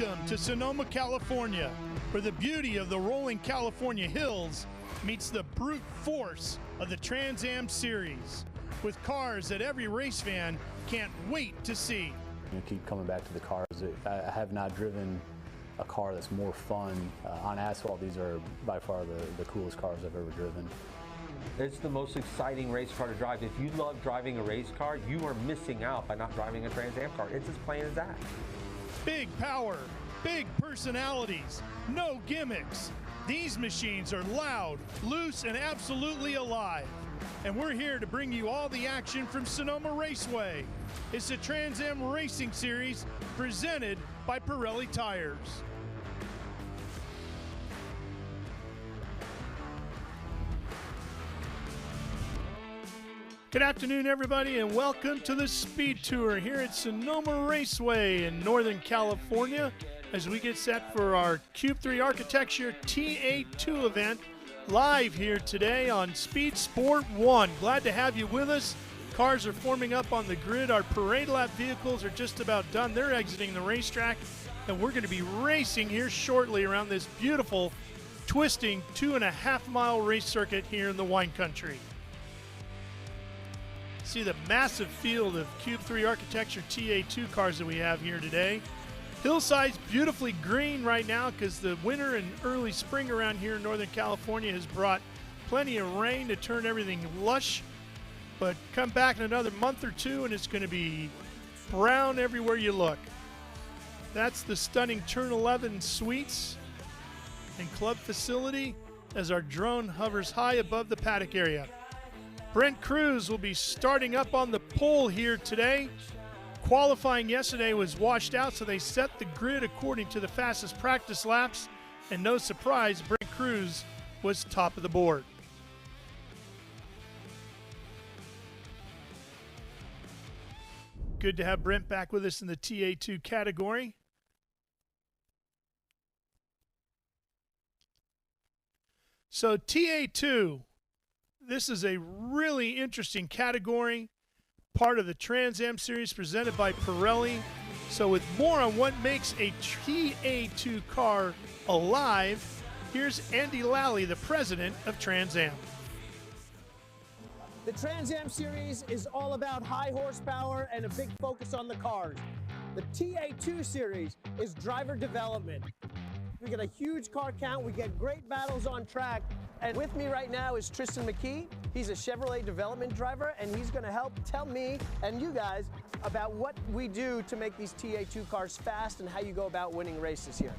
Welcome to Sonoma, California, where the beauty of the rolling California hills meets the brute force of the Trans Am Series, with cars that every race fan can't wait to see. You keep coming back to the cars. I have not driven a car that's more fun. On asphalt, these are by far the coolest cars I've ever driven. It's the most exciting race car to drive. If you love driving a race car, you are missing out by not driving a Trans Am car. It's as plain as that. Big power, big personalities, no gimmicks. These machines are loud, loose, and absolutely alive. And we're here to bring you all the action from Sonoma Raceway. It's the Trans Am Racing Series presented by Pirelli Tires. Good afternoon, everybody, and welcome to the SpeedTour here at Sonoma Raceway in Northern California as we get set for our Cube 3 Architecture TA2 event live here today on Speed Sport 1. Glad to have you with us. Cars are forming up on the grid. Our parade lap vehicles are just about done. They're exiting the racetrack, and we're going to be racing here shortly around this beautiful, twisting 2.5-mile race circuit here in the wine country. See the massive field of Cube 3 Architecture TA2 cars that we have here today. Hillside's beautifully green right now because the winter and early spring around here in Northern California has brought plenty of rain to turn everything lush. But come back in another month or two and it's going to be brown everywhere you look. That's the stunning Turn 11 suites and club facility as our drone hovers high above the paddock area. Brent Cruz will be starting up on the pole here today. Qualifying yesterday was washed out, so they set the grid according to the fastest practice laps. And no surprise, Brent Cruz was top of the board. Good to have Brent back with us in the TA2 category. So TA2. This is a really interesting category, part of the Trans Am Series presented by Pirelli. So with more on what makes a TA2 car alive, here's Andy Lally, the president of Trans Am. The Trans Am Series is all about high horsepower and a big focus on the cars. The TA2 Series is driver development. We get a huge car count, we get great battles on track. And with me right now is Tristan McKee. He's a Chevrolet development driver, and he's going to help tell me and you guys about what we do to make these TA2 cars fast and how you go about winning races here.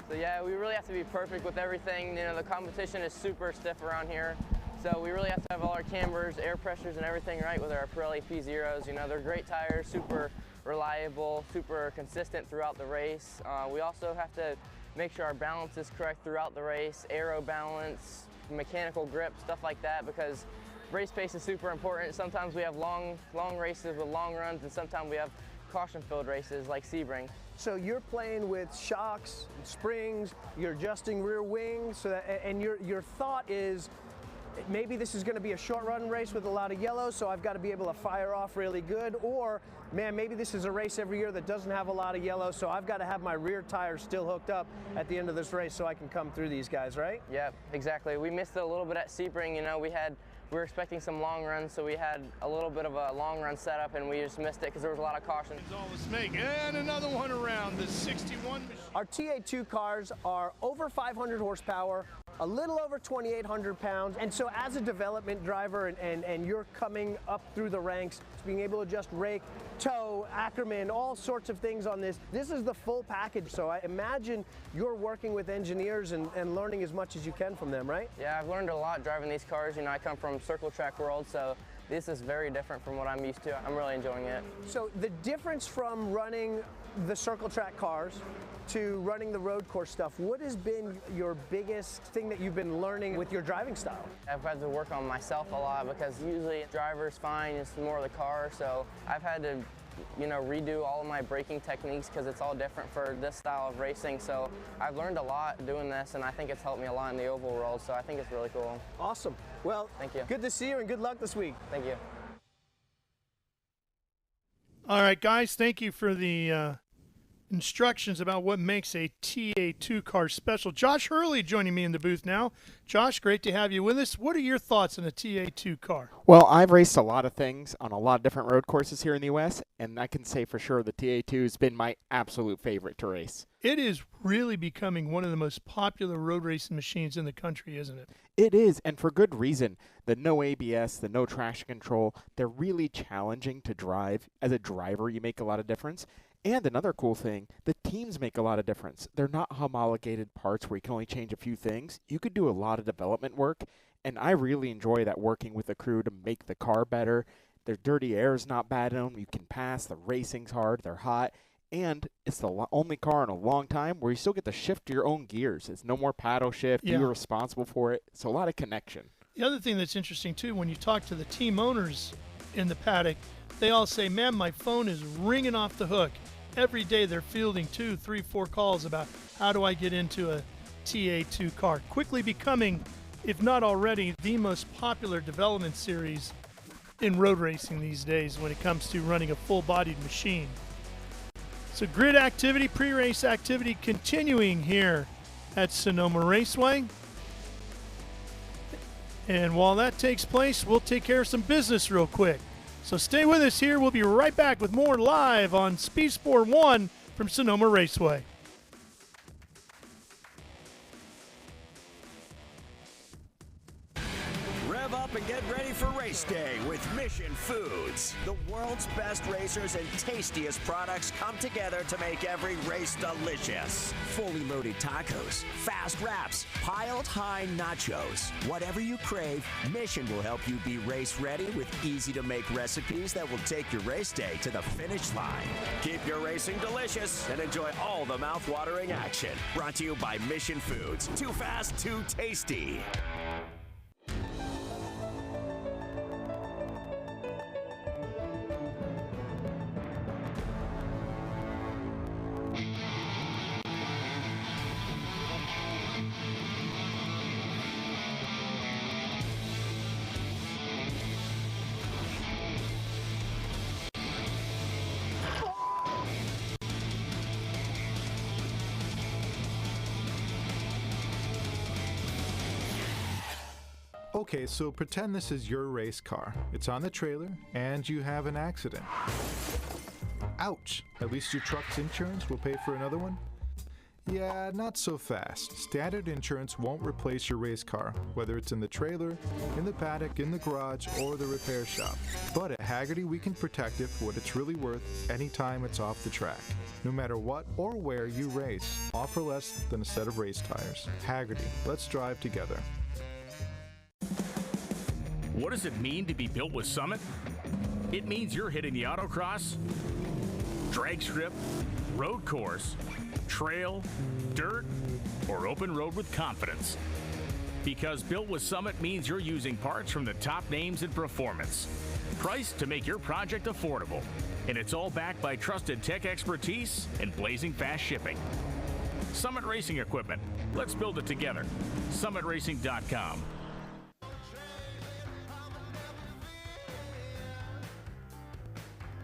So yeah, we really have to be perfect with everything. You know, the competition is super stiff around here. So we really have to have all our cambers, air pressures, and everything right with our Pirelli P0s. You know, they're great tires, super reliable, super consistent throughout the race. We also have to make sure our balance is correct throughout the race, aero balance, mechanical grip, stuff like that, because race pace is super important. Sometimes we have long races with long runs, and sometimes we have caution-filled races like Sebring. So you're playing with shocks, springs, you're adjusting rear wings, so that, and your thought is, maybe this is going to be a short run race with a lot of yellow, so I've got to be able to fire off really good. Or, man, maybe this is a race every year that doesn't have a lot of yellow, so I've got to have my rear tires still hooked up at the end of this race so I can come through these guys, right? Yeah, exactly. We missed it a little bit at Sebring. You know, we were expecting some long runs, so we had a little bit of a long run setup, and we just missed it because there was a lot of caution. And another one around the 61 machine. Our TA2 cars are over 500 horsepower, a little over 2,800 pounds. And so as a development driver and you're coming up through the ranks, being able to just rake, tow, Ackerman, all sorts of things on this. This is the full package. So I imagine you're working with engineers and learning as much as you can from them, right? Yeah, I've learned a lot driving these cars. You know, I come from circle track world, so this is very different from what I'm used to. I'm really enjoying it. So the difference from running the circle track cars to running the road course stuff, what has been your biggest thing that you've been learning with your driving style? I've had to work on myself a lot because usually driver's fine, it's more of the car, so I've had to, you know, redo all of my braking techniques because it's all different for this style of racing. So I've learned a lot doing this, and I think it's helped me a lot in the oval world, so I think it's really cool. Awesome. Well, thank you. Good to see you and good luck this week. Thank you. All right, guys, thank you for the instructions about what makes a TA2 car special. Josh Hurley joining me in the booth now. Josh, great to have you with us. What are your thoughts on a TA2 car? Well, I've raced a lot of things on a lot of different road courses here in the U.S., and I can say for sure the TA2 has been my absolute favorite to race. It is really becoming one of the most popular road racing machines in the country, isn't it? It is, and for good reason. The no ABS, the no traction control, they're really challenging to drive. As a driver, you make a lot of difference. And another cool thing, the teams make a lot of difference. They're not homologated parts where you can only change a few things. You could do a lot of development work, and I really enjoy that, working with the crew to make the car better. Their dirty air is not bad in them. You can pass. The racing's hard. They're hot. And it's the only car in a long time where you still get to shift your own gears. It's no more paddle shift. Yeah. You're responsible for it. It's a lot of connection. The other thing that's interesting, too, when you talk to the team owners in the paddock, they all say, man, my phone is ringing off the hook. Every day they're fielding 2, 3, 4 calls about how do I get into a TA2 car. Quickly becoming, if not already, the most popular development series in road racing these days when it comes to running a full-bodied machine. So grid activity, pre-race activity continuing here at Sonoma Raceway. And while that takes place, we'll take care of some business real quick. So stay with us here. We'll be right back with more live on Speed Sport 1 from Sonoma Raceway. Rev up and get ready for race day with Mission Foods. The world's best racers and tastiest products come together to make every race delicious. Fully loaded tacos, fast wraps, piled high nachos. Whatever you crave, Mission will help you be race ready with easy to make recipes that will take your race day to the finish line. Keep your racing delicious and enjoy all the mouth-watering action. Brought to you by Mission Foods. Too fast, too tasty. Okay, so pretend this is your race car. It's on the trailer, and you have an accident. Ouch! At least your truck's insurance will pay for another one? Yeah, not so fast. Standard insurance won't replace your race car, whether it's in the trailer, in the paddock, in the garage, or the repair shop. But at Hagerty, we can protect it for what it's really worth anytime it's off the track. No matter what or where you race, offer less than a set of race tires. Hagerty, let's drive together. What does it mean to be built with Summit? It means you're hitting the autocross, drag strip, road course, trail, dirt, or open road with confidence. Because built with Summit means you're using parts from the top names in performance. Priced to make your project affordable. And it's all backed by trusted tech expertise and blazing fast shipping. Summit Racing Equipment. Let's build it together. SummitRacing.com.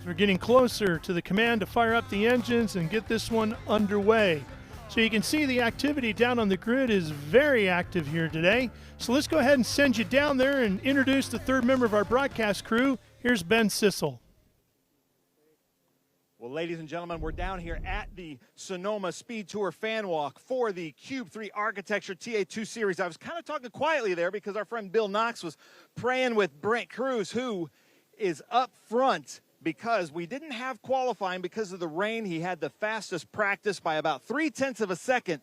We're getting closer to the command to fire up the engines and get this one underway. So you can see the activity down on the grid is very active here today. So let's go ahead and send you down there and introduce the third member of our broadcast crew. Here's Ben Sissel. Well, ladies and gentlemen, we're down here at the Sonoma SpeedTour Fan Walk for the Cube 3 Architecture TA2 Series. I was kind of talking quietly there because our friend Bill Knox was praying with Brent Cruz, who is up front because we didn't have qualifying because of the rain. He had the fastest practice by about 0.3 of a second.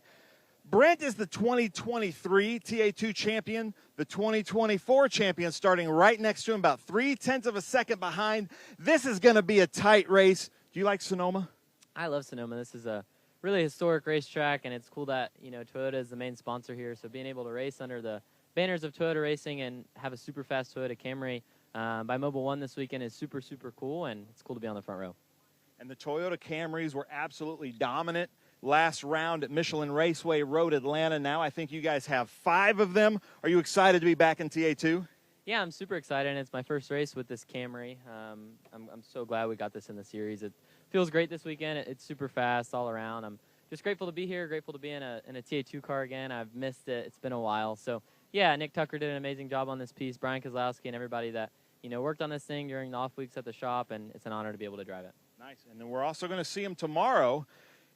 Brent is the 2023 TA2 champion, the 2024 champion starting right next to him, about 0.3 of a second behind. This is going to be a tight race. Do you like Sonoma? I love Sonoma. This is a really historic racetrack, and it's cool that, you know, Toyota is the main sponsor here. So being able to race under the banners of Toyota Racing and have a super fast Toyota Camry by Mobile One this weekend is super, super cool, and it's cool to be on the front row. And the Toyota Camrys were absolutely dominant last round at Michelin Raceway Road, Atlanta. Now I think you guys have 5 of them. Are you excited to be back in TA2? Yeah, I'm super excited, and it's my first race with this Camry. I'm so glad we got this in the series. It feels great this weekend. It's super fast all around. I'm just grateful to be here, grateful to be in a TA2 car again. I've missed it. It's been a while. So, yeah, Nick Tucker did an amazing job on this piece, Brian Kozlowski, and everybody that, worked on this thing during the off weeks at the shop, and it's an honor to be able to drive it. Nice. And then we're also going to see him tomorrow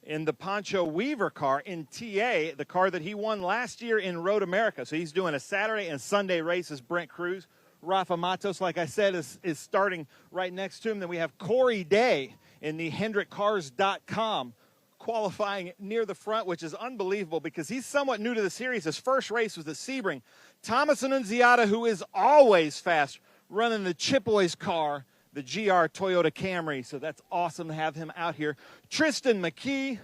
in the Pancho Weaver car in TA, the car that he won last year in Road America. So he's doing a Saturday and Sunday races. Brent Cruz, Rafa Matos, like I said, is starting right next to him. Then we have Corey Day in the HendrickCars.com qualifying near the front, which is unbelievable because he's somewhat new to the series. His first race was at Sebring. Thomas Annunziata, who is always fast, running the Chipboys car, the GR Toyota Camry. So that's awesome to have him out here. Tristan McKee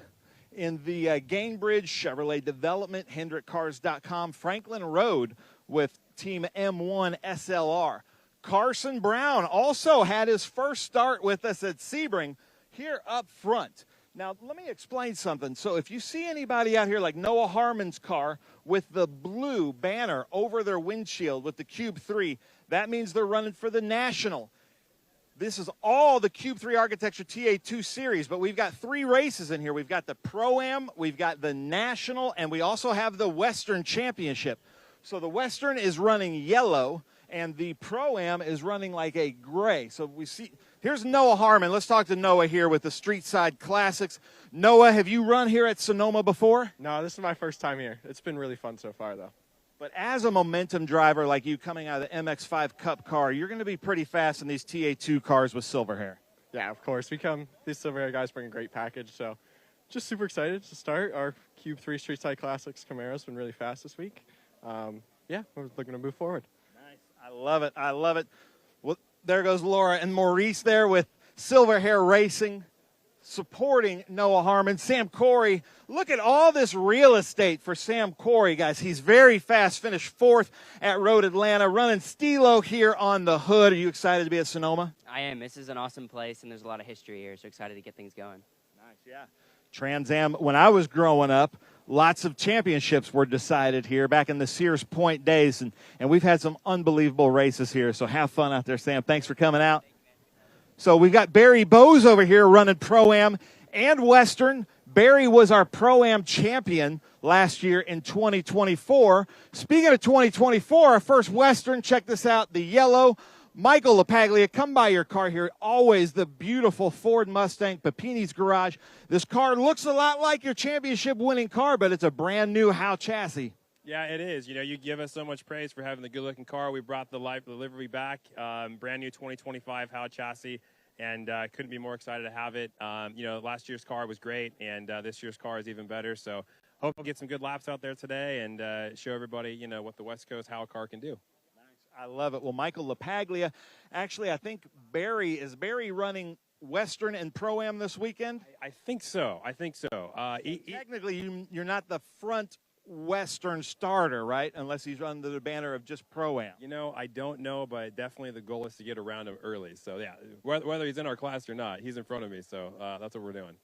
in the Gainbridge Chevrolet Development, HendrickCars.com. Franklin Road with Team M1 SLR. Carson Brown also had his first start with us at Sebring here up front. Now, let me explain something. So if you see anybody out here like Noah Harmon's car with the blue banner over their windshield with the Cube 3, that means they're running for the National. This is all the Cube 3 Architecture TA2 Series, but we've got 3 races in here. We've got the Pro-Am, we've got the National, and we also have the Western Championship. So the Western is running yellow, and the Pro-Am is running like a gray. So we see, here's Noah Harmon. Let's talk to Noah here with the Street Side Classics. Noah, have you run here at Sonoma before? No, this is my first time here. It's been really fun so far, though. But as a momentum driver like you coming out of the MX-5 Cup car, you're going to be pretty fast in these TA2 cars with silver hair. Yeah, of course. These silver hair guys bring a great package, so just super excited to start. Our Cube 3 Street Side Classics Camaro's been really fast this week. Yeah, we're looking to move forward. Nice. I love it. I love it. Well, there goes Laura and Maurice there with Silver Hair Racing, supporting Noah Harmon. Sam Corey, look at all this real estate for Sam Corey, guys. He's very fast, finished 4th at Road Atlanta, running Stilo here on the hood. Are you excited to be at Sonoma? I am. This is an awesome place, and there's a lot of history here, so excited to get things going. Nice, yeah. Trans Am, when I was growing up, lots of championships were decided here back in the Sears Point days, and we've had some unbelievable races here, so have fun out there, Sam. Thanks for coming out. So we've got Barry Bose over here running Pro-Am and Western. Barry was our Pro-Am champion last year in 2024. Speaking of 2024, our first Western, check this out, the yellow. Michael LaPaglia, come by your car here. Always the beautiful Ford Mustang, Papini's Garage. This car looks a lot like your championship-winning car, but it's a brand-new Howe chassis. Yeah, it is. You give us so much praise for having the good-looking car. We brought the livery back, brand new 2025 Howe chassis, and couldn't be more excited to have it. Last year's car was great, and this year's car is even better. So hope we'll get some good laps out there today and show everybody, what the West Coast Howe car can do. I love it. Well, Michael LaPaglia, actually, I think Barry running Western and Pro-Am this weekend? I think so. Technically, you're not the front Western starter, right? Unless he's under the banner of just Pro-Am. I don't know, but definitely the goal is to get around him early. So, yeah, whether he's in our class or not, he's in front of me. So that's what we're doing.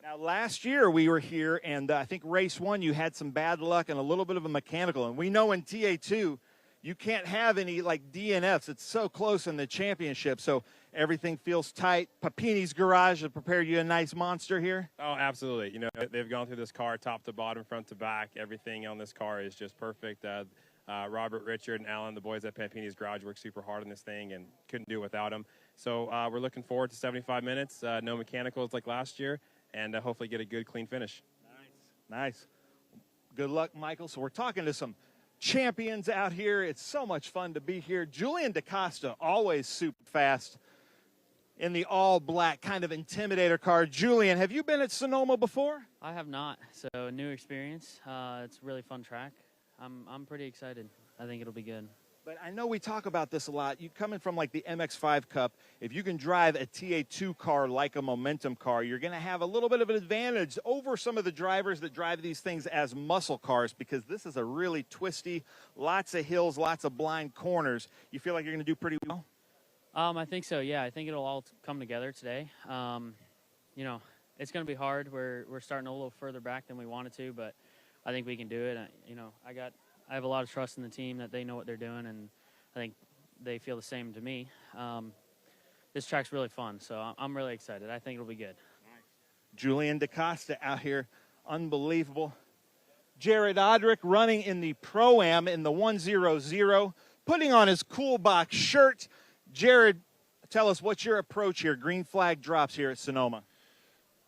Now, last year we were here, and I think race 1 you had some bad luck and a little bit of a mechanical. And we know in TA2 you can't have any, like, DNFs. It's so close in the championship. So everything feels tight. Papini's Garage has prepared you a nice monster here. Oh, absolutely. They've gone through this car top to bottom, front to back. Everything on this car is just perfect. Robert, Richard, and Alan, the boys at Papini's Garage, worked super hard on this thing and couldn't do it without them. So we're looking forward to 75 minutes, no mechanicals like last year, and hopefully get a good, clean finish. Nice. Good luck, Michael. So we're talking to some champions out here. It's so much fun to be here. Julian DaCosta, always super fast in the all-black kind of Intimidator car. Julian, have you been at Sonoma before? I have not, so new experience. It's a really fun track. I'm pretty excited. I think it'll be good. But I know we talk about this a lot. You coming from like the MX-5 Cup, if you can drive a TA2 car like a momentum car, you're going to have a little bit of an advantage over some of the drivers that drive these things as muscle cars, because this is a really twisty, lots of hills, lots of blind corners. You feel like you're going to do pretty well? I think so, yeah. I think it'll all come together today. It's going to be hard. We're starting a little further back than we wanted to, but I think we can do it. I have a lot of trust in the team that they know what they're doing, and I think they feel the same to me. This track's really fun, so I'm really excited. I think it'll be good. Julian DaCosta out here, unbelievable. Jared Odrick running in the Pro-Am in the 100, putting on his Cool Box shirt. Jared, tell us, what's your approach here? Green flag drops here at Sonoma.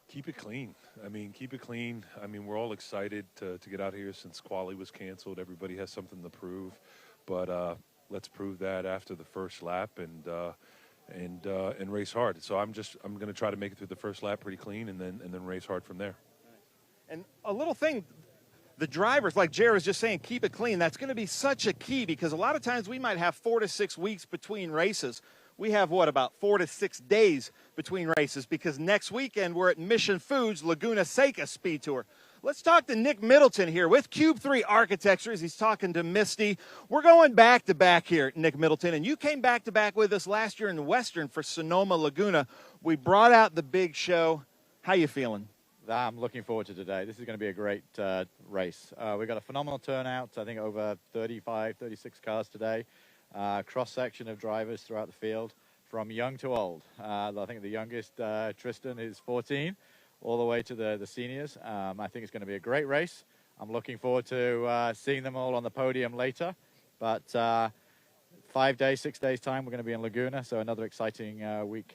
Keep it clean. I mean, keep it clean. I mean, we're all excited to get out here since quali was canceled. Everybody has something to prove, but let's prove that after the first lap and race hard. So I'm going to try to make it through the first lap pretty clean and then race hard from there. And a little thing, the drivers, like Jared was just saying, keep it clean. That's going to be such a key because a lot of times we might have 4 to 6 weeks between races. We have, about 4 to 6 days between races because next weekend we're at Mission Foods Laguna Seca Speed Tour. Let's talk to Nick Middleton here with Cube 3 Architecture as he's talking to Misty. We're going back-to-back here, Nick Middleton, and you came back-to-back with us last year in Western for Sonoma Laguna. We brought out the big show. How you feeling? I'm looking forward to today. This is going to be a great race. We've got a phenomenal turnout, I think over 35, 36 cars today. Cross-section of drivers throughout the field, from young to old. I think the youngest, Tristan, is 14, all the way to the seniors. I think it's going to be a great race. I'm looking forward to seeing them all on the podium later. But 5 days, 6 days time, we're going to be in Laguna, so another exciting week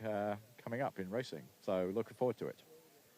coming up in racing. So looking forward to it.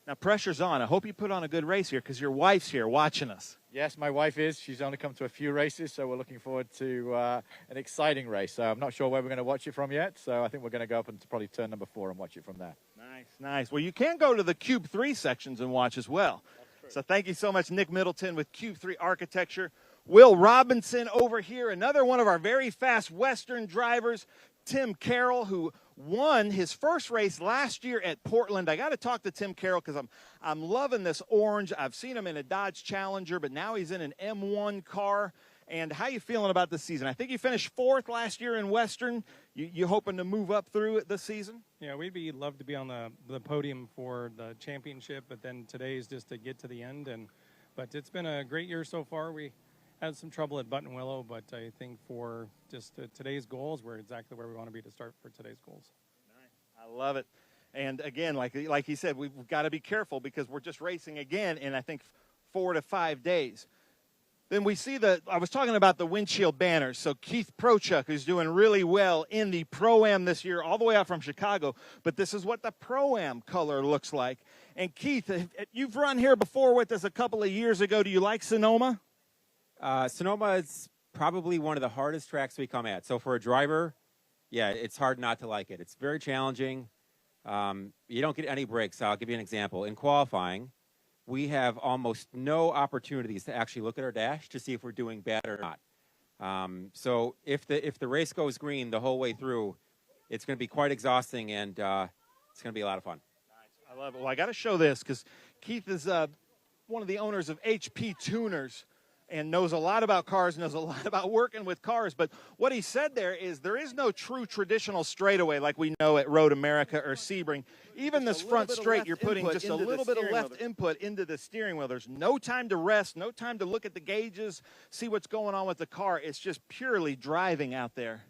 Now, pressure's on. I hope you put on a good race here because your wife's here watching us. Yes, my wife is. She's only come to a few races, so we're looking forward to an exciting race. I'm not sure where we're going to watch it from yet, so I think we're going to go up and probably turn number 4 and watch it from there. Nice, nice. Well, you can go to the Cube 3 sections and watch as well. So thank you so much, Nick Middleton with Cube 3 Architecture. Will Robinson over here, another one of our very fast Western drivers, Tim Carroll, who won his first race last year at Portland. I got to talk to Tim Carroll because I'm loving this orange. I've seen him in a Dodge Challenger, but now he's in an M1 car. And how you feeling about this season? I think you finished 4th last year in Western. You hoping to move up through it this season? Yeah, we'd love to be on the podium for the championship, but then today is just to get to the end. But it's been a great year so far. We had some trouble at Buttonwillow, but I think for just today's goals, we're exactly where we want to be to start for today's goals. Nice. I love it. And again, like he said, we've got to be careful because we're just racing again in, I think, 4 to 5 days. Then we see I was talking about the windshield banners. So Keith Prochuk, who's doing really well in the Pro-Am this year, all the way out from Chicago. But this is what the Pro-Am color looks like. And Keith, you've run here before with us a couple of years ago. Do you like Sonoma? Sonoma is probably one of the hardest tracks we come at. So for a driver, yeah, it's hard not to like it. It's very challenging. You don't get any breaks. I'll give you an example. In qualifying, we have almost no opportunities to actually look at our dash to see if we're doing bad or not. So if the race goes green the whole way through, it's going to be quite exhausting, and it's going to be a lot of fun. Nice. I love it. Well, I got to show this because Keith is one of the owners of HP Tuners and knows a lot about cars, knows a lot about working with cars. But what he said there is no true traditional straightaway like we know at Road America or Sebring. Even this front straight, you're putting just a little bit of left input into the steering wheel. There's no time to rest, no time to look at the gauges, see what's going on with the car. It's just purely driving out there.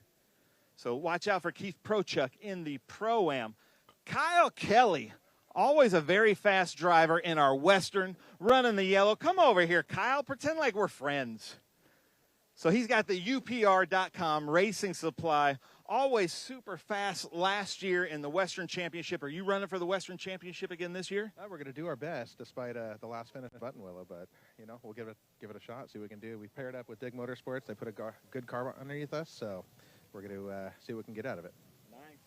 So watch out for Keith Prochuk in the Pro-Am. Kyle Kelly, always a very fast driver in our Western, running the yellow. Come over here, Kyle. Pretend like we're friends. So he's got the UPR.com racing supply. Always super fast last year in the Western Championship. Are you running for the Western Championship again this year? We're going to do our best despite the last finish at Buttonwillow, but, we'll give it a shot, see what we can do. We paired up with Dig Motorsports. They put a good car underneath us, so we're going to see what we can get out of it.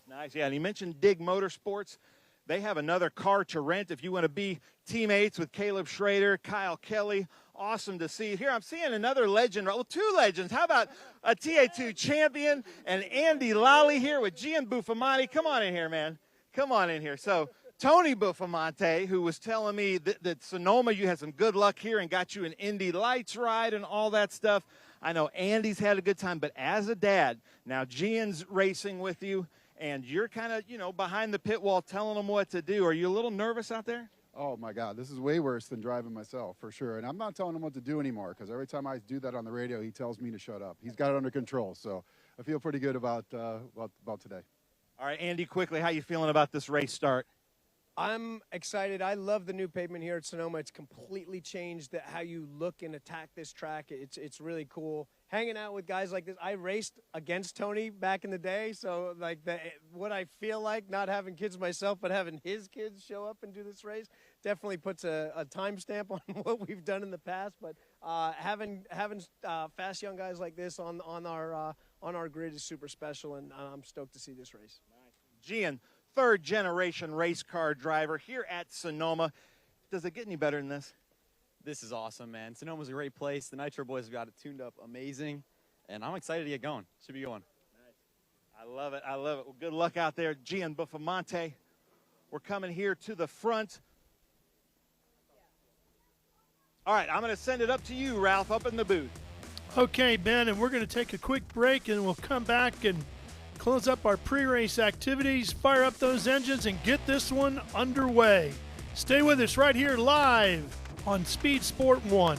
Nice. Yeah, and he mentioned Dig Motorsports. They have another car to rent if you want to be teammates with Caleb Schrader, Kyle Kelly. Awesome to see. Here I'm seeing another legend. Well, 2 legends. How about a TA2 champion and Andy Lally here with Gian Buffamonte. Come on in here, man. Come on in here. So Tony Buffamonte, who was telling me that Sonoma, you had some good luck here and got you an Indy Lights ride and all that stuff. I know Andy's had a good time, but as a dad, now Gian's racing with you. And you're kind of, behind the pit wall telling them what to do. Are you a little nervous out there? Oh, my God. This is way worse than driving myself, for sure. And I'm not telling him what to do anymore because every time I do that on the radio, he tells me to shut up. He's got it under control. So I feel pretty good about today. All right, Andy, quickly, how you feeling about this race start? I'm excited. I love the new pavement here at Sonoma. It's completely changed how you look and attack this track. It's really cool. Hanging out with guys like this. I raced against Tony back in the day, so like what I feel like, not having kids myself, but having his kids show up and do this race, definitely puts a timestamp on what we've done in the past. But having fast young guys like this on our grid is super special, and I'm stoked to see this race. Gian, third-generation race car driver here at Sonoma. Does it get any better than this? This is awesome, man. Sonoma's a great place. The Nitro boys have got it tuned up amazing, and I'm excited to get going. Should be going. Nice. I love it. I love it. Well, good luck out there, Gian Buffamonte. We're coming here to the front. All right, I'm going to send it up to you, Ralph, up in the booth. Okay, Ben, and we're going to take a quick break, and we'll come back and close up our pre-race activities, fire up those engines, and get this one underway. Stay with us right here live on Speed Sport 1.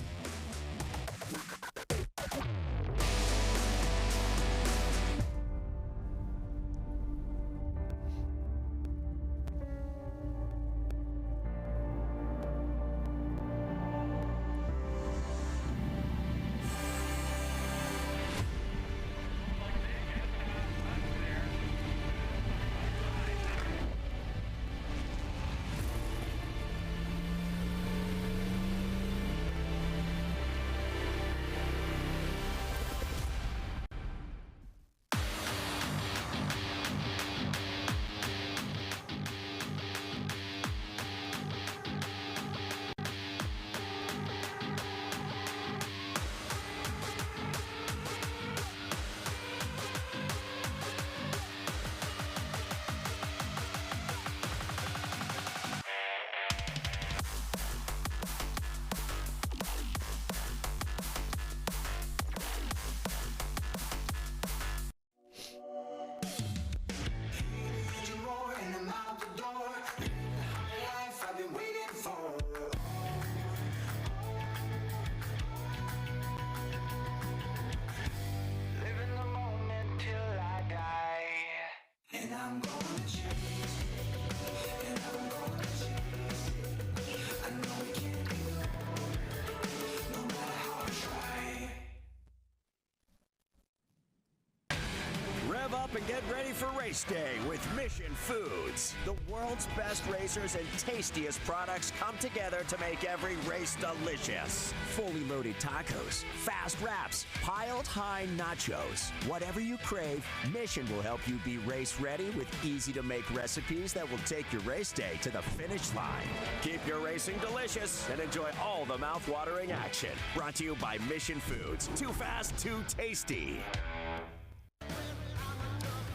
Up and get ready for race day with Mission Foods. The world's best racers and tastiest products come together to make every race delicious. Fully loaded tacos, fast wraps, piled high nachos. Whatever you crave, Mission will help you be race ready with easy to make recipes that will take your race day to the finish line. Keep your racing delicious and enjoy all the mouth-watering action. Brought to you by Mission Foods. Too fast, too tasty.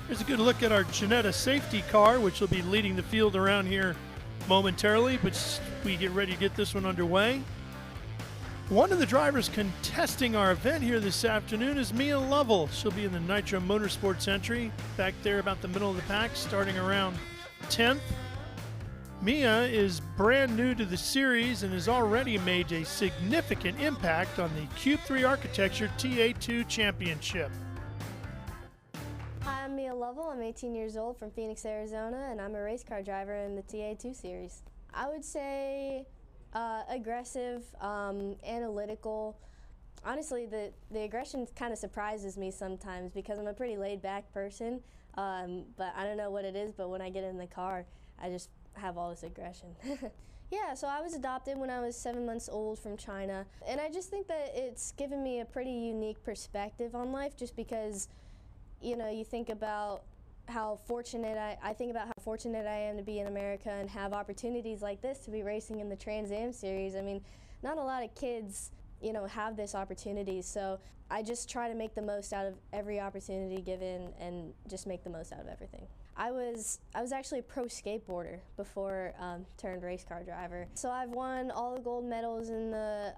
Here's a good look at our Ginetta safety car, which will be leading the field around here momentarily, but we get ready to get this one underway. One of the drivers contesting our event here this afternoon is Mia Lovell. She'll be in the Nitro Motorsports entry, back there about the middle of the pack, starting around 10th. Mia is brand new to the series and has already made a significant impact on the Cube 3 Architecture TA2 Championship. Hi, I'm Mia Lovell. I'm 18 years old from Phoenix, Arizona, and I'm a race car driver in the TA2 Series. I would say aggressive, analytical. Honestly, the aggression kind of surprises me sometimes because I'm a pretty laid-back person, but I don't know what it is, but when I get in the car, I just have all this aggression. Yeah, so I was adopted when I was 7 months old from China, and I just think that it's given me a pretty unique perspective on life just because you know, you think about how fortunate I think about how fortunate I am to be in America and have opportunities like this to be racing in the Trans Am Series. I mean, not a lot of kids, you know, have this opportunity. So I just try to make the most out of every opportunity given and just make the most out of everything. I was actually a pro skateboarder before turned race car driver. So I've won all the gold medals in the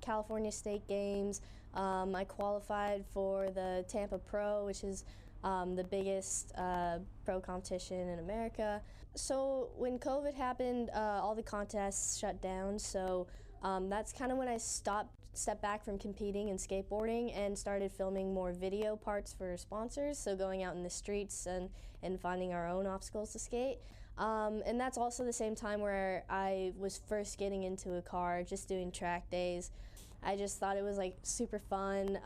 California State Games. I qualified for the Tampa Pro, which is the biggest pro competition in America. So when COVID happened, all the contests shut down, so That's kind of when I stepped back from competing and skateboarding and started filming more video parts for sponsors, so going out in the streets and finding our own obstacles to skate. And that's also the same time where I was first getting into a car, just doing track days. I just thought it was like super fun,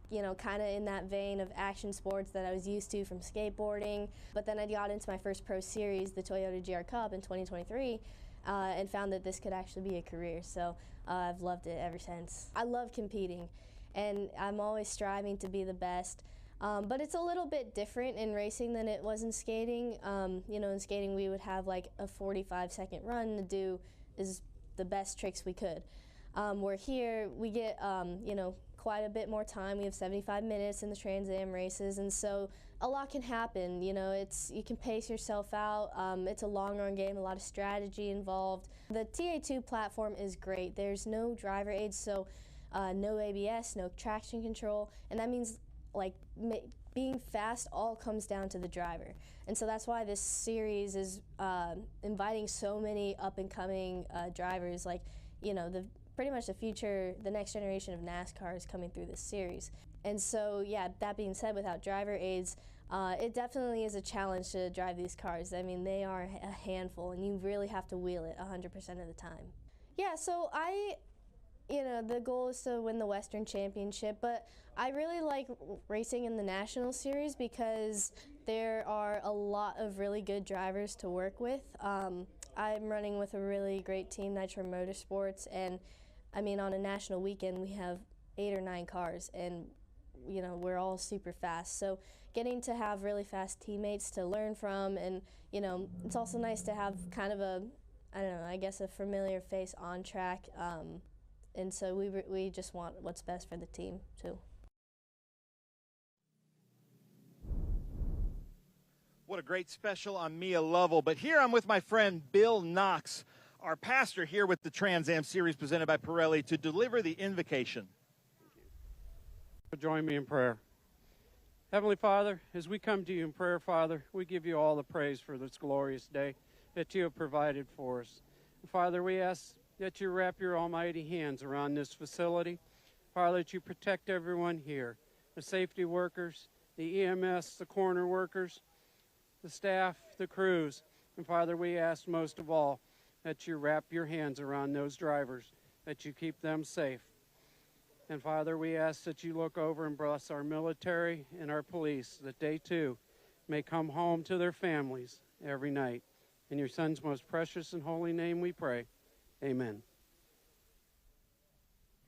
you know, kind of in that vein of action sports that I was used to from skateboarding. But then I got into my first pro series, the Toyota GR Cup in 2023, and found that this could actually be a career. So I've loved it ever since. I love competing, and I'm always striving to be the best. But it's a little bit different in racing than it was in skating. You know, in skating we would have like a 45-second run to do the best tricks we could. Where here we get, you know, quite a bit more time. We have 75 minutes in the Trans Am races, and so a lot can happen. You know, you can pace yourself out. It's a long run game, a lot of strategy involved. The TA2 platform is great. There's no driver aids, so no ABS, no traction control, and that means like being fast all comes down to the driver. And so that's why this series is inviting so many up-and-coming drivers, like, you know, pretty much the next generation of NASCAR is coming through this series. And so, yeah, that being said, without driver aids, it definitely is a challenge to drive these cars. I mean, they are a handful, and you really have to wheel it 100% of the time. Yeah, so you know, the goal is to win the Western Championship, but I really like racing in the National Series because there are a lot of really good drivers to work with. I'm running with a really great team, Nitro Motorsports, and I mean, on a national weekend we have 8 or 9 cars, and you know, we're all super fast. So getting to have really fast teammates to learn from, and you know, it's also nice to have kind of a, I don't know, I guess a familiar face on track. And so we just want what's best for the team, too. What a great special on Mia Lovell. But here I'm with my friend Bill Knox, our pastor here with the Trans Am Series presented by Pirelli, to deliver the invocation. Join me in prayer. Heavenly Father, as we come to you in prayer, Father, we give you all the praise for this glorious day that you have provided for us. Father, we ask that you wrap your almighty hands around this facility. Father, that you protect everyone here, the safety workers, the EMS, the corner workers, the staff, the crews. And Father, we ask most of all that you wrap your hands around those drivers, that you keep them safe. And Father, we ask that you look over and bless our military and our police, that they too may come home to their families every night. In your Son's most precious and holy name we pray. Amen.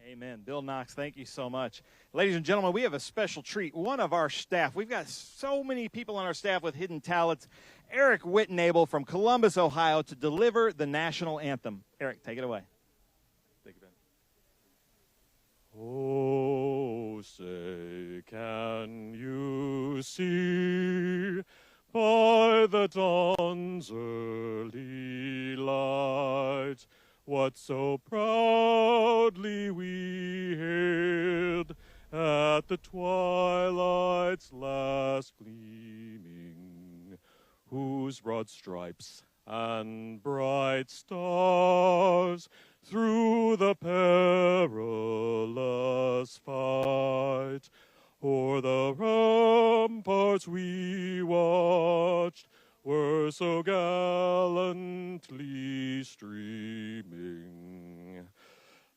Amen. Bill Knox, thank you so much. Ladies and gentlemen, we have a special treat. One of our staff, we've got so many people on our staff with hidden talents. Eric Wittenable from Columbus, Ohio, to deliver the national anthem. Eric, take it away. Thank you, Ben. Oh, say, can you see by the dawn's early light what so proudly we hailed at the twilight's last gleaming, whose broad stripes and bright stars through the perilous fight o'er the ramparts we watched were so gallantly streaming,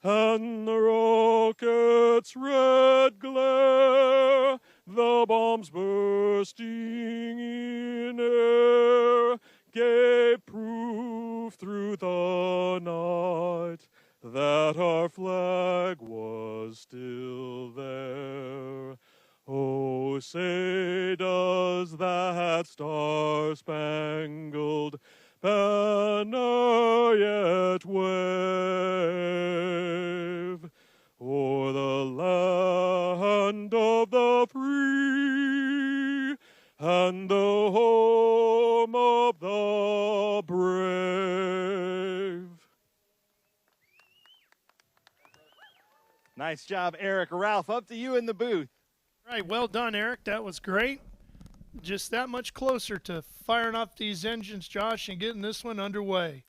and the rocket's red glare, the bombs bursting in air, gave proof through the night that our flag was still there. Oh, say does that star-spangled banner yet wave o'er the land of the free and the home of the brave? Nice job, Eric. Ralph, up to you in the booth. All right, well done, Eric. That was great. Just that much closer to firing up these engines, Josh, and getting this one underway.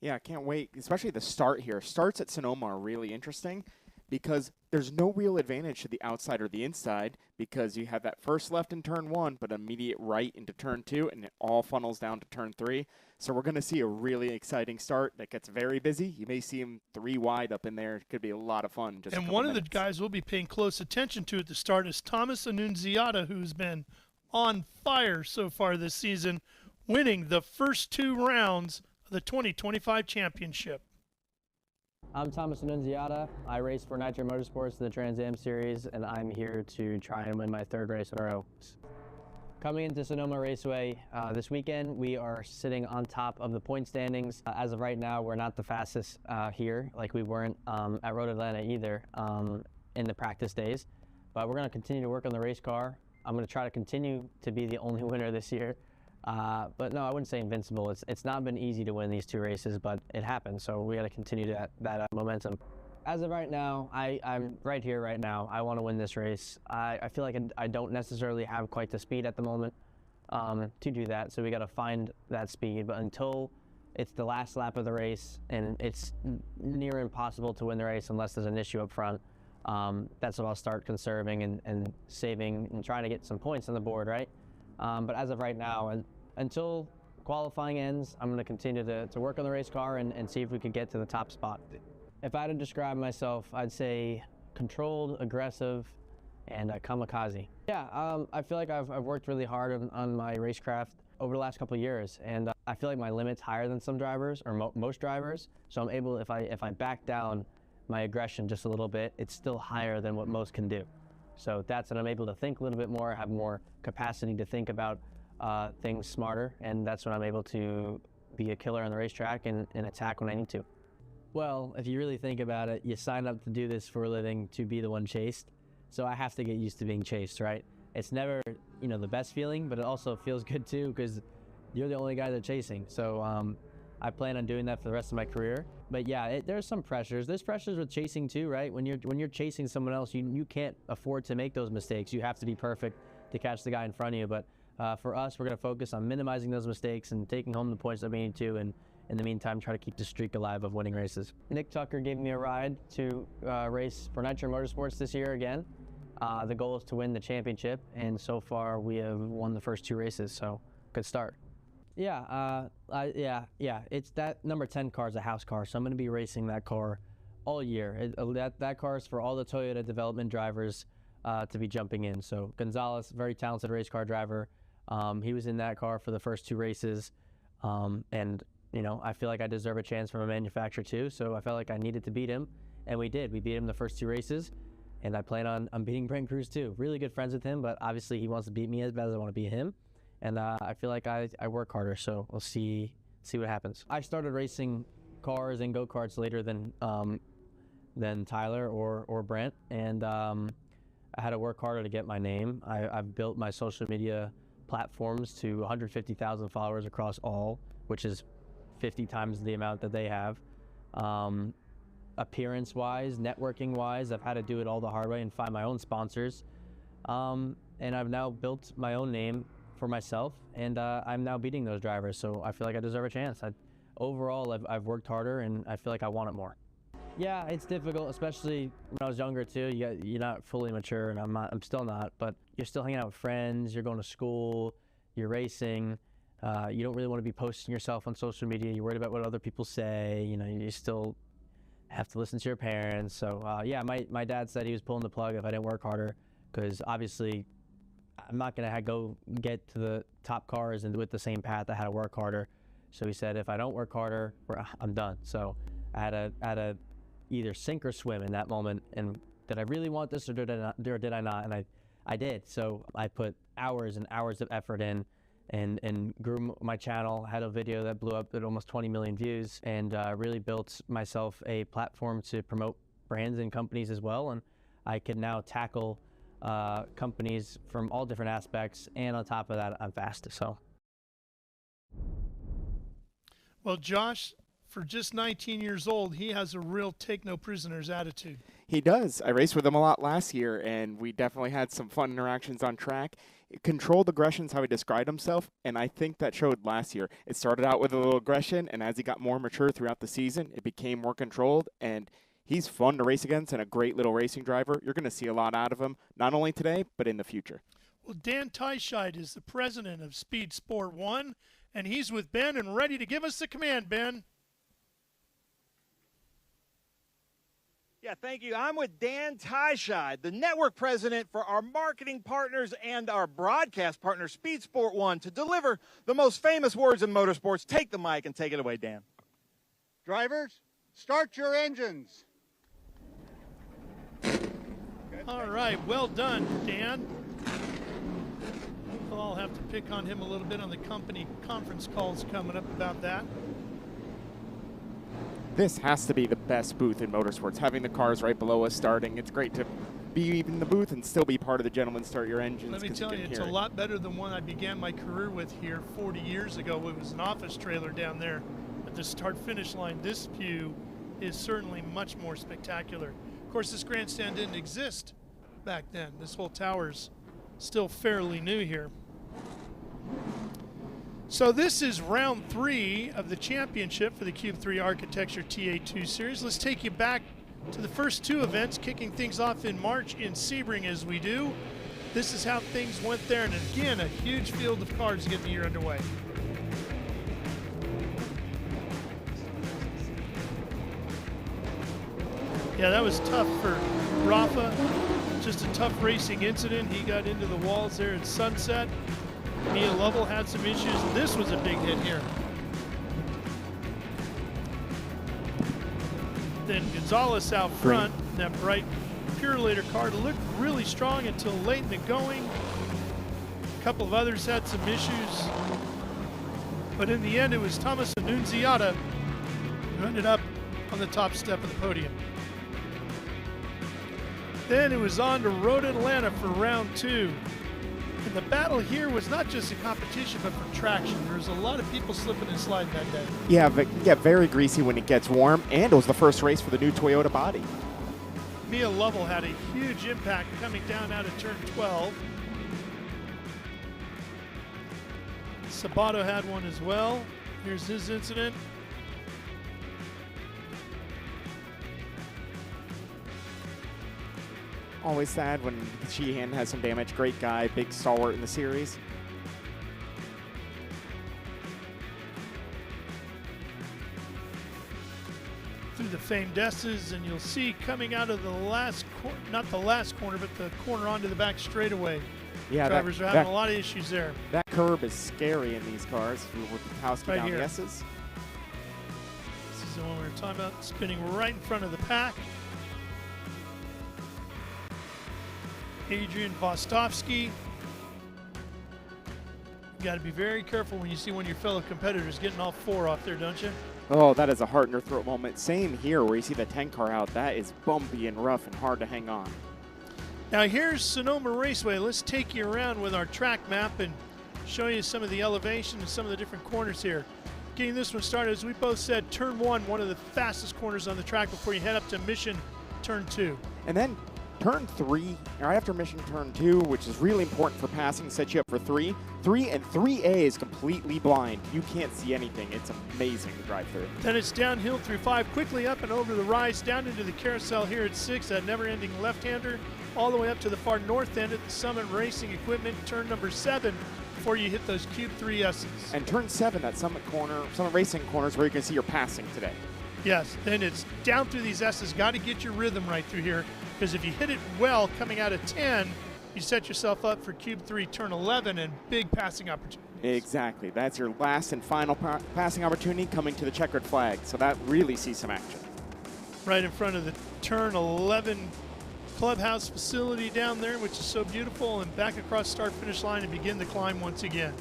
Yeah, I can't wait, especially the start here. Starts at Sonoma are really interesting because there's no real advantage to the outside or the inside because you have that first left in turn 1, but immediate right into turn 2, and it all funnels down to turn 3. So we're going to see a really exciting start that gets very busy. You may see him 3 wide up in there. It could be a lot of fun. Just and one of the guys we'll be paying close attention to at the start is Thomas Annunziata, who's been on fire so far this season, winning the first 2 rounds of the 2025 championship. I'm Thomas Annunziata. I race for Nitro Motorsports in the Trans Am Series, and I'm here to try and win my 3rd race in a row. Coming into Sonoma Raceway this weekend, we are sitting on top of the point standings. As of right now, we're not the fastest here, like we weren't at Road Atlanta either in the practice days. But we're going to continue to work on the race car. I'm going to try to continue to be the only winner this year. But no, I wouldn't say invincible. It's not been easy to win these 2 races, but it happened. So we got to continue that momentum. As of right now, I'm right here right now. I want to win this race. I feel like I don't necessarily have quite the speed at the moment to do that. So we got to find that speed. But until it's the last lap of the race and it's near impossible to win the race unless there's an issue up front, that's when I'll start conserving and saving and trying to get some points on the board, right? But as of right now, until qualifying ends, I'm going to continue to work on the race car and see if we could get to the top spot. If I had to describe myself, I'd say controlled, aggressive, and kamikaze. Yeah, I feel like I've worked really hard on my racecraft over the last couple of years, and I feel like my limit's higher than some drivers, or most drivers, so I'm able, if I back down my aggression just a little bit, it's still higher than what most can do. So that's when I'm able to think a little bit more, have more capacity to think about things smarter, and that's when I'm able to be a killer on the racetrack and attack when I need to. Well, if you really think about it, you sign up to do this for a living to be the one chased. So I have to get used to being chased, right? It's never, the best feeling, but it also feels good too because you're the only guy they're chasing. So I plan on doing that for the rest of my career. But yeah, there's some pressures. There's pressures with chasing too, right? When you're chasing someone else, you can't afford to make those mistakes. You have to be perfect to catch the guy in front of you. But for us, we're going to focus on minimizing those mistakes and taking home the points that we need to, and in the meantime, try to keep the streak alive of winning races. Nick Tucker gave me a ride to race for Nitro Motorsports this year again. The goal is to win the championship, and so far we have won the first 2 races, so good start. Yeah, it's that number 10 car is a house car, so I'm going to be racing that car all year. That car is for all the Toyota development drivers to be jumping in. So Gonzalez, very talented race car driver, he was in that car for the first 2 races, and I feel like I deserve a chance from a manufacturer too, so I felt like I needed to beat him, and we did. We beat him the first 2 races, and I plan on beating Brent Cruz too. Really good friends with him, but obviously he wants to beat me as bad as I want to beat him, and I feel like I work harder, so we'll see what happens. I started racing cars and go-karts later than Tyler or Brent, and I had to work harder to get my name. I've built my social media platforms to 150,000 followers across all, which is 50 times the amount that they have. Appearance-wise, networking-wise, I've had to do it all the hard way and find my own sponsors. And I've now built my own name for myself, and I'm now beating those drivers, so I feel like I deserve a chance. Overall, I've worked harder, and I feel like I want it more. Yeah, it's difficult, especially when I was younger too. You're not fully mature, and I'm still not, but you're still hanging out with friends, you're going to school, you're racing. You don't really want to be posting yourself on social media. You're worried about what other people say. You still have to listen to your parents. So yeah, my dad said he was pulling the plug if I didn't work harder, because obviously I'm not going to go get to the top cars and with the same path. I had to work harder. So he said if I don't work harder, I'm done. So I had to either sink or swim in that moment. And did I really want this, or did I not? And I did. So I put hours and hours of effort in, and grew my channel, had a video that blew up at almost 20 million views, and really built myself a platform to promote brands and companies as well. And I can now tackle companies from all different aspects, and on top of that, I'm fast. So. Well, Josh, for just 19 years old, he has a real take no prisoners attitude. He does. I raced with him a lot last year, and we definitely had some fun interactions on track. controlled aggression is how he described himself, and I think that showed last year. It started out with a little aggression, and as he got more mature throughout the season, it became more controlled, and he's fun to race against and a great little racing driver. You're going to see a lot out of him, not only today, but in the future. Well, Dan Teichscheid is the president of Speed Sport 1, and he's with Ben and ready to give us the command, Ben. Yeah, thank you. I'm with Dan Teichscheid, the network president for our marketing partners and our broadcast partner, Speed Sport 1, to deliver the most famous words in motorsports. Take the mic and take it away, Dan. Drivers, start your engines. All right, well done, Dan. I'll have to pick on him a little bit on the company conference calls coming up about that. This has to be the best booth in motorsports, having the cars right below us starting. It's great to be in the booth and still be part of the Gentlemen Start Your Engines. Let me tell you, it's a lot better than one I began my career with here 40 years ago. It was an office trailer down there at the start-finish line. This view is certainly much more spectacular. Of course, this grandstand didn't exist back then. This whole tower's still fairly new here. So this is round 3 of the championship for the Cube 3 Architecture TA2 Series. Let's take you back to the first 2 events, kicking things off in March in Sebring as we do. This is how things went there, and again, a huge field of cars to get the year underway. Yeah, that was tough for Rafa. Just a tough racing incident. He got into the walls there at Sunset. Mia Lovell had some issues. This was a big hit here. Then Gonzalez out front, that bright Purelator car looked really strong until late in the going. A couple of others had some issues. But in the end, it was Thomas Annunziata who ended up on the top step of the podium. Then it was on to Road Atlanta for round 2. And the battle here was not just a competition, but for traction. There was a lot of people slipping and sliding that day. Yeah, but get very greasy when it gets warm, and it was the first race for the new Toyota body. Mia Lovell had a huge impact coming down out of turn 12. Sabato had one as well. Here's his incident. Always sad when Sheheen has some damage. Great guy, big stalwart in the series. Through the famed S's, and you'll see coming out of the last corner, not the last corner, but the corner onto the back straightaway. Yeah, drivers are having a lot of issues there. That curb is scary in these cars. With Kowski Right down here. the S's. This is the one we were talking about, spinning right in front of the pack. Adrian Vostovsky. You got to be very careful when you see one of your fellow competitors getting all 4 off there, don't you? Oh, that is a heart in your throat moment. Same here where you see the 10 car out. That is bumpy and rough and hard to hang on. Now here's Sonoma Raceway. Let's take you around with our track map and show you some of the elevation and some of the different corners here. Getting this one started, as we both said, turn 1, one of the fastest corners on the track before you head up to Mission turn 2. And then turn 3, right after Mission turn 2, which is really important for passing, sets you up for 3. 3 and 3A is completely blind. You can't see anything. It's amazing to drive through. Then it's downhill through 5, quickly up and over the rise, down into the carousel here at 6, that never-ending left-hander, all the way up to the far north end at the Summit Racing Equipment, turn number 7, before you hit those Cube 3 S's. And turn 7, that Summit Racing corner is where you can see your passing today. Yes, then it's down through these S's. Got to get your rhythm right through here, because if you hit it well coming out of 10, you set yourself up for Cube 3 turn 11 and big passing opportunity. Exactly. That's your last and final passing opportunity coming to the checkered flag. So that really sees some action. Right in front of the turn 11 clubhouse facility down there, which is so beautiful, and back across start-finish line and begin the climb once again.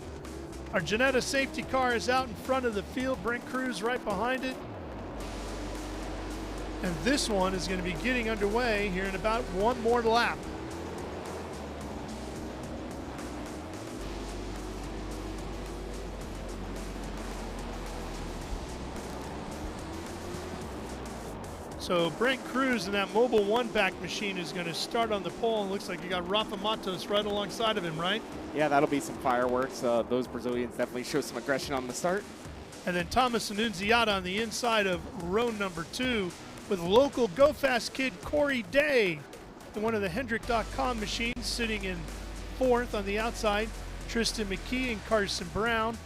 Our Janetta safety car is out in front of the field. Brent Cruz right behind it. And this one is going to be getting underway here in about one more lap. So Brent Cruz in that Mobile One back machine is going to start on the pole, and looks like you got Rafa Matos right alongside of him, right? Yeah, that'll be some fireworks. Those Brazilians definitely show some aggression on the start. And then Thomas Annunziata on the inside of row number 2 with local Go Fast kid Corey Day in one of the Hendrick.com machines, sitting in 4th on the outside. Tristan McKee and Carson Brown.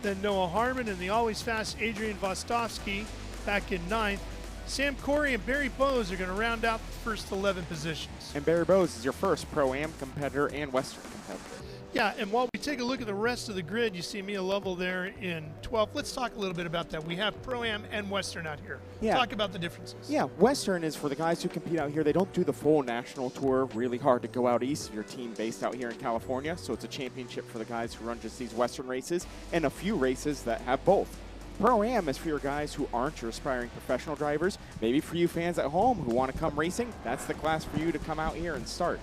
Then Noah Harmon and the always fast Adrian Vostovsky back in 9th. Sam Corey and Barry Bowes are going to round out the first 11 positions. And Barry Bowes is your first Pro-Am competitor and Western competitor. Yeah, and while we take a look at the rest of the grid, you see Mia Lovell there in 12th. Let's talk a little bit about that. We have Pro-Am and Western out here. Yeah. Talk about the differences. Yeah, Western is for the guys who compete out here. They don't do the full national tour. Really hard to go out east if your team based out here in California. So it's a championship for the guys who run just these Western races and a few races that have both. Pro-Am is for your guys who aren't your aspiring professional drivers. Maybe for you fans at home who want to come racing, that's the class for you to come out here and start.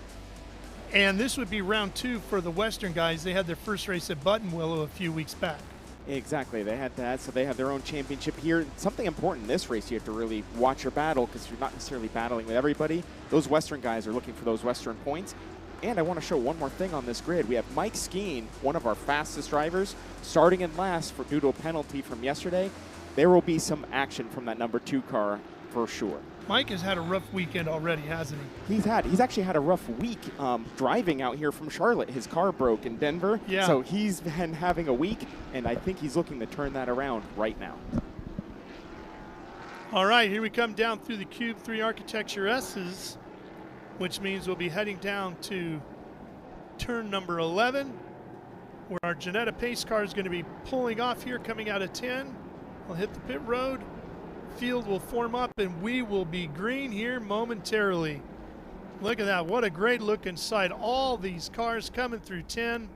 And this would be round 2 for the Western guys. They had their first race at Buttonwillow a few weeks back. Exactly, they had that, so they have their own championship here. Something important in this race, you have to really watch your battle because you're not necessarily battling with everybody. Those Western guys are looking for those Western points. And I want to show one more thing on this grid. We have Mike Skeen, one of our fastest drivers, starting in last due to a penalty from yesterday. There will be some action from that number 2 car for sure. Mike has had a rough weekend already, hasn't he? He's actually had a rough week driving out here from Charlotte. His car broke in Denver, yeah. So he's been having a week, and I think he's looking to turn that around right now. All right, here we come down through the Cube 3 Architecture S's, which means we'll be heading down to turn number 11, where our Janetta Pace car is going to be pulling off here, coming out of 10. We'll hit the pit road. Field will form up, and we will be green here momentarily. Look at that. What a great looking sight. All these cars coming through 10.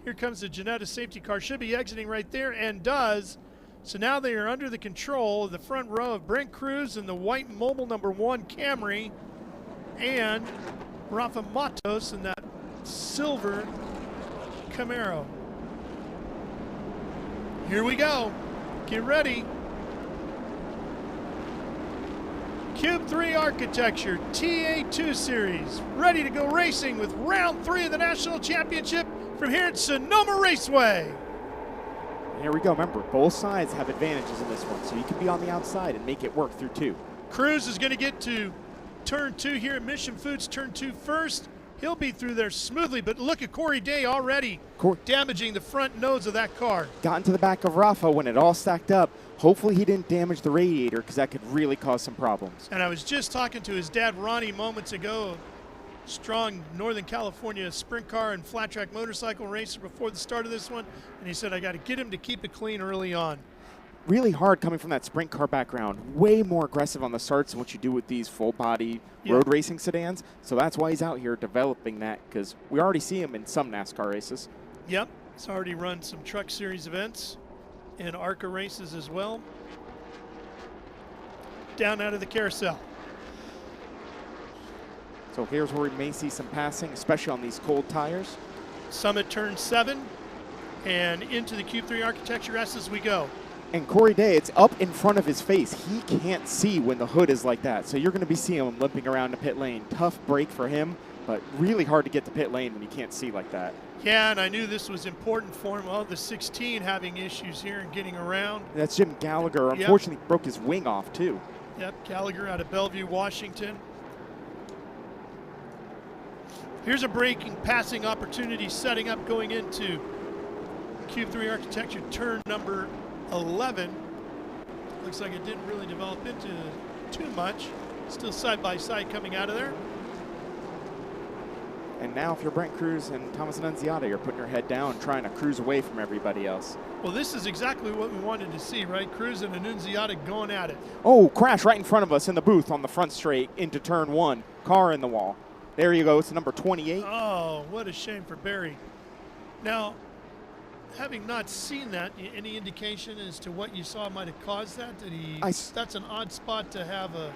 Here comes the Janetta safety car. Should be exiting right there, and does. So now they are under the control of the front row of Brent Cruz and the white Mobile number 1 Camry, and Rafa Matos in that silver Camaro. Here we go. Get ready. Cube 3 Architecture TA2 Series, ready to go racing with round 3 of the National Championship from here at Sonoma Raceway. Here we go. Remember, both sides have advantages in this one, so you can be on the outside and make it work through 2. Cruz is going to get to turn 2 here at Mission Foods, turn 2 first. He'll be through there smoothly, but look at Corey Day already damaging the front nose of that car. Got into the back of Rafa when it all stacked up. Hopefully he didn't damage the radiator because that could really cause some problems. And I was just talking to his dad, Ronnie, moments ago, strong Northern California sprint car and flat track motorcycle racer before the start of this one, and he said, I got to get him to keep it clean early on. Really hard coming from that sprint car background. Way more aggressive on the starts than what you do with these full-body road racing sedans. So that's why he's out here developing that, because we already see him in some NASCAR races. Yep, he's already run some Truck Series events and ARCA races as well. Down out of the carousel. So here's where we may see some passing, especially on these cold tires. Summit turn 7, and into the Cube 3 Architecture S as we go. And Corey Day, it's up in front of his face. He can't see when the hood is like that. So you're going to be seeing him limping around the pit lane. Tough break for him, but really hard to get to pit lane when you can't see like that. Yeah, and I knew this was important for him. Well, the 16 having issues here and getting around. That's Jim Gallagher. Unfortunately, broke his wing off, too. Yep, Gallagher out of Bellevue, Washington. Here's a braking passing opportunity setting up going into Cube 3 Architecture turn number 11. Looks like it didn't really develop into too much. Still side by side coming out of there. And now if you're Brent Cruz and Thomas Annunziata, you're putting your head down, trying to cruise away from everybody else. Well, this is exactly what we wanted to see, right? Cruz and Annunziata going at it. Oh, crash right in front of us in the booth on the front straight into turn 1. Car in the wall. There you go. It's number 28. Oh, what a shame for Barry. Now, having not seen that, any indication as to what you saw might have caused that? Did he? That's an odd spot to have a.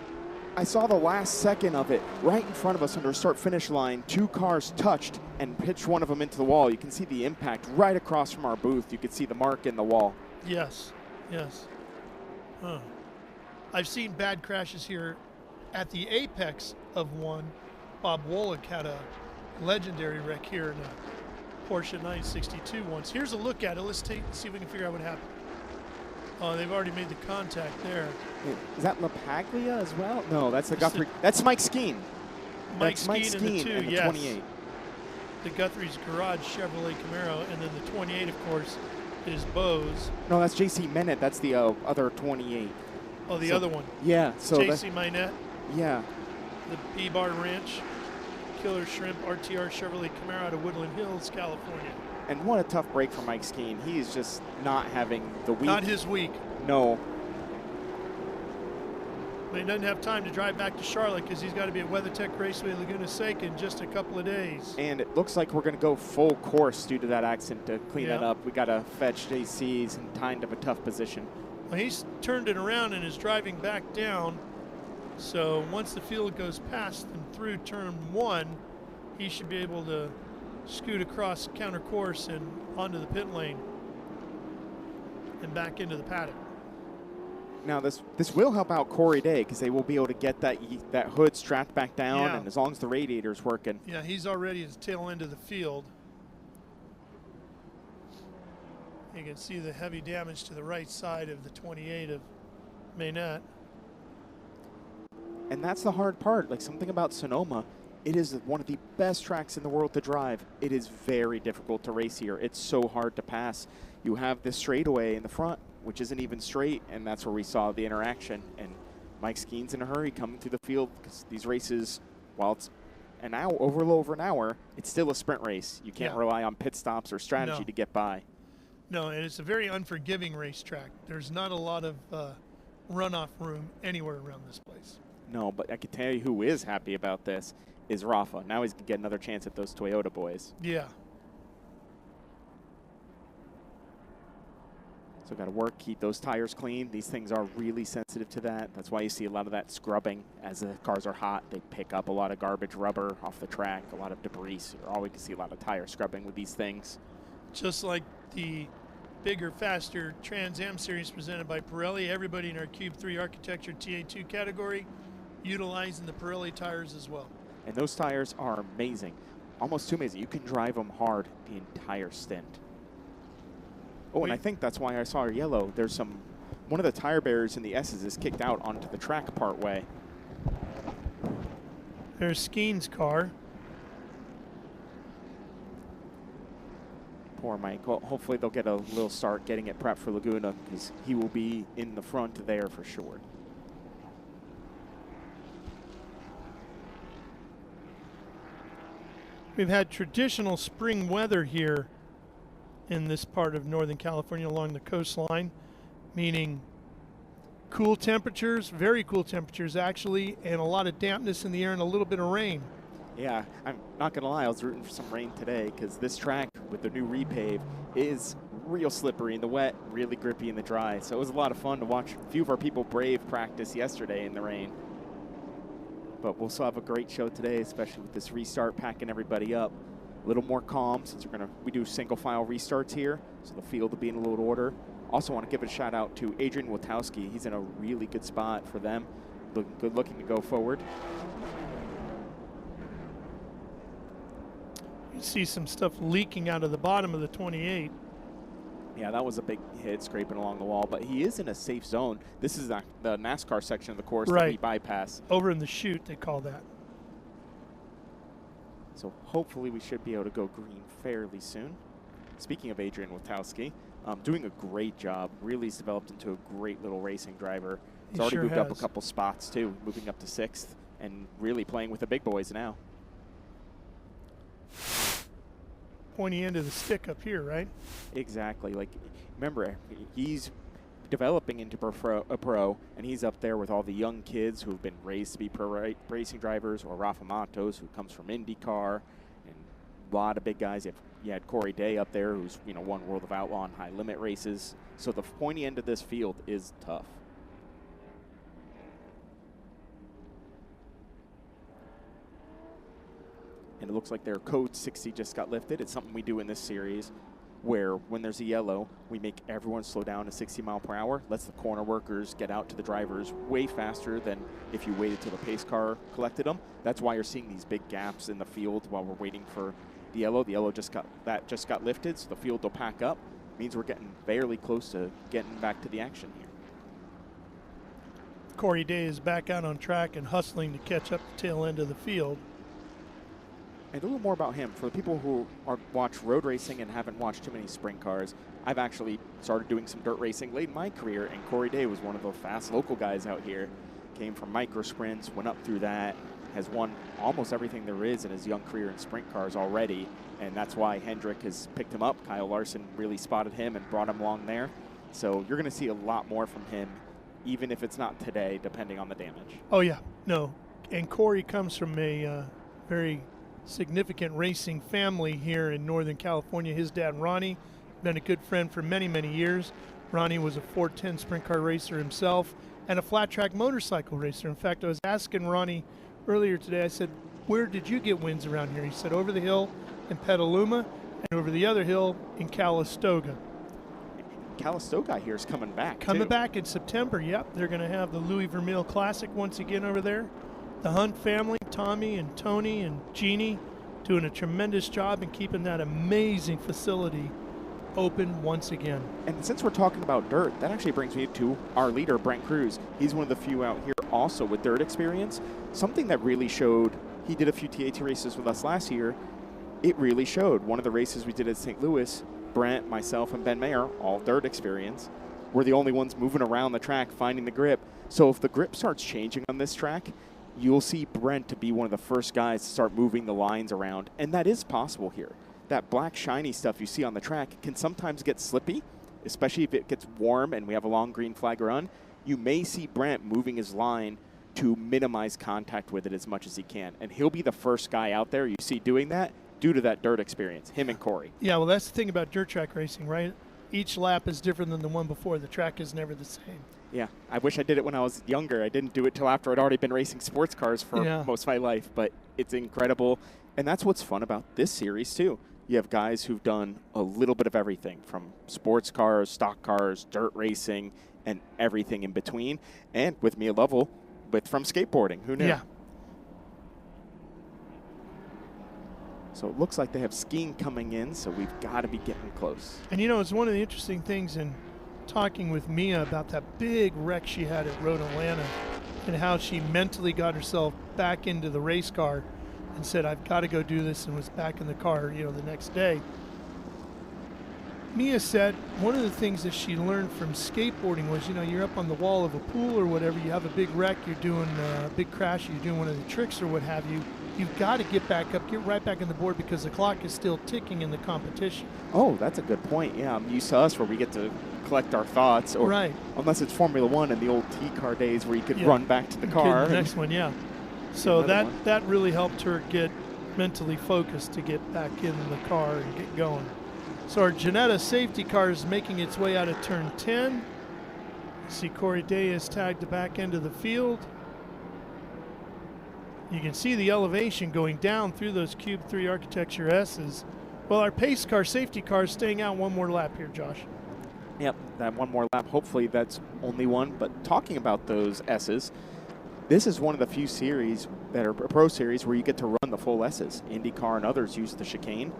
I saw the last second of it right in front of us under a start-finish line. 2 cars touched and pitched one of them into the wall. You can see the impact right across from our booth. You can see the mark in the wall. Yes, yes. Huh. I've seen bad crashes here at the apex of one, Bob Wolick had a legendary wreck here in a Porsche 962 once. Here's a look at it. Let's see if we can figure out what happened. Oh, they've already made the contact there. Wait, is that LaPaglia as well? No, that's the Guthrie. That's Mike Skeen. Mike That's Mike Skeen Skeen and the 28. 28. The Guthrie's Garage Chevrolet Camaro, and then the 28, of course, is Bose. No, that's J.C. Minette. That's the other 28. Oh, the So- other one. Yeah. So J.C. Minette. Yeah. The B-Bar Ranch, Killer Shrimp, RTR Chevrolet Camaro out of Woodland Hills, California. And what a tough break for Mike Skeen. He is just not having the week. Not his week. No. But he doesn't have time to drive back to Charlotte because he's got to be at WeatherTech Raceway Laguna Seca in just a couple of days. And it looks like we're going to go full course due to that accident to clean that Yeah. up. We got to fetch JC's in kind of a tough position. Well, he's turned it around and is driving back down. So once the field goes past and through turn one, he should be able to scoot across counter course and onto the pit lane and back into the paddock. Now this will help out Corey Day because they will be able to get that hood strapped back down, Yeah. and as long as the radiator's working. Yeah, he's already at the tail end of the field. You can see the heavy damage to the right side of the 28 of Maynette. And that's the hard part. Like, something about Sonoma, it is one of the best tracks in the world to drive. It is very difficult to race here. It's so hard to pass. You have this straightaway in the front, which isn't even straight, and that's where we saw the interaction. And Mike Skeen's in a hurry coming through the field because these races, while it's an hour, over an hour, it's still a sprint race. You can't Yeah. rely on pit stops or strategy No. to get by. No, and it's a very unforgiving racetrack. There's not a lot of runoff room anywhere around this place. No, but I can tell you who is happy about this is Rafa. Now he's going to get another chance at those Toyota boys. Yeah. So got to work, keep those tires clean. These things are really sensitive to that. That's why you see a lot of that scrubbing as the cars are hot. They pick up a lot of garbage rubber off the track, a lot of debris. So you're always going to see a lot of tire scrubbing with these things. Just like the bigger, faster Trans Am Series presented by Pirelli, everybody in our Cube 3 Architecture TA2 category utilizing the Pirelli tires as well. And those tires are amazing. Almost too amazing. You can drive them hard the entire stint. Oh, and I think that's why I saw our yellow. There's one of the tire barriers in the S's is kicked out onto the track part way. There's Skeen's car. Poor Mike. Well, hopefully they'll get a little start getting it prepped for Laguna because he will be in the front there for sure. We've had traditional spring weather here in this part of Northern California along the coastline, meaning cool temperatures, very cool temperatures actually, and a lot of dampness in the air and a little bit of rain. Yeah, I'm not going to lie, I was rooting for some rain today because this track with the new repave is real slippery in the wet, really grippy in the dry. So it was a lot of fun to watch a few of our people brave practice yesterday in the rain. But we'll still have a great show today, especially with this restart packing everybody up. A little more calm since we do single file restarts here, so the field will be in a little order. Also want to give a shout out to Adrian Witowski. He's in a really good spot for them. Looking to go forward. You see some stuff leaking out of the bottom of the 28. Yeah, that was a big hit scraping along the wall, but he is in a safe zone. This is the NASCAR section of the course that we bypass. Over in the chute, they call that. So hopefully we should be able to go green fairly soon. Speaking of Adrian Witowski, doing a great job. Really has developed into a great little racing driver. He's already moved up a couple spots too, moving up to 6th and really playing with the big boys now. Pointy end of the stick up here, right? Exactly. Like, remember, he's developing into a pro, and he's up there with all the young kids who've been raised to be pro racing drivers, or Rafa Matos, who comes from IndyCar, and a lot of big guys. You had Corey Day up there, who's won World of Outlaw and high limit races. So the pointy end of this field is tough. And it looks like their code 60 just got lifted. It's something we do in this series where when there's a yellow, we make everyone slow down to 60 mile per hour, lets the corner workers get out to the drivers way faster than if you waited till the pace car collected them. That's why you're seeing these big gaps in the field while we're waiting for the yellow. The yellow just got lifted, so the field will pack up. Means we're getting fairly close to getting back to the action here. Corey Day is back out on track and hustling to catch up the tail end of the field. And a little more about him. For the people who watch road racing and haven't watched too many sprint cars, I've actually started doing some dirt racing late in my career, and Corey Day was one of the fast local guys out here. Came from micro sprints, went up through that, has won almost everything there is in his young career in sprint cars already, and that's why Hendrick has picked him up. Kyle Larson really spotted him and brought him along there. So you're going to see a lot more from him, even if it's not today, depending on the damage. Oh, yeah. No. And Corey comes from a very significant racing family here in Northern California. His dad, Ronnie, been a good friend for many, many years. Ronnie was a 410 sprint car racer himself and a flat track motorcycle racer. In fact, I was asking Ronnie earlier today, I said, where did you get wins around here? He said, over the hill in Petaluma and over the other hill in Calistoga. Calistoga here is coming back, Coming back in September, yep. They're going to have the Louis Vermeil Classic once again over there. The Hunt family, Tommy and Tony and Jeannie, doing a tremendous job in keeping that amazing facility open once again. And since we're talking about dirt, that actually brings me to our leader, Brent Cruz. He's one of the few out here also with dirt experience. Something that really showed, he did a few TA2 races with us last year. It really showed. One of the races we did at St. Louis, Brent, myself, and Ben Mayer, all dirt experience, we're the only ones moving around the track, finding the grip. So if the grip starts changing on this track, you'll see Brent to be one of the first guys to start moving the lines around. And that is possible here. That black shiny stuff you see on the track can sometimes get slippy, especially if it gets warm and we have a long green flag run. You may see Brent moving his line to minimize contact with it as much as he can. And he'll be the first guy out there you see doing that due to that dirt experience, him and Corey. Yeah, well, that's the thing about dirt track racing, right? Each lap is different than the one before. The track is never the same. Yeah, I wish I did it when I was younger. I didn't do it till after I'd already been racing sports cars for most of my life, but it's incredible. And that's what's fun about this series, too. You have guys who've done a little bit of everything, from sports cars, stock cars, dirt racing, and everything in between. And with me a level, from skateboarding. Who knew? Yeah. So it looks like they have skiing coming in, so we've got to be getting close. And, you know, it's one of the interesting things in talking with Mia about that big wreck she had at Road Atlanta and how she mentally got herself back into the race car and said, I've got to go do this, and was back in the car, you know, the next day. Mia said one of the things that she learned from skateboarding was, you know, you're up on the wall of a pool or whatever, you have a big wreck, you're doing a big crash, you're doing one of the tricks or what have you, you've got to get back up, get right back on the board because the clock is still ticking in the competition. Oh, that's a good point. Yeah, I'm used to us where we get to collect our thoughts. Or right. Unless it's Formula One and the old T-car days where you could run back to the car. The next one, yeah. So that really helped her get mentally focused to get back in the car and get going. So our Janetta safety car is making its way out of turn 10. You see Corey Day has tagged the back end of the field. You can see the elevation going down through those Cube 3 Architecture S's. Well, our pace car, safety car is staying out one more lap here, Josh. Yep, that one more lap. Hopefully that's only one. But talking about those S's, this is one of the few series that are a pro series where you get to run the full S's. IndyCar and others use the chicane,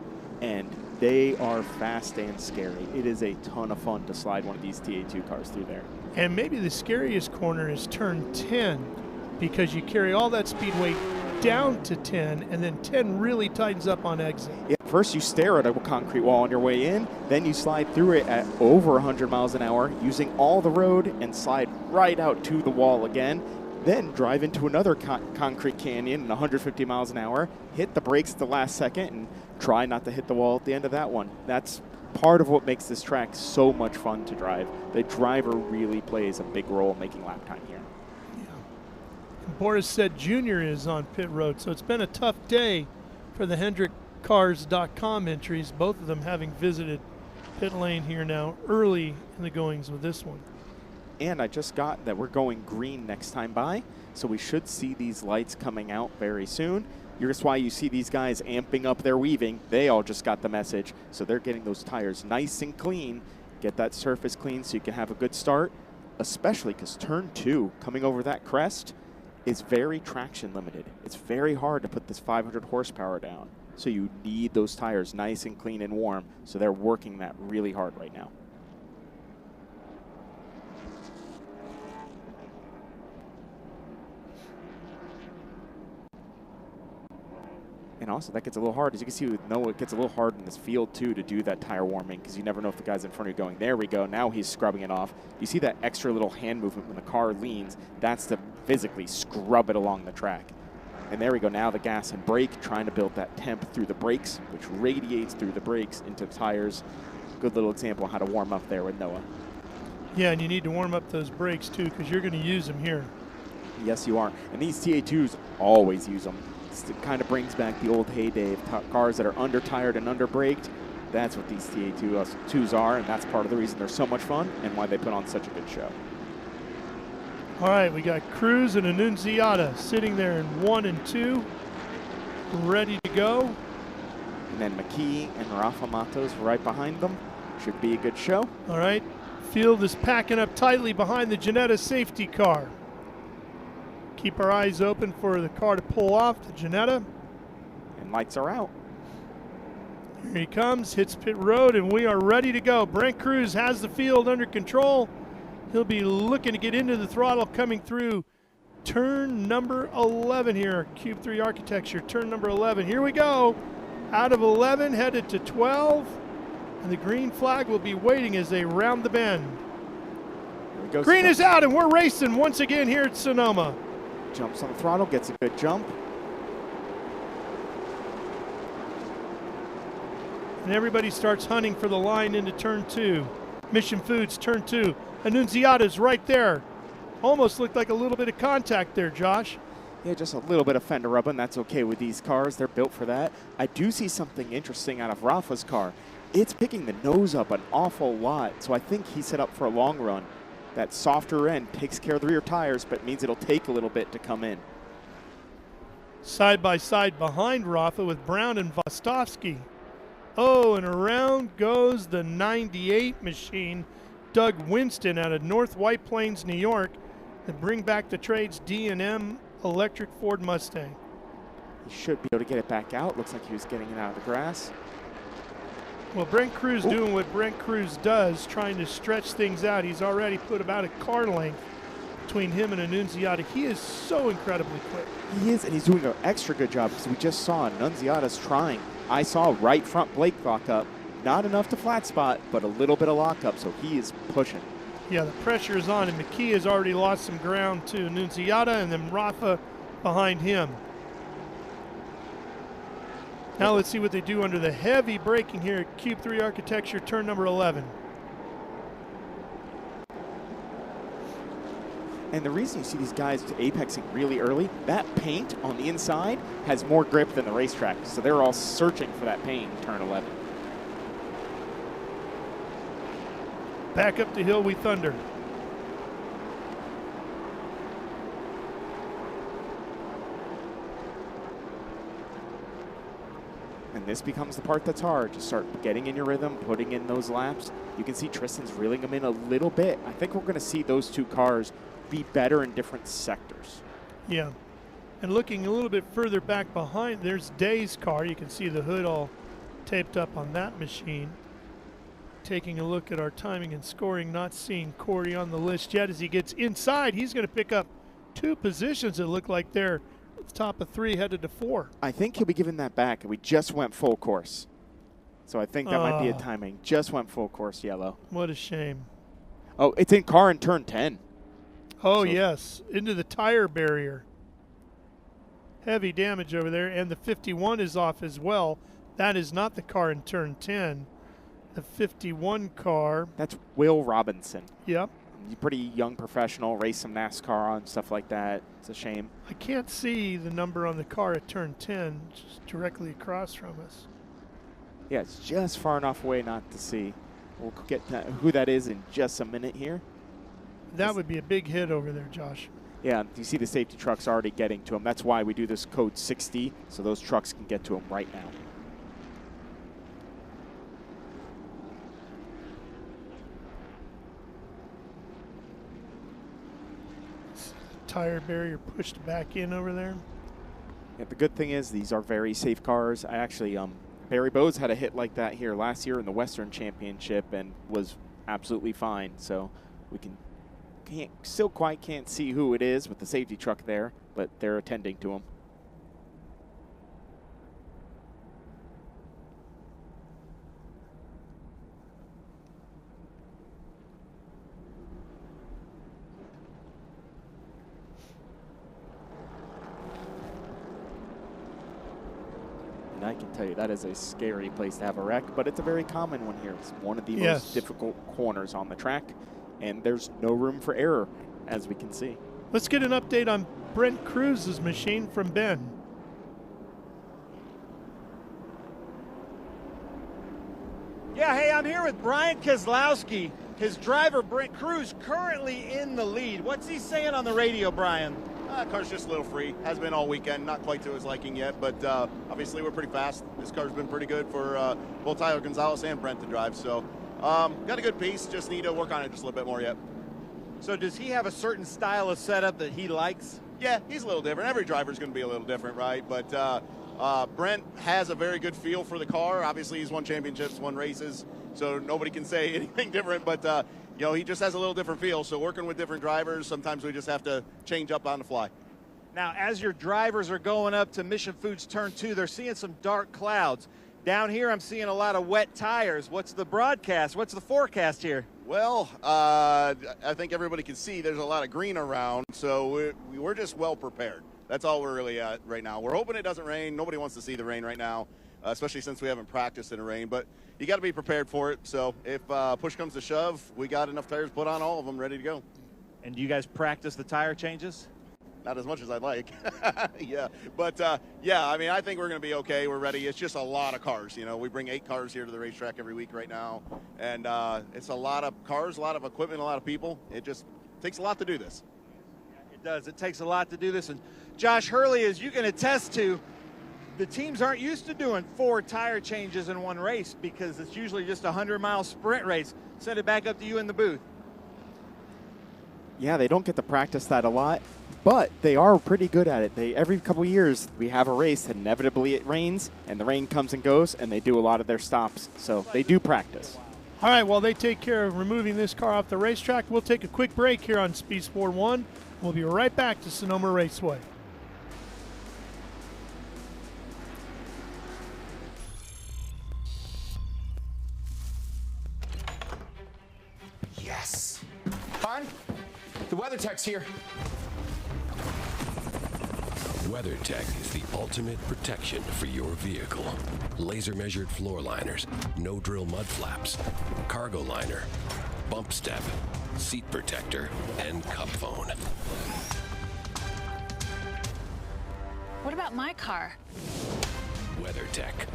and they are fast and scary. It is a ton of fun to slide one of these TA2 cars through there. And maybe the scariest corner is turn 10, because you carry all that speed weight down to 10, and then 10 really tightens up on exit. Yeah, first you stare at a concrete wall on your way in, then you slide through it at over 100 miles an hour, using all the road, and slide right out to the wall again. Then drive into another concrete canyon at 150 miles an hour, hit the brakes at the last second, and try not to hit the wall at the end of that one. That's part of what makes this track so much fun to drive. The driver really plays a big role in making lap time here. Boris said Jr. is on pit road, so it's been a tough day for the HendrickCars.com entries, both of them having visited pit lane here now early in the goings with this one. And I just got that we're going green next time by, so we should see these lights coming out very soon. Here's why you see these guys amping up their weaving. They all just got the message. So they're getting those tires nice and clean. Get that surface clean so you can have a good start, especially because turn 2, coming over that crest, is very traction limited. It's very hard to put this 500 horsepower down. So you need those tires nice and clean and warm. So they're working that really hard right now. And also, that gets a little hard. As you can see with Noah, it gets a little hard in this field, too, to do that tire warming because you never know if the guy's in front of you going, there we go. Now he's scrubbing it off. You see that extra little hand movement when the car leans. That's to physically scrub it along the track. And there we go. Now the gas and brake, trying to build that temp through the brakes, which radiates through the brakes into the tires. Good little example of how to warm up there with Noah. Yeah, and you need to warm up those brakes, too, because you're going to use them here. Yes, you are. And these TA2s always use them. It kind of brings back the old heyday of cars that are under-tired and under-braked. That's what these TA2s are, and that's part of the reason they're so much fun and why they put on such a good show. All right, we got Cruz and Annunziata sitting there in 1 and 2, ready to go. And then McKee and Rafa Matos right behind them. Should be a good show. All right, field is packing up tightly behind the Ginetta safety car. Keep our eyes open for the car to pull off, the Ginetta. And lights are out. Here he comes, hits pit road, and we are ready to go. Brent Cruz has the field under control. He'll be looking to get into the throttle coming through turn number 11 here. Cube 3 Architecture, turn number 11. Here we go. Out of 11, headed to 12. And the green flag will be waiting as they round the bend. Green is out, and we're racing once again here at Sonoma. Jumps on the throttle, gets a good jump. And everybody starts hunting for the line into turn 2. Mission Foods, turn 2. Annunziata's right there. Almost looked like a little bit of contact there, Josh. Yeah, just a little bit of fender rubbing. That's okay with these cars. They're built for that. I do see something interesting out of Rafa's car. It's picking the nose up an awful lot, so I think he's set up for a long run. That softer end takes care of the rear tires, but means it'll take a little bit to come in. Side by side behind Rafa with Brown and Vostovsky. Oh, and around goes the 98 machine, Doug Winston out of North White Plains, New York, to bring back the trade's D&M electric Ford Mustang. He should be able to get it back out. Looks like he was getting it out of the grass. Well, Brent Cruz doing what Brent Cruz does, trying to stretch things out. He's already put about a car length between him and Annunziata. He is so incredibly quick. He is, and he's doing an extra good job because we just saw Annunziata's trying. I saw right front Blake lock up. Not enough to flat spot, but a little bit of lockup, so he is pushing. Yeah, the pressure is on, and McKee has already lost some ground to Annunziata, and then Rafa behind him. Now let's see what they do under the heavy braking here at Cube 3 Architecture, turn number 11. And the reason you see these guys apexing really early, that paint on the inside has more grip than the racetrack, so they're all searching for that paint in turn 11. Back up the hill we thunder. And this becomes the part that's hard. Just start getting in your rhythm, putting in those laps. You can see Tristan's reeling them in a little bit. I think we're going to see those two cars be better in different sectors. Yeah. And looking a little bit further back behind, there's Day's car. You can see the hood all taped up on that machine. Taking a look at our timing and scoring, not seeing Corey on the list yet. As he gets inside, he's going to pick up 2 positions that look like they're top of 3 headed to 4. I think he'll be giving that back, and we just went full course. So I think that might be a timing. Just went full course yellow. What a shame. Oh, it's in car in turn 10. Oh, so yes, into the tire barrier. Heavy damage over there, and the 51 is off as well. That is not the car in turn 10. The 51 car. That's Will Robinson. Yep. He's a pretty young professional, raced some NASCAR on stuff like that. It's a shame. I can't see the number on the car at turn 10, just directly across from us. Yeah, it's just far enough away not to see. We'll get to who that is in just a minute here. That would be a big hit over there, Josh. Yeah, you see the safety trucks already getting to them. That's why we do this code 60, so those trucks can get to them right now. Tire barrier pushed back in over there. Yeah, the good thing is these are very safe cars. I actually, Barry Bowes had a hit like that here last year in the Western Championship and was absolutely fine. So we still quite can't see who it is with the safety truck there, but they're attending to him. And I can tell you that is a scary place to have a wreck, but it's a very common one here. It's one of the most difficult corners on the track, and there's no room for error, as we can see. Let's get an update on Brent Cruz's machine from Ben. Yeah, hey, I'm here with Brian Keselowski. His driver, Brent Cruz, currently in the lead. What's he saying on the radio, Brian? Car's just a little free. Has been all weekend. Not quite to his liking yet, but obviously we're pretty fast. This car's been pretty good for both Tyler Gonzalez and Brent to drive. So got a good piece. Just need to work on it just a little bit more yet. So does he have a certain style of setup that he likes? Yeah, he's a little different. Every driver's going to be a little different, right? But Brent has a very good feel for the car. Obviously, he's won championships, won races, so nobody can say anything different. But you know, he just has a little different feel. So working with different drivers, sometimes we just have to change up on the fly. Now, as your drivers are going up to Mission Foods Turn 2, they're seeing some dark clouds. Down here, I'm seeing a lot of wet tires. What's the broadcast? What's the forecast here? Well, I think everybody can see there's a lot of green around, so we're just well prepared. That's all we're really at right now. We're hoping it doesn't rain. Nobody wants to see the rain right now, especially since we haven't practiced in the rain. But you got to be prepared for it. So if push comes to shove, we got enough tires put on all of them, ready to go. And do you guys practice the tire changes? Not as much as I'd like. Yeah, but yeah, I mean, I think we're going to be okay. We're ready. It's just a lot of cars. You know, we bring 8 cars here to the racetrack every week right now, and it's a lot of cars, a lot of equipment, a lot of people. It just takes a lot to do this. It does. It takes a lot to do this. And Josh Hurley, as you can attest to, the teams aren't used to doing 4 tire changes in one race because it's usually just a 100-mile sprint race. Send it back up to you in the booth. Yeah, they don't get to practice that a lot, but they are pretty good at it. Every couple of years, we have a race, and inevitably it rains, and the rain comes and goes, and they do a lot of their stops. So they do practice. All right, while they take care of removing this car off the racetrack, we'll take a quick break here on Speed Sport 1. We'll be right back to Sonoma Raceway. Yes. Hon, the weather tech's here. WeatherTech is the ultimate protection for your vehicle. Laser measured floor liners, no drill mud flaps, cargo liner, bump step, seat protector, and cup phone. What about my car? WeatherTech.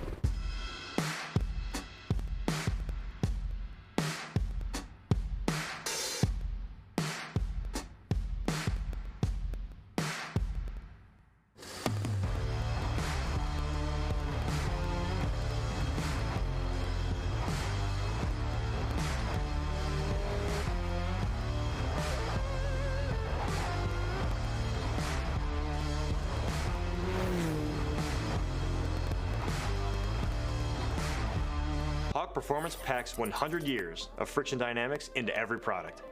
Hawk Performance packs 100 years of friction dynamics into every product.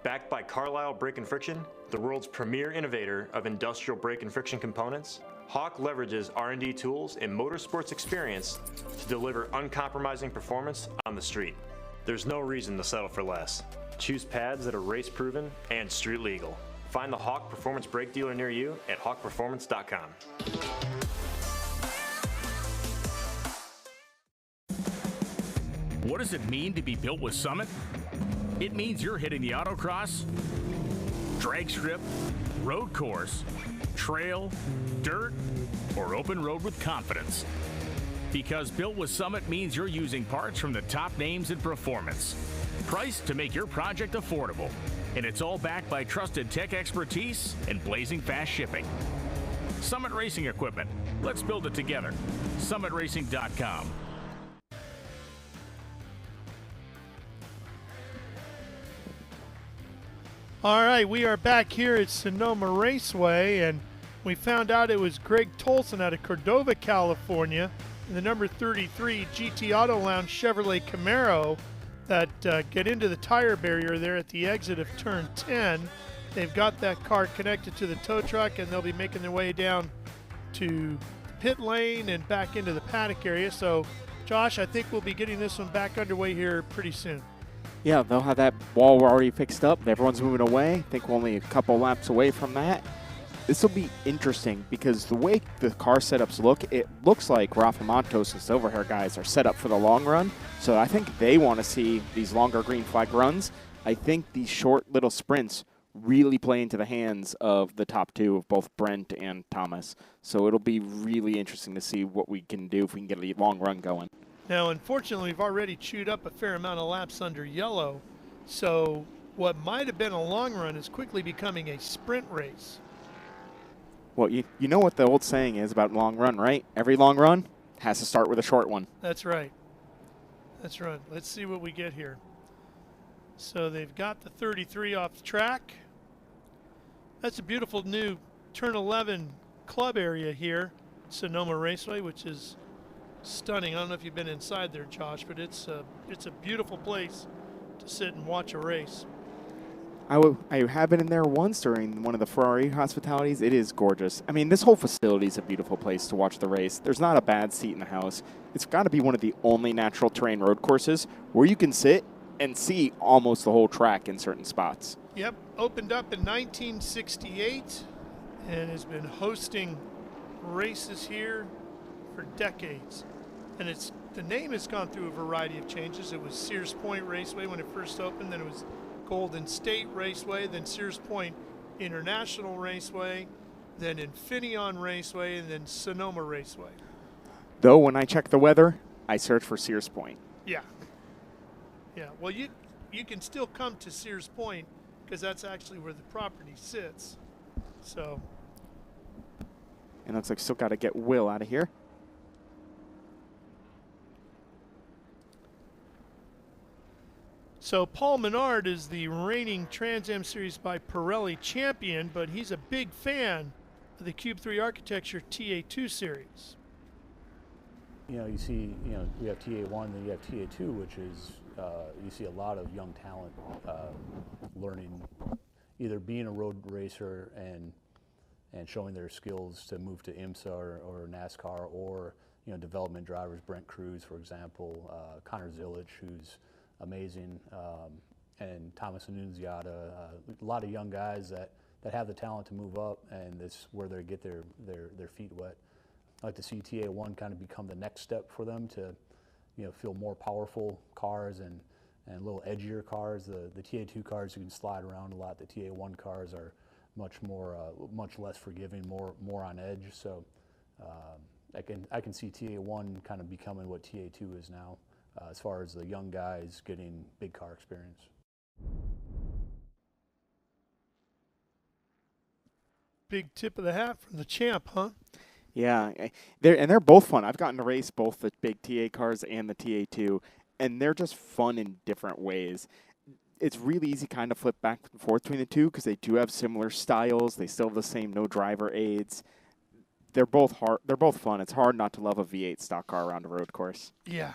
Backed by Carlisle Brake and Friction, the world's premier innovator of industrial brake and friction components, Hawk leverages R&D tools and motorsports experience to deliver uncompromising performance on the street. There's no reason to settle for less. Choose pads that are race-proven and street-legal. Find the Hawk Performance brake dealer near you at hawkperformance.com. What does it mean to be built with Summit? It means you're hitting the autocross, drag strip, road course, trail, dirt, or open road with confidence. Because built with Summit means you're using parts from the top names in performance. Priced to make your project affordable. And it's all backed by trusted tech expertise and blazing fast shipping. Summit Racing Equipment. Let's build it together. SummitRacing.com. All right, we are back here at Sonoma Raceway, and we found out it was Greg Tolson out of Cordova, California, in the number 33 GT Auto Lounge Chevrolet Camaro that get into the tire barrier there at the exit of turn 10. They've got that car connected to the tow truck, and they'll be making their way down to pit lane and back into the paddock area. So, Josh, I think we'll be getting this one back underway here pretty soon. Yeah, they'll have that wall already fixed up. Everyone's moving away. I think we're only a couple laps away from that. This will be interesting because the way the car setups look, it looks like Rafa Montos and Silverhair guys are set up for the long run. So I think they want to see these longer green flag runs. I think these short little sprints really play into the hands of the top two of both Brent and Thomas. So it'll be really interesting to see what we can do if we can get a long run going. Now, unfortunately, we've already chewed up a fair amount of laps under yellow, so what might have been a long run is quickly becoming a sprint race. Well, you know what the old saying is about long run, right? Every long run has to start with a short one. That's right. That's right. Let's see what we get here. So they've got the 33 off the track. That's a beautiful new turn 11 club area here, Sonoma Raceway, which is stunning. I don't know if you've been inside there, Josh, but it's a beautiful place to sit and watch a race. I have been in there once during one of the Ferrari hospitalities. It is gorgeous. I mean, this whole facility is a beautiful place to watch the race. There's not a bad seat in the house. It's got to be one of the only natural terrain road courses where you can sit and see almost the whole track in certain spots. Yep, opened up in 1968 and has been hosting races here for decades. And the name has gone through a variety of changes. It was Sears Point Raceway when it first opened, then it was Golden State Raceway, then Sears Point International Raceway, then Infineon Raceway, and then Sonoma Raceway. Though when I check the weather, I search for Sears Point. Yeah. Yeah, well, you can still come to Sears Point because that's actually where the property sits. So. And looks like still got to get Will out of here. So Paul Menard is the reigning Trans Am Series by Pirelli champion, but he's a big fan of the Cube 3 Architecture TA2 Series. You know, you see, we have TA1, then you have TA2, which is, you see a lot of young talent learning, either being a road racer and showing their skills to move to IMSA or NASCAR, or, development drivers, Brent Cruz, for example, Connor Zillich, who's amazing, and Thomas Annunziata, a lot of young guys that have the talent to move up, and it's where they get their feet wet. I like to see TA1 kind of become the next step for them to, feel more powerful cars and a little edgier cars. The TA2 cars, you can slide around a lot. The TA1 cars are much less forgiving, more on edge. So I can see TA1 kind of becoming what TA2 is now, as far as the young guys getting big car experience. Big tip of the hat from the champ, huh? Yeah, they're both fun. I've gotten to race both the big TA cars and the TA2, and they're just fun in different ways. It's really easy kind of flip back and forth between the two because they do have similar styles. They still have the same no driver aids. They're both hard. They're both fun. It's hard not to love a V8 stock car around a road course. Yeah.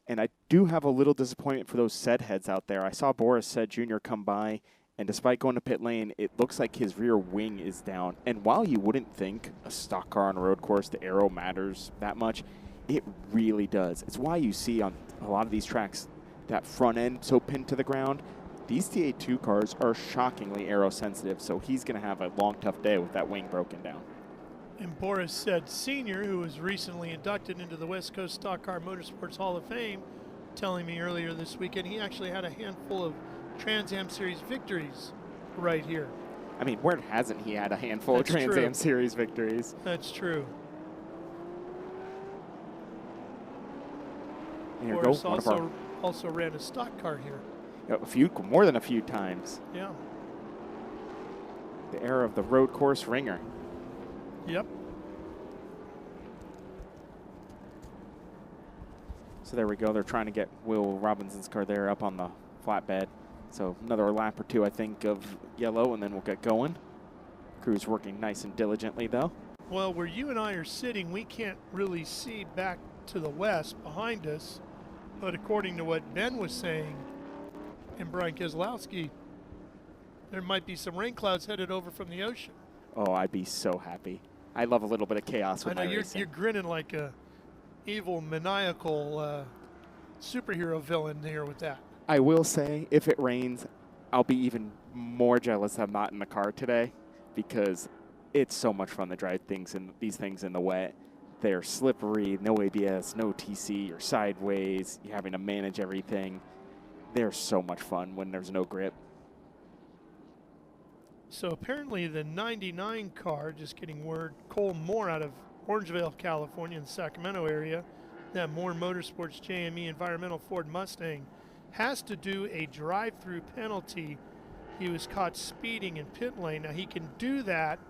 And I do have a little disappointment for those Said heads out there. I saw Boris Said Jr. come by, and despite going to pit lane, it looks like his rear wing is down. And while you wouldn't think a stock car on a road course, the aero matters that much, it really does. It's why you see on a lot of these tracks that front end so pinned to the ground. These TA2 cars are shockingly aero sensitive, so he's going to have a long, tough day with that wing broken down. And Boris Said Sr., who was recently inducted into the West Coast Stock Car Motorsports Hall of Fame, telling me earlier this weekend he actually had a handful of Trans Am Series victories right here. I mean, where hasn't he had a handful of Trans Am Series victories? That's true. Here Boris go, also ran a stock car here. more than a few times. Yeah. The era of the road course ringer. Yep. So there we go. They're trying to get Will Robinson's car there up on the flatbed. So another lap or two, I think, of yellow, and then we'll get going. Crew's working nice and diligently, though. Well, where you and I are sitting, we can't really see back to the west behind us. But according to what Ben was saying and Brian Keselowski, there might be some rain clouds headed over from the ocean. Oh, I'd be so happy. I love a little bit of chaos with I know my racing. you're grinning like a evil, maniacal superhero villain here with that. I will say, if it rains, I'll be even more jealous I'm not in the car today, because it's so much fun to drive these things in the wet. They're slippery, no ABS, no TC, you're sideways, you're having to manage everything. They're so much fun when there's no grip. So apparently the 99 car, just getting word, Cole Moore out of Orangevale, California, in the Sacramento area, that Moore Motorsports JME Environmental Ford Mustang, has to do a drive-through penalty. He was caught speeding in pit lane. Now he can do that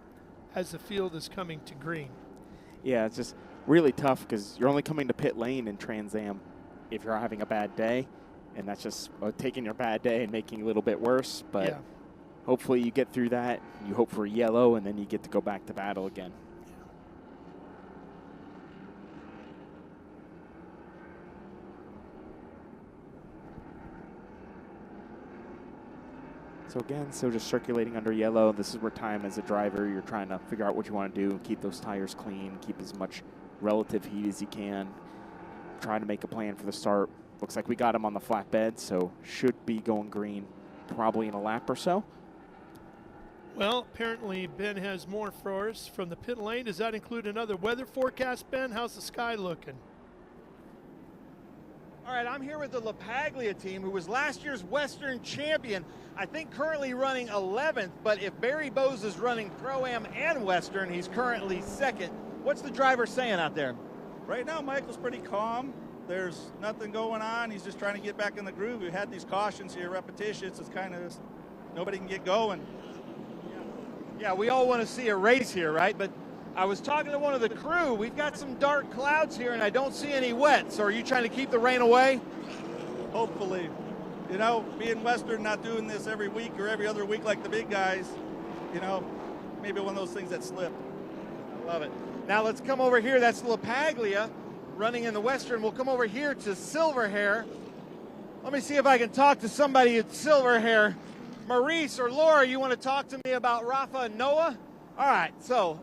as the field is coming to green. Yeah, it's just really tough because you're only coming to pit lane in Trans Am if you're having a bad day, and that's just taking your bad day and making it a little bit worse. But yeah. Hopefully you get through that, you hope for yellow, and then you get to go back to battle again. So again, just circulating under yellow. This is where time as a driver, you're trying to figure out what you want to do, keep those tires clean, keep as much relative heat as you can, try to make a plan for the start. Looks like we got him on the flatbed, so should be going green probably in a lap or so. Well, apparently Ben has more for us from the pit lane. Does that include another weather forecast, Ben? How's the sky looking? All right, I'm here with the LaPaglia team, who was last year's Western champion. I think currently running 11th, but if Barry Bowes is running Pro-Am and Western, he's currently second. What's the driver saying out there? Right now, Michael's pretty calm. There's nothing going on. He's just trying to get back in the groove. We've had these cautions here, repetitions. It's kind of, nobody can get going. Yeah, we all want to see a race here, right? But I was talking to one of the crew. We've got some dark clouds here, and I don't see any wet. So are you trying to keep the rain away? Hopefully. You know, being Western, not doing this every week or every other week like the big guys, you know, maybe one of those things that slipped. I love it. Now let's come over here. That's LaPaglia running in the Western. We'll come over here to Silverhair. Let me see if I can talk to somebody at Silverhair. Maurice or Laura, you want to talk to me about Rafa and Noah? All right, so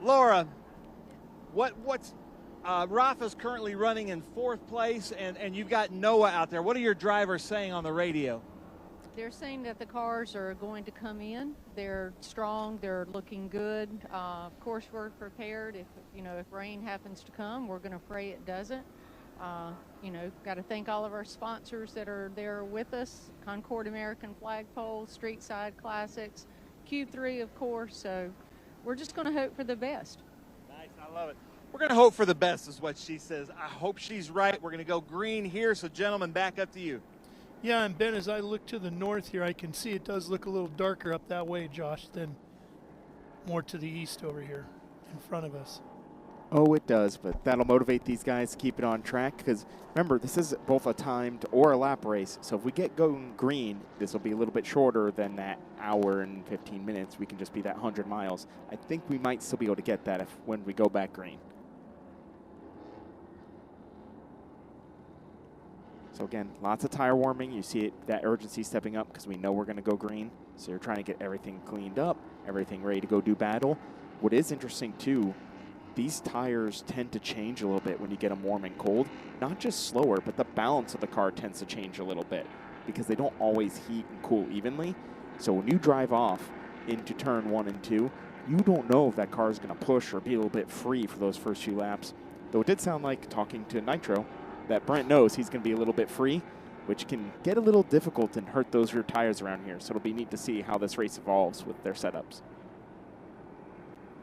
Laura, what's Rafa's currently running in 4th place, and you've got Noah out there. What are your drivers saying on the radio? They're saying that the cars are going to come in. They're strong. They're looking good. Of course, we're prepared. If rain happens to come, we're going to pray it doesn't. Got to thank all of our sponsors that are there with us. Concord American Flagpole, Streetside Classics, Q3, of course. So we're just going to hope for the best. Nice, I love it. We're going to hope for the best is what she says. I hope she's right. We're going to go green here. So, gentlemen, back up to you. Yeah, and Ben, as I look to the north here, I can see it does look a little darker up that way, Josh, than more to the east over here in front of us. Oh, it does, but that'll motivate these guys to keep it on track because, remember, this is both a timed or a lap race. So if we get going green, this will be a little bit shorter than that hour and 15 minutes. We can just be that 100 miles. I think we might still be able to get that when we go back green. So again, lots of tire warming. You see that urgency stepping up because we know we're going to go green. So you're trying to get everything cleaned up, everything ready to go do battle. What is interesting, too, these tires tend to change a little bit when you get them warm and cold. Not just slower, but the balance of the car tends to change a little bit because they don't always heat and cool evenly. So when you drive off into turn 1 and 2, you don't know if that car is going to push or be a little bit free for those first few laps. Though it did sound like, talking to Nitro, that Brent knows he's going to be a little bit free, which can get a little difficult and hurt those rear tires around here. So it'll be neat to see how this race evolves with their setups.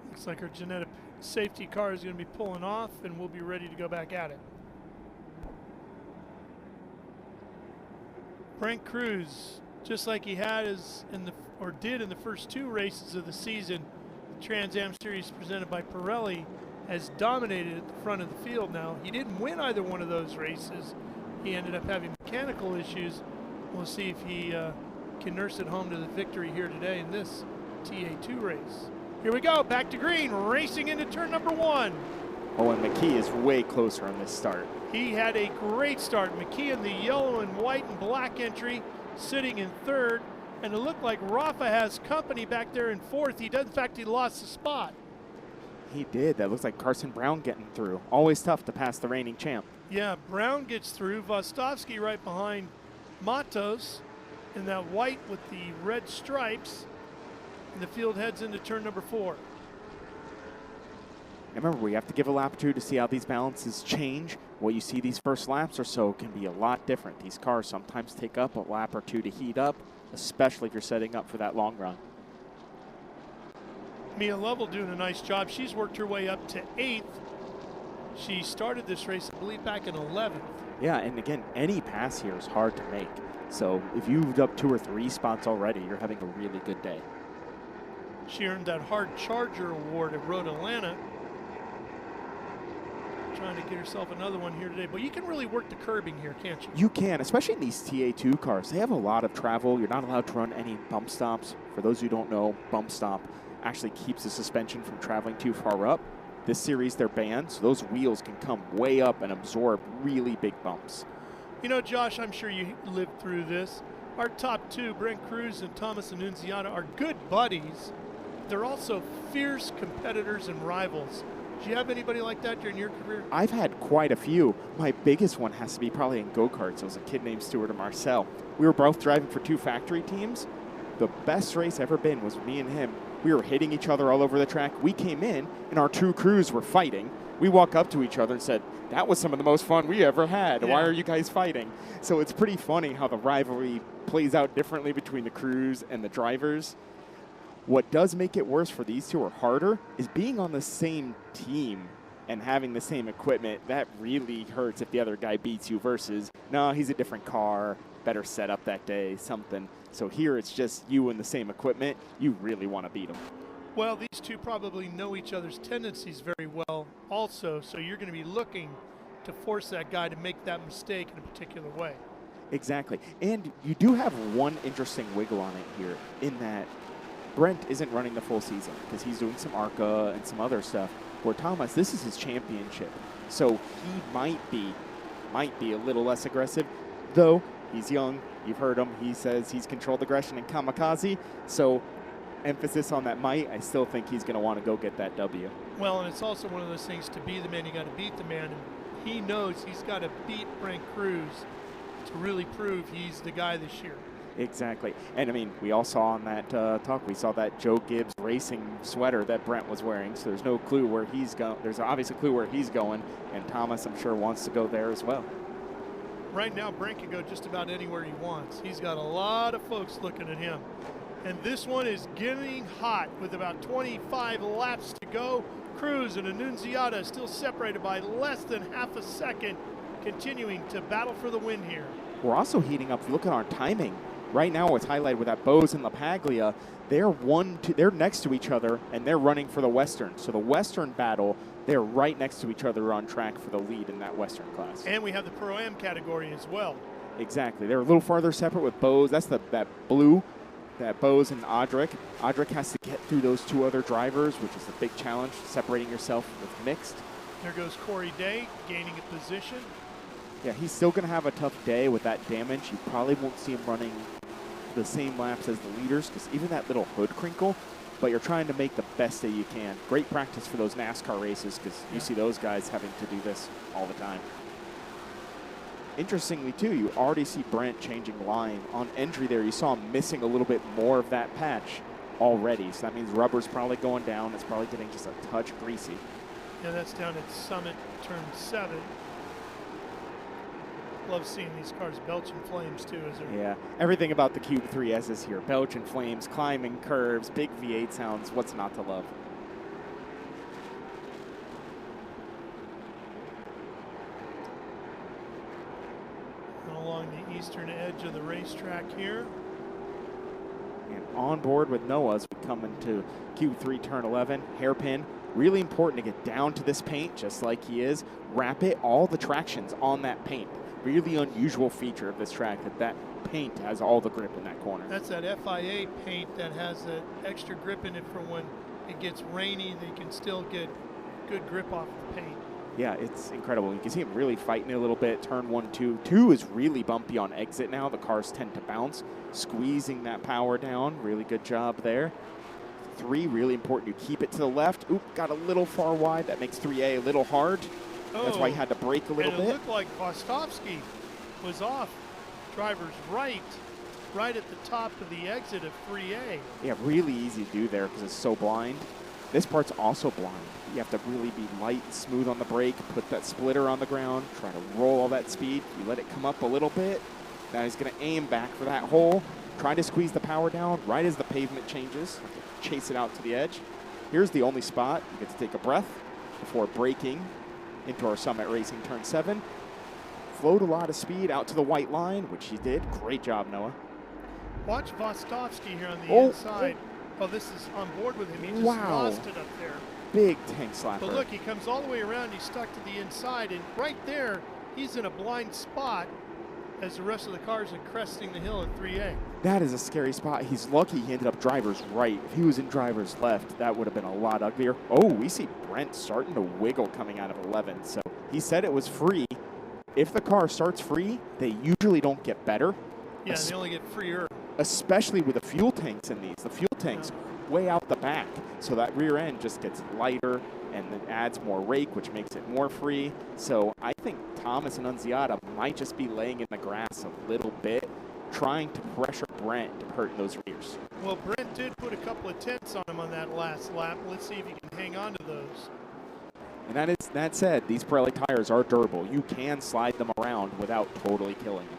Looks like our genetic safety car is going to be pulling off, and we'll be ready to go back at it. Brent Cruz, just like he had did in the first 2 races of the season, the Trans Am Series presented by Pirelli, has dominated at the front of the field now. He didn't win either one of those races. He ended up having mechanical issues. We'll see if he can nurse it home to the victory here today in this TA2 race. Here we go, back to green, racing into turn number 1. Oh, and McKee is way closer on this start. He had a great start. McKee in the yellow and white and black entry, sitting in 3rd. And it looked like Rafa has company back there in 4th. In fact, he lost the spot. He did. That looks like Carson Brown getting through. Always tough to pass the reigning champ. Yeah, Brown gets through. Vostovsky right behind Matos in that white with the red stripes. And the field heads into turn number 4. And remember, we have to give a lap or 2 to see how these balances change. What you see these first laps or so can be a lot different. These cars sometimes take up a lap or 2 to heat up, especially if you're setting up for that long run. Mia Lovell doing a nice job. She's worked her way up to 8th. She started this race, I believe, back in 11th. Yeah, and again, any pass here is hard to make. So if you've moved up 2 or 3 spots already, you're having a really good day. She earned that Hard Charger Award at Road Atlanta. Trying to get herself another one here today. But you can really work the curbing here, can't you? You can, especially in these TA2 cars. They have a lot of travel. You're not allowed to run any bump stops. For those who don't know, bump stop actually keeps the suspension from traveling too far up. This series, they're banned, so those wheels can come way up and absorb really big bumps. You know, Josh, I'm sure you lived through this. Our top 2, Brent Cruz and Thomas Annunziata, are good buddies. They're also fierce competitors and rivals. Do you have anybody like that during your career? I've had quite a few. My biggest one has to be probably in go-karts. It was a kid named Stuart and Marcel. We were both driving for 2 factory teams. The best race ever been was me and him. We were hitting each other all over the track. We came in, and our 2 crews were fighting. We walk up to each other and said, that was some of the most fun we ever had. Yeah. Why are you guys fighting? So it's pretty funny how the rivalry plays out differently between the crews and the drivers. What does make it worse for these 2 or harder is being on the same team and having the same equipment. That really hurts if the other guy beats you versus, no, he's a different car, better setup that day, something. So here it's just you and the same equipment. You really want to beat them. Well, these 2 probably know each other's tendencies very well also, so you're going to be looking to force that guy to make that mistake in a particular way. Exactly. And you do have one interesting wiggle on it here in that Brent isn't running the full season because he's doing some ARCA and some other stuff. Where Thomas, this is his championship. So he might be a little less aggressive, though he's young. You've heard him. He says he's controlled aggression and kamikaze. So emphasis on that might. I still think he's going to want to go get that W. Well, and it's also one of those things, to be the man, you got to beat the man. And he knows he's got to beat Brent Cruz to really prove he's the guy this year. Exactly. And, I mean, we all saw on that talk, we saw that Joe Gibbs racing sweater that Brent was wearing, so there's no clue where he's going. There's obviously a clue where he's going, and Thomas, I'm sure, wants to go there as well. Right now, Brent can go just about anywhere he wants. He's got a lot of folks looking at him. And this one is getting hot with about 25 laps to go. Cruz and Annunziata still separated by less than half a second, continuing to battle for the win here. We're also heating up. If you look at our timing, right now it's highlighted with that Bose and LaPaglia. They're next to each other, and they're running for the Western. So the Western battle, they're right next to each other on track for the lead in that Western class. And we have the Pro-Am category as well. Exactly. They're a little farther separate with Bose. That's that blue, that Bose and Audric. Audric has to get through those 2 other drivers, which is the big challenge, separating yourself with mixed. There goes Corey Day, gaining a position. Yeah, he's still going to have a tough day with that damage. You probably won't see him running the same laps as the leaders, because even that little hood crinkle, but you're trying to make the best that you can. Great practice for those NASCAR races, because you see those guys having to do this all the time. Interestingly, too, you already see Brent changing line. On entry there, you saw him missing a little bit more of that patch already, so that means rubber's probably going down. It's probably getting just a touch greasy. Yeah, that's down at Summit, turn 7. Love seeing these cars belching flames too. Yeah, everything about the Cube 3S is here. Belching flames, climbing curves, big V8 sounds. What's not to love? And along along the eastern edge of the racetrack here. And on board with Noah as we come into Q3 turn 11, hairpin. Really important to get down to this paint just like he is. Wrap it, all the traction's on that paint. Really unusual feature of this track that paint has all the grip in that corner. That's that FIA paint that has that extra grip in it for when it gets rainy, they can still get good grip off the paint. Yeah, it's incredible. You can see him really fighting it a little bit. Turn 1, 2. 2 is really bumpy on exit now. The cars tend to bounce, squeezing that power down. Really good job there. 3, really important. You keep it to the left. Oop, got a little far wide. That makes 3A a little hard. That's why he had to brake a little bit. And it looked like Vostovsky was off driver's right at the top of the exit of 3A. Yeah, really easy to do there because it's so blind. This part's also blind. You have to really be light and smooth on the brake, put that splitter on the ground, try to roll all that speed. You let it come up a little bit. Now he's going to aim back for that hole, try to squeeze the power down right as the pavement changes, chase it out to the edge. Here's the only spot you get to take a breath before braking into our Summit Racing turn 7. Float a lot of speed out to the white line, which he did. Great job, Noah. Watch Vostovsky here on the inside. Oh, this is on board with him. He just lost it up there. Big tank slapper. But look, he comes all the way around. He's stuck to the inside, and right there, he's in a blind spot as the rest of the cars are cresting the hill at 3A. That is a scary spot. He's lucky he ended up driver's right. If he was in driver's left, that would have been a lot uglier. Oh, we see Brent starting to wiggle coming out of 11. So he said it was free. If the car starts free, they usually don't get better. Yeah, they only get freer. Especially with the fuel tanks in these. The fuel tanks way out the back, so that rear end just gets lighter and then adds more rake, which makes it more free. So I think Thomas and Annunziata might just be laying in the grass a little bit, trying to pressure Brent to hurt those rears. Well, Brent did put a couple of tenths on him on that last lap. Let's see if he can hang on to those. And that said, these Pirelli tires are durable. You can slide them around without totally killing them.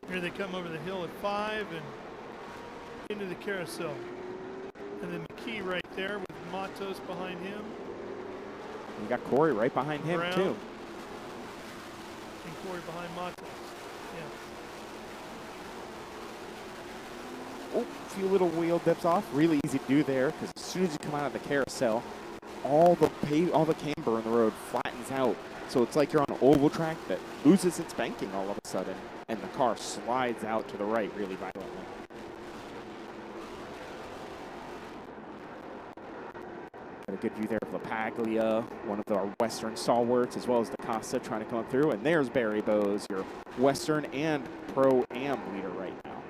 Here they come over the hill at 5 and into the carousel. And then McKee right there with Matos behind him. We got Corey right behind him, Brown. too. And Corey behind Matos. Yeah. Oh, a few little wheel dips off. Really easy to do there because as soon as you come out of the carousel, all the camber in the road flattens out. So it's like you're on an oval track that loses its banking all of a sudden, and the car slides out to the right really violently. Got a good view there of LaPaglia, one of our Western stalwarts, as well as DaCosta trying to come through. And there's Barry Bowes, your Western and Pro-Am leader right now.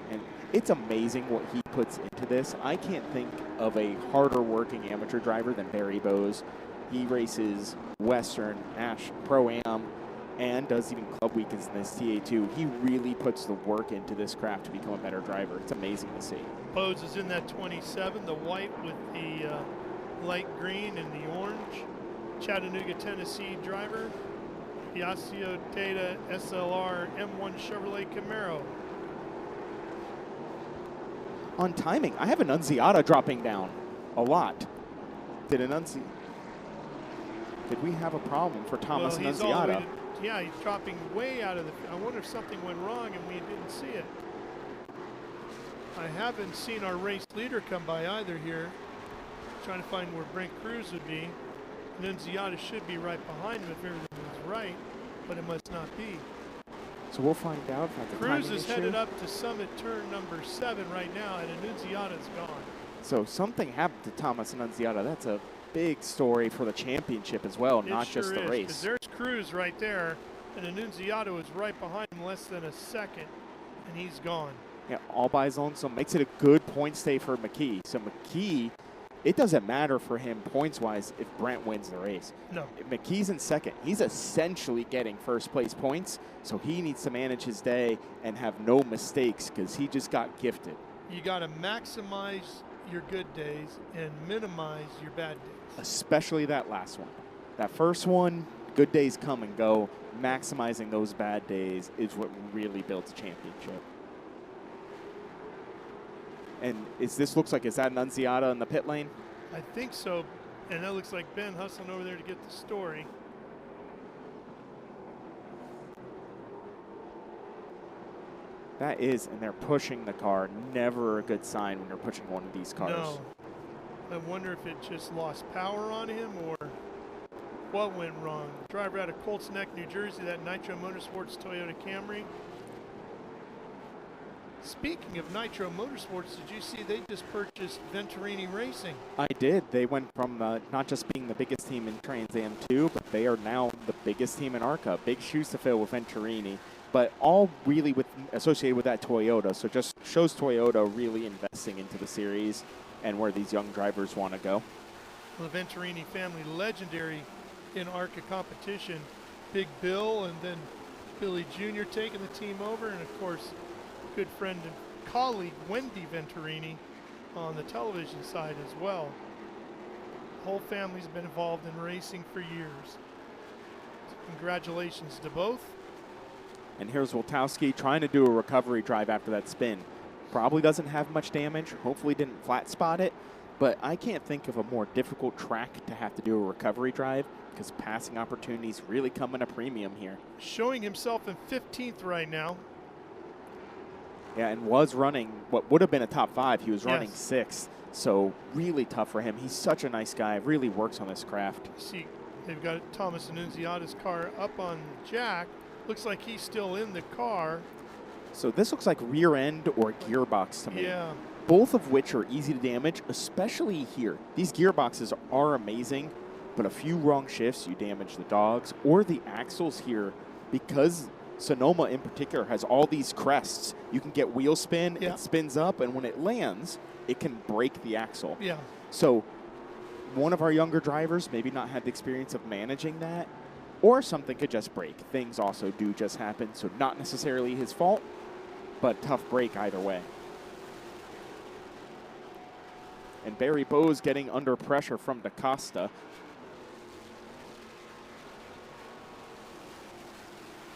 And it's amazing what he puts into this. I can't think of a harder working amateur driver than Barry Bowes. He races Western, Nash, Pro-Am, and does even club weekends in this TA2. He really puts the work into this craft to become a better driver. It's amazing to see. Bowes is in that 27, the white with the light green and the orange. Chattanooga, Tennessee driver. Piaggio Data SLR M1 Chevrolet Camaro. On timing, I have Annunziata dropping down a lot. Did we have a problem for Thomas Annunziata? Yeah, he's dropping way out of the. I wonder if something went wrong and we didn't see it. I haven't seen our race leader come by either here. Trying to find where Brent Cruz would be. Annunziata should be right behind him if everything was right, but it must not be. So we'll find out. Cruz is headed up to Summit turn number 7 right now, and Annunziata's gone. So something happened to Thomas Annunziata. That's a big story for the championship as well, not just the race. There's Cruz right there, and Annunziata was right behind him less than a second, and he's gone. Yeah, all by his own, so makes it a good point stay for McKee. So McKee, it doesn't matter for him points-wise if Brent wins the race. No. If McKee's in second. He's essentially getting first-place points, so he needs to manage his day and have no mistakes because he just got gifted. You got to maximize your good days and minimize your bad days. Especially that last one. That first one, good days come and go. Maximizing those bad days is what really builds a championship. And is that Annunziata in the pit lane? I think so. And that looks like Ben hustling over there to get the story. That is, and they're pushing the car. Never a good sign when you're pushing one of these cars. No. I wonder if it just lost power on him or what went wrong. Driver out of Colts Neck, New Jersey, that Nitro Motorsports Toyota Camry. Speaking of Nitro Motorsports, did you see they just purchased Venturini Racing? I did. They went from not just being the biggest team in Trans Am 2, but they are now the biggest team in ARCA. Big shoes to fill with Venturini, but all really associated with that Toyota. So just shows Toyota really investing into the series and where these young drivers want to go. Well, the Venturini family, legendary in ARCA competition. Big Bill and then Billy Jr. taking the team over, and of course, good friend and colleague Wendy Venturini on the television side as well. The whole family's been involved in racing for years. So congratulations to both. And here's Woltowski trying to do a recovery drive after that spin. Probably doesn't have much damage. Hopefully didn't flat spot it. But I can't think of a more difficult track to have to do a recovery drive because passing opportunities really come in a premium here. Showing himself in 15th right now. Yeah, and was running what would have been a top 5. He was running Yes. 6th. So really tough for him. He's such a nice guy. Really works on this craft. See, they've got Thomas Annunziata's car up on jack. Looks like he's still in the car. So this looks like rear end or gearbox to me. Yeah. Both of which are easy to damage, especially here. These gearboxes are amazing, but a few wrong shifts, you damage the dogs or the axles here because Sonoma in particular has all these crests. You can get wheel spin, Yeah. it spins up, and when it lands, it can break the axle. Yeah. So one of our younger drivers maybe not had the experience of managing that, or something could just break. Things also do just happen, so not necessarily his fault, but tough break either way. And Barry Bowes getting under pressure from DaCosta.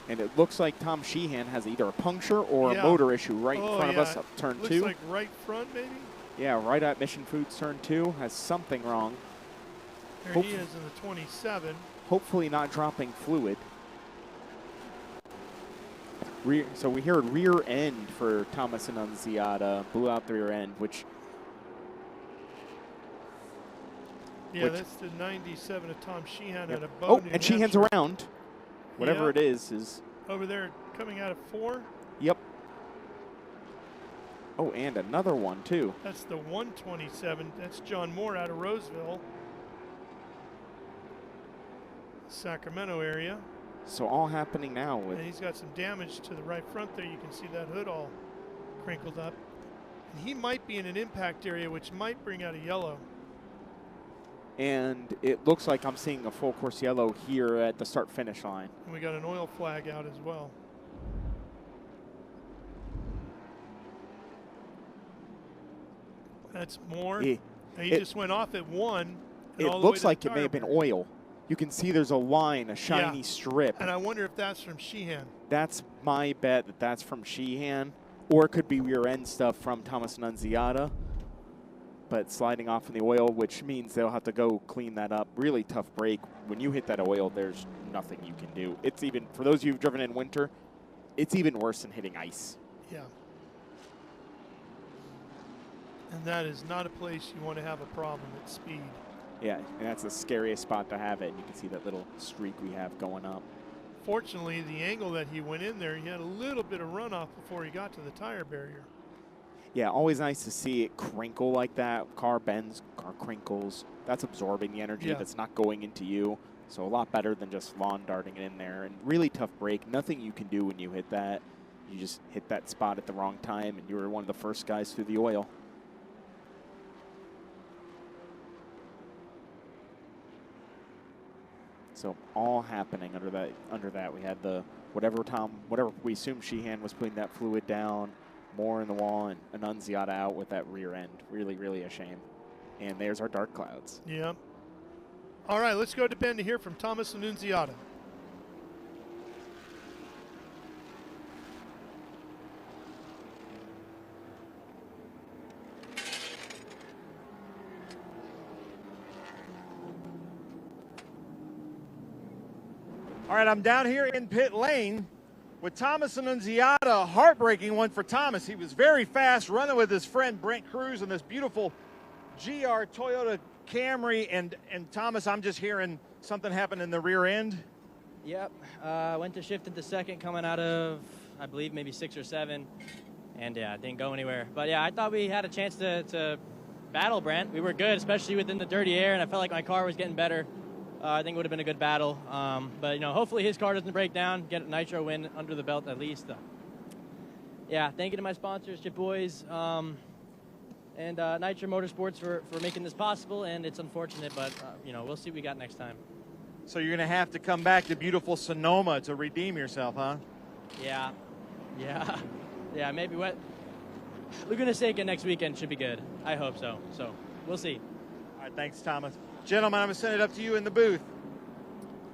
And it looks like Tom Sheheen has either a puncture or a motor issue right in front of us up turn 2. Looks like right front, maybe? Yeah, right at Mission Foods turn 2 has something wrong. There he is in the 27. Hopefully not dropping fluid. So we hear rear end for Thomas Annunziata. Blew out the rear end, which... Yeah, that's the 97 of Tom Sheheen at a Oh, New and Sheheen's Hampshire. around. Whatever it is... Over there coming out of 4. Yep. Oh, and another one, too. That's the 127. That's John Moore out of Roseville. Sacramento area. So all happening now with... And he's got some damage to the right front there. You can see that hood all crinkled up. And he might be in an impact area, which might bring out a yellow. And it looks like I'm seeing a full course yellow here at the start-finish line. And we got an oil flag out as well. That's Moore. He just went off at 1. It looks like it may have been oil. You can see there's a line, a shiny strip. And I wonder if that's from Sheheen. That's my bet that that's from Sheheen. Or it could be rear end stuff from Thomas Annunziata. But sliding off in the oil, which means they'll have to go clean that up. Really tough break. When you hit that oil, there's nothing you can do. It's even, for those of you who've driven in winter, it's even worse than hitting ice. Yeah. And that is not a place you want to have a problem at speed. Yeah, and that's the scariest spot to have it. And you can see that little streak we have going up. Fortunately, the angle that he went in there, he had a little bit of runoff before he got to the tire barrier. Yeah, always nice to see it crinkle like that. Car bends, car crinkles. That's absorbing the energy that's not going into you. So a lot better than just lawn darting it in there. And really tough break. Nothing you can do when you hit that. You just hit that spot at the wrong time, and you were one of the first guys through the oil. So all happening under that. We had the whatever we assume Sheheen was putting that fluid down. Moore in the wall and Annunziata out with that rear end. Really, really a shame. And there's our dark clouds. Yeah. All right, let's go to Ben to hear from Thomas Annunziata. All right, I'm down here in pit lane with Thomas Annunziata. A heartbreaking one for Thomas. He was very fast, running with his friend Brent Cruz in this beautiful GR Toyota Camry. And Thomas, I'm just hearing something happened in the rear end. Yep, went to shift into second coming out of, I believe, maybe 6 or 7. And yeah, didn't go anywhere. But yeah, I thought we had a chance to battle Brent. We were good, especially within the dirty air, and I felt like my car was getting better. I think it would have been a good battle. But, you know, hopefully his car doesn't break down, get a nitro win under the belt at least. Yeah, thank you to my sponsors, Chip Boys, and Nitro Motorsports for making this possible. And it's unfortunate, but, you know, we'll see what we got next time. So you're going to have to come back to beautiful Sonoma to redeem yourself, huh? Yeah. Yeah, maybe what Laguna Seca next weekend should be good. I hope so. So we'll see. All right, thanks, Thomas. Gentlemen, I'm going to send it up to you in the booth.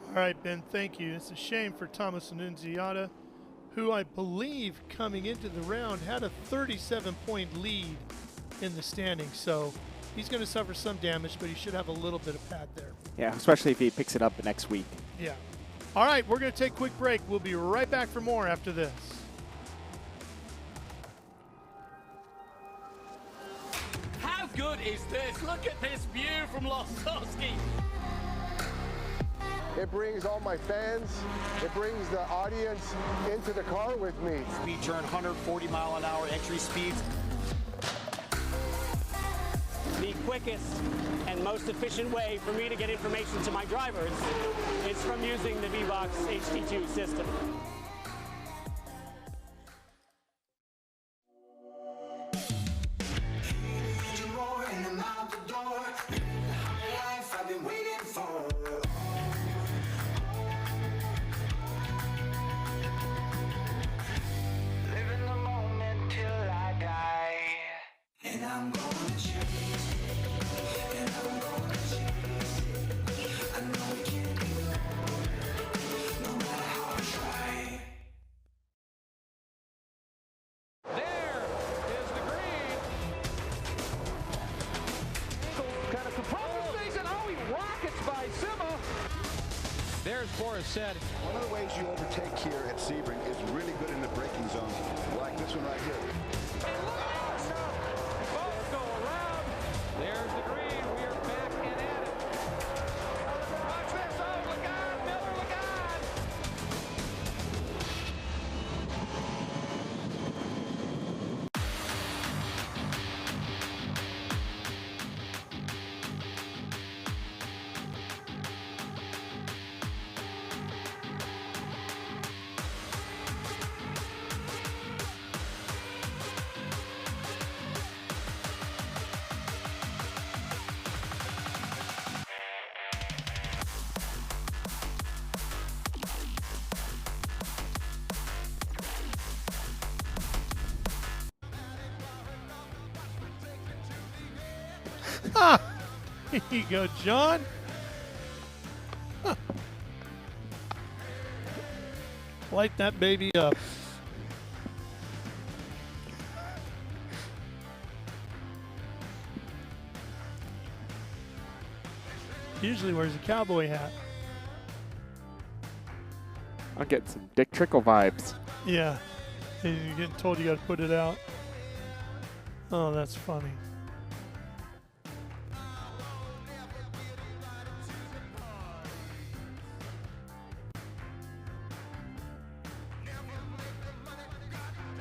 All right, Ben, thank you. It's a shame for Thomas Annunziata, who I believe coming into the round had a 37-point lead in the standings. So he's going to suffer some damage, but he should have a little bit of pad there. Yeah, especially if he picks it up the next week. Yeah. All right, we're going to take a quick break. We'll be right back for more after this. How good is this? Look at this view from Losowski. It brings all my fans, it brings the audience into the car with me. Speed turn, 140-mile-an-hour entry speeds. The quickest and most efficient way for me to get information to my drivers is from using the V-Box HD2 system. Said. One of the ways you overtake here at Sebring is really good in the braking zone, like this one right here. Both go around. There's the green. We are back and at it. Watch this. Oh, Lagarde, Miller, Lagarde. Here you go, John. Light that baby up. Usually wears a cowboy hat. I'll get some Dick Trickle vibes. Yeah. And you're getting told you got to put it out. Oh, that's funny.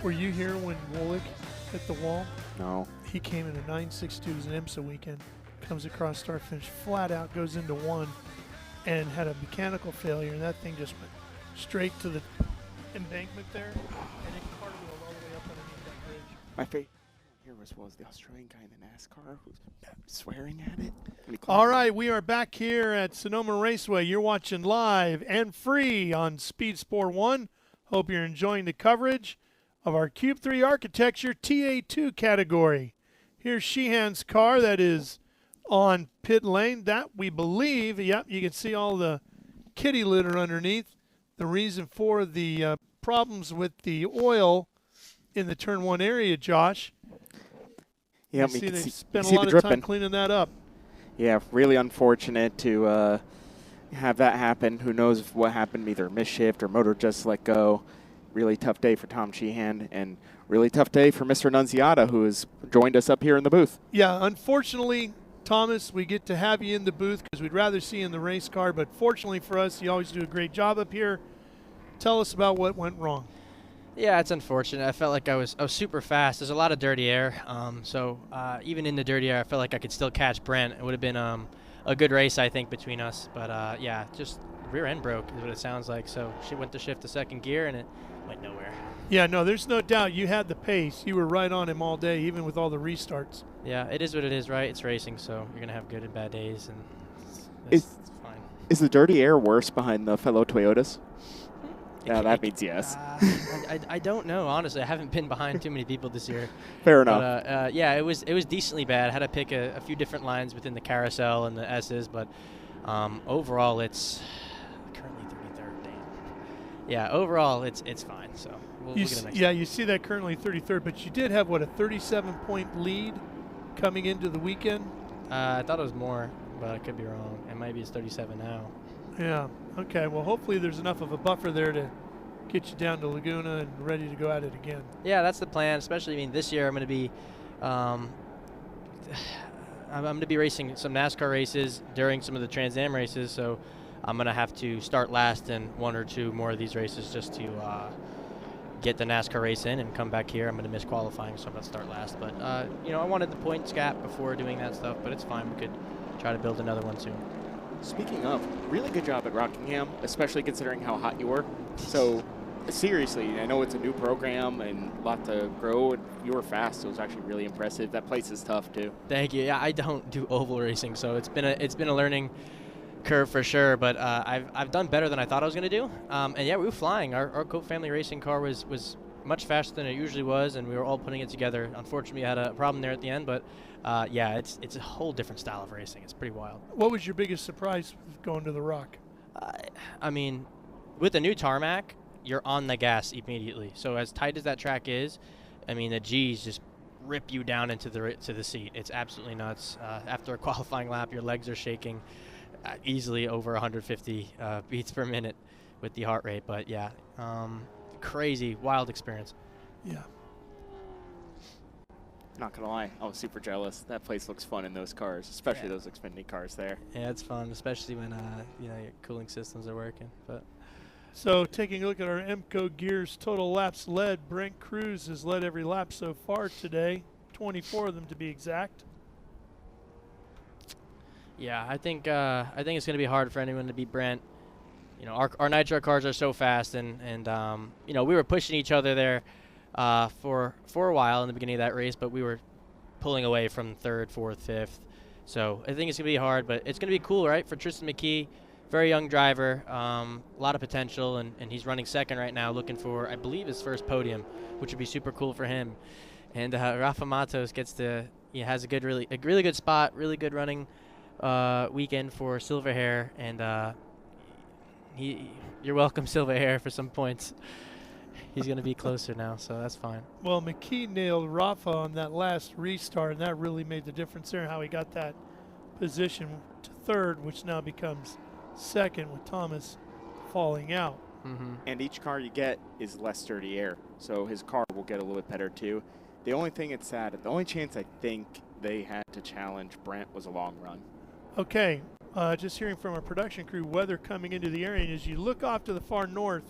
Were you here when Woolick hit the wall? No. He came in a 9.62 as an IMSA weekend, comes across start finish, flat out goes into one, and had a mechanical failure, and that thing just went straight to the embankment there, and it cartwheeled all the way up underneath that bridge. My favorite here was the Australian guy in the NASCAR who was swearing at it. All right, we are back here at Sonoma Raceway. You're watching live and free on Speed Sport 1. Hope you're enjoying the coverage of our Cube 3 Architecture TA2 category. Here's Sheheen's car that is on pit lane. That we believe, yep, you can see all the kitty litter underneath. The reason for the problems with the oil in the turn 1 area, Josh. Yeah, you see they spent a lot of time cleaning that up. Yeah, really unfortunate to have that happen. Who knows what happened, either misshift or motor just let go. Really tough day for Tom Sheheen, and really tough day for Mr. Nunziata, who has joined us up here in the booth. Yeah, unfortunately, Thomas, we get to have you in the booth because we'd rather see you in the race car, but fortunately for us, you always do a great job up here. Tell us about what went wrong. Yeah, it's unfortunate. I felt like I was super fast. There's a lot of dirty air, so even in the dirty air, I felt like I could still catch Brent. It would have been a good race, I think, between us. But yeah, just rear end broke is what it sounds like. So she went to shift to second gear, and it went nowhere. Yeah, no, there's no doubt you had the pace. You were right on him all day, even with all the restarts. Yeah, it is what it is, right? It's racing, so you're going to have good and bad days, and Is fine. Is the dirty air worse behind the fellow Toyotas? Yeah, that means yes. I don't know, honestly. I haven't been behind too many people this year. Fair enough. But, yeah, it was decently bad. I had to pick a few different lines within the carousel and the S's, but overall it's currently 33rd. Damn. Yeah, overall it's fine. So we'll get it next yeah, time. you see that currently 33rd, but you did have, what, a 37-point lead coming into the weekend? I thought it was more, but I could be wrong. It might be 37 now. Yeah. Okay. Well, hopefully there's enough of a buffer there to get you down to Laguna and ready to go at it again. Yeah, that's the plan. Especially, I mean, this year I'm going to be, I'm going to be racing some NASCAR races during some of the Trans Am races. So I'm going to have to start last in one or two more of these races just to get the NASCAR race in and come back here. I'm going to miss qualifying, so I'm going to start last. But you know, I wanted the points gap before doing that stuff, but it's fine. We could try to build another one soon. Speaking of, really good job at Rockingham, especially considering how hot you were. So, seriously, I know it's a new program and a lot to grow. And you were fast, so it was actually really impressive. That place is tough too. Thank you. Yeah, I don't do oval racing, so it's been a learning curve for sure. But I've done better than I thought I was going to do. And yeah, we were flying. Our Cope family racing car was much faster than it usually was, and we were all putting it together. Unfortunately, we had a problem there at the end, but yeah, it's a whole different style of racing. It's pretty wild. What was your biggest surprise going to the Rock? I mean, with the new tarmac, you're on the gas immediately. So as tight as that track is, I mean, the G's just rip you down into the seat. It's absolutely nuts. After a qualifying lap, your legs are shaking easily over 150 beats per minute with the heart rate. But yeah, crazy, wild experience. Yeah. Not gonna lie, I was super jealous. That place looks fun in those cars, especially those Xfinity cars there. Yeah, it's fun, especially when you know, your cooling systems are working. But so taking a look at our MCO Gears total laps led, Brent Cruz has led every lap so far today, 24 of them to be exact. Yeah, I think it's going to be hard for anyone to beat Brent. You know, our nitro cars are so fast, and you know, we were pushing each other there for a while in the beginning of that race, but we were pulling away from third, fourth, fifth. So I think it's going to be hard, but it's going to be cool, right, for Tristan McKee. Very young driver, a lot of potential, and he's running second right now, looking for, I believe, his first podium, which would be super cool for him. And Rafa Matos gets to, he has a really good spot, really good running weekend for Silverhair, and you're welcome, Silverhair, for some points. He's going to be closer now, so that's fine. Well, McKee nailed Rafa on that last restart, and that really made the difference there, how he got that position to third, which now becomes second with Thomas falling out. Mm-hmm. And each car you get is less dirty air, so his car will get a little bit better too. The only thing that's sad, the only chance I think they had to challenge Brent was a long run. Okay, just hearing from our production crew, weather coming into the area, and as you look off to the far north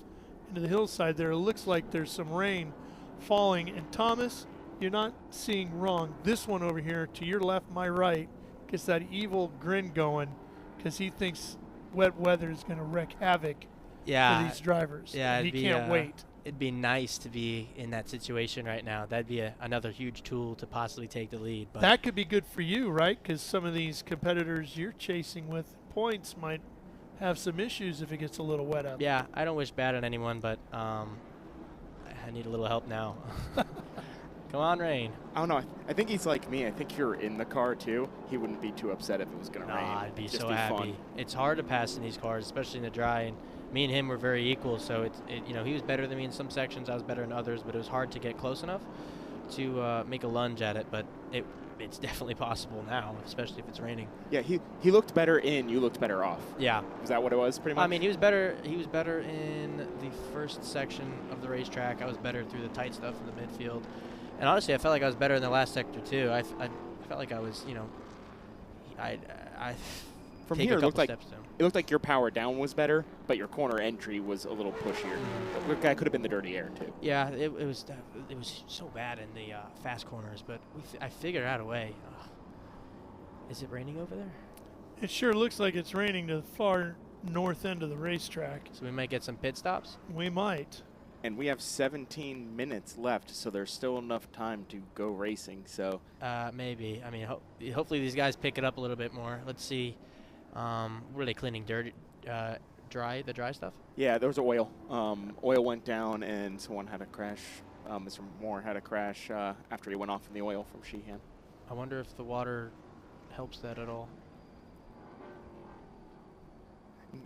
into the hillside there, it looks like there's some rain falling. And Thomas, you're not seeing wrong. This one over here to your left, my right, gets that evil grin going because he thinks wet weather is going to wreak havoc for these drivers. Yeah, he can't wait. It'd be nice to be in that situation right now. That'd be another huge tool to possibly take the lead. But that could be good for you, right? Because some of these competitors you're chasing with points might have some issues if it gets a little wet up. Yeah, I don't wish bad on anyone, but I need a little help now. Come on, rain. I don't know. I think he's like me. I think if you're in the car too, he wouldn't be too upset if it was going to rain. I'd be Just so be happy. Fun. It's hard to pass in these cars, especially in the dry. And me and him were very equal. So you know, he was better than me in some sections. I was better in others, but it was hard to get close enough. to make a lunge at it, but it's definitely possible now, especially if it's raining. Yeah, he looked better in. You looked better off. Yeah. Is that what it was, pretty much? I mean, he was better in the first section of the racetrack. I was better through the tight stuff in the midfield. And honestly, I felt like I was better in the last sector, too. I felt like I was, you know, I From take here, a it couple looked like steps down. it looked like your power down was better, but your corner entry was a little pushier. That could have been the dirty air too. Yeah, it was so bad in the fast corners, but I figured out a way. Is it raining over there? It sure looks like it's raining to the far north end of the racetrack. So we might get some pit stops? We might. And we have 17 minutes left, so there's still enough time to go racing. So maybe. I mean, hopefully these guys pick it up a little bit more. Let's see. Were they cleaning the dry stuff? yeah, there was oil. Oil went down, and someone had a crash. Mr. Moore had a crash after he went off in the oil from Sheheen. I wonder if the water helps that at all.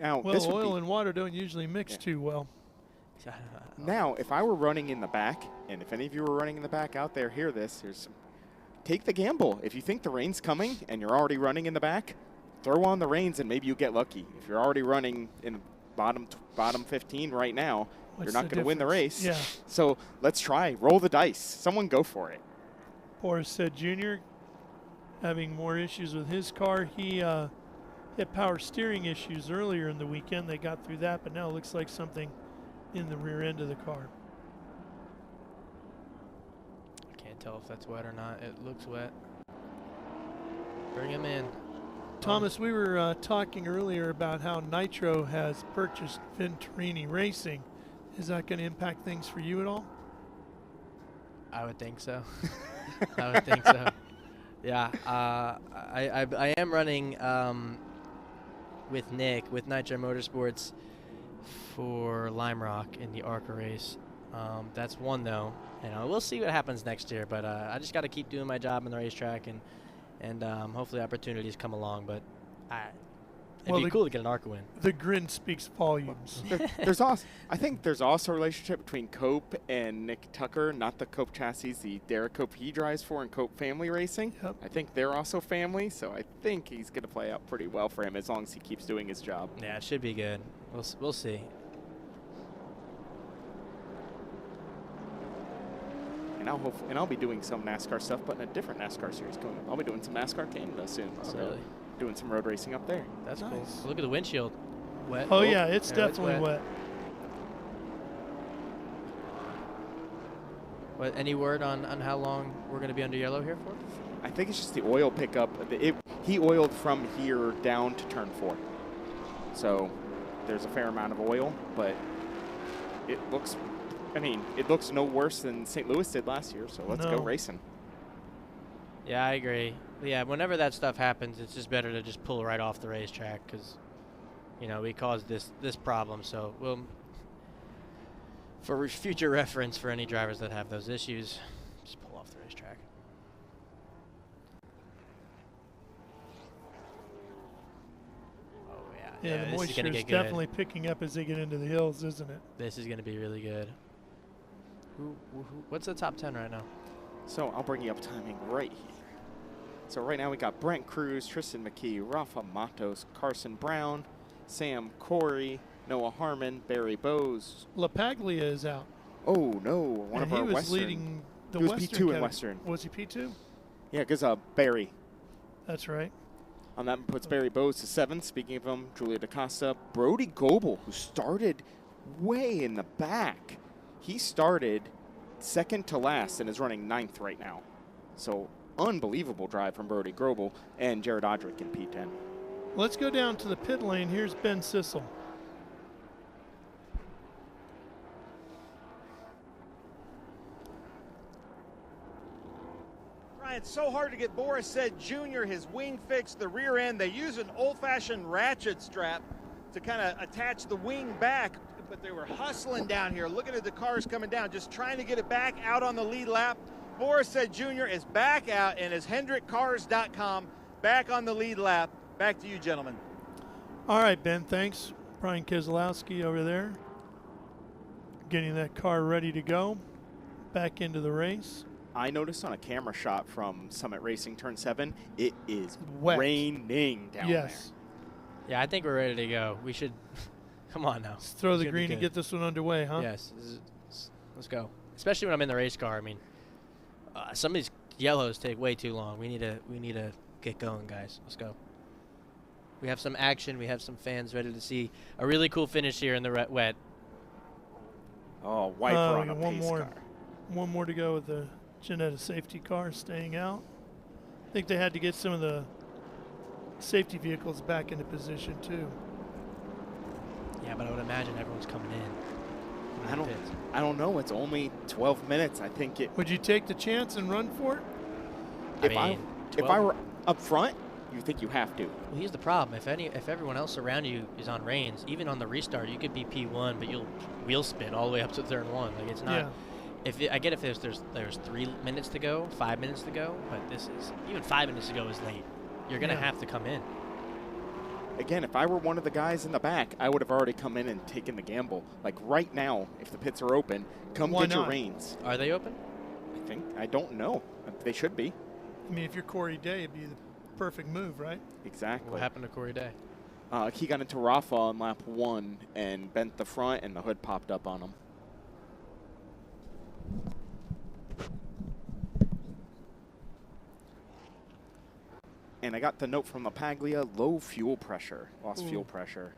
Now, well, oil and water don't usually mix too well. Now, if I were running in the back, and if any of you were running in the back out there, hear this. Take the gamble. If you think the rain's coming and you're already running in the back, throw on the reins and maybe you get lucky. If you're already running in bottom 15 right now, you're not going to win the race. Yeah. So let's try. Roll the dice. Someone go for it. Boris said Jr. having more issues with his car. He had power steering issues earlier in the weekend. They got through that, but now it looks like something in the rear end of the car. I can't tell if that's wet or not. It looks wet. Bring him in. Thomas, we were talking earlier about how Nitro has purchased Venturini Racing. Is that going to impact things for you at all? I would think so. I would think so. Yeah, I am running with Nick, with Nitro Motorsports, for Lime Rock in the ARCA race. That's one, though. We'll see what happens next year, but I just got to keep doing my job in the racetrack, and hopefully opportunities come along, but it'd be cool to get an ARCA win. The grin speaks volumes. I think there's also a relationship between Cope and Nick Tucker, not the Cope chassis, the Derek Cope he drives for in Cope Family Racing. Yep. I think they're also family, so I think he's going to play out pretty well for him as long as he keeps doing his job. Yeah, it should be good. We'll see. And I'll be doing some NASCAR stuff, but in a different NASCAR series coming up. I'll be doing some NASCAR Canada soon. Oh, really? Doing some road racing up there. That's cool. Look at the windshield. Wet. Oh, yeah, it's definitely wet. What, any word on how long we're going to be under yellow here for? I think it's just the oil pickup. He oiled from here down to turn 4. So there's a fair amount of oil, but it looks no worse than St. Louis did last year, so let's go racing. Yeah, I agree. Yeah, whenever that stuff happens, it's just better to just pull right off the racetrack because, we caused this problem. So for future reference for any drivers that have those issues, just pull off the racetrack. Oh, yeah. Yeah, the moisture is definitely picking up as they get into the hills, isn't it? This is going to be really good. What's the top 10 right now? So I'll bring you up timing right here. So right now we got Brent Cruz, Tristan McKee, Rafa Matos, Carson Brown, Sam Corey, Noah Harmon, Barry Bowes. LaPaglia is out. Oh, no. One of our Western. He was leading the Western. Western. He was P2 in Western. Was he P2? Yeah, because Barry. That's right. On that puts Barry Bowes to 7th. Speaking of him, Julia DaCosta. Brody Goebel, who started way in the back. He started second to last and is running 9th right now. So unbelievable drive from Brody Goebel and Jared Odrick in P10. Let's go down to the pit lane. Here's Ben Sissel. Brian, it's so hard to get Boris said Jr. his wing fixed, the rear end. They use an old-fashioned ratchet strap to kind of attach the wing back, but they were hustling down here, looking at the cars coming down, just trying to get it back out on the lead lap. Boris said Jr. is back out and is HendrickCars.com back on the lead lap. Back to you, gentlemen. All right, Ben, thanks. Brian Keselowski over there getting that car ready to go back into the race. I noticed on a camera shot from Summit Racing Turn 7, it is Wet. raining down Yes. Yeah, I think we're ready to go. We should come on now. Let's throw It's the gonna be green and good. get this one underway, huh? Yes. Let's go. Especially when I'm in the race car. I mean, some of these yellows take way too long. We need to get going, guys. Let's go. We have some action. We have some fans ready to see a really cool finish here in the wet. Oh, wiper on a one pace more, car. one more to go with the Ginetta safety car staying out. I think they had to get some of the safety vehicles back into position too. Yeah, but I would imagine everyone's coming in. I don't know. It's only 12 minutes. I think it. Would you take the chance and run for it? If I were up front, you think you have to. Well, here's the problem. If everyone else around you is on reins, even on the restart, you could be P1, but you'll wheel spin all the way up to turn 1. Like, it's not. Yeah. I get if there's 3 minutes to go, 5 minutes to go, but this is even 5 minutes to go is late. You're gonna have to come in. Again, if I were one of the guys in the back, I would have already come in and taken the gamble. Like right now, if the pits are open, come Why get your not? reins. Are they open? I don't know. They should be. I mean, if you're Corey Day, it'd be the perfect move, right? Exactly. What happened to Corey Day? He got into Rafa on lap 1 and bent the front, and the hood popped up on him. And I got the note from LaPaglia, low fuel pressure, lost fuel pressure.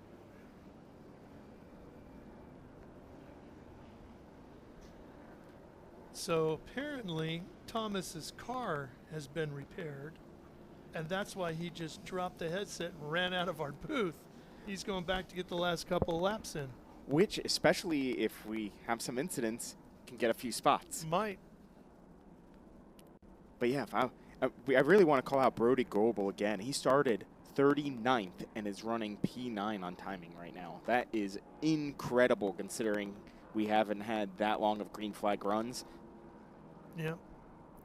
So apparently Thomas's car has been repaired, and that's why he just dropped the headset and ran out of our booth. He's going back to get the last couple of laps in. Which, especially if we have some incidents, can get a few spots. Might. But yeah, I really want to call out Brody Goebel again. He started 39th and is running P9 on timing right now. That is incredible considering we haven't had that long of green flag runs. Yeah.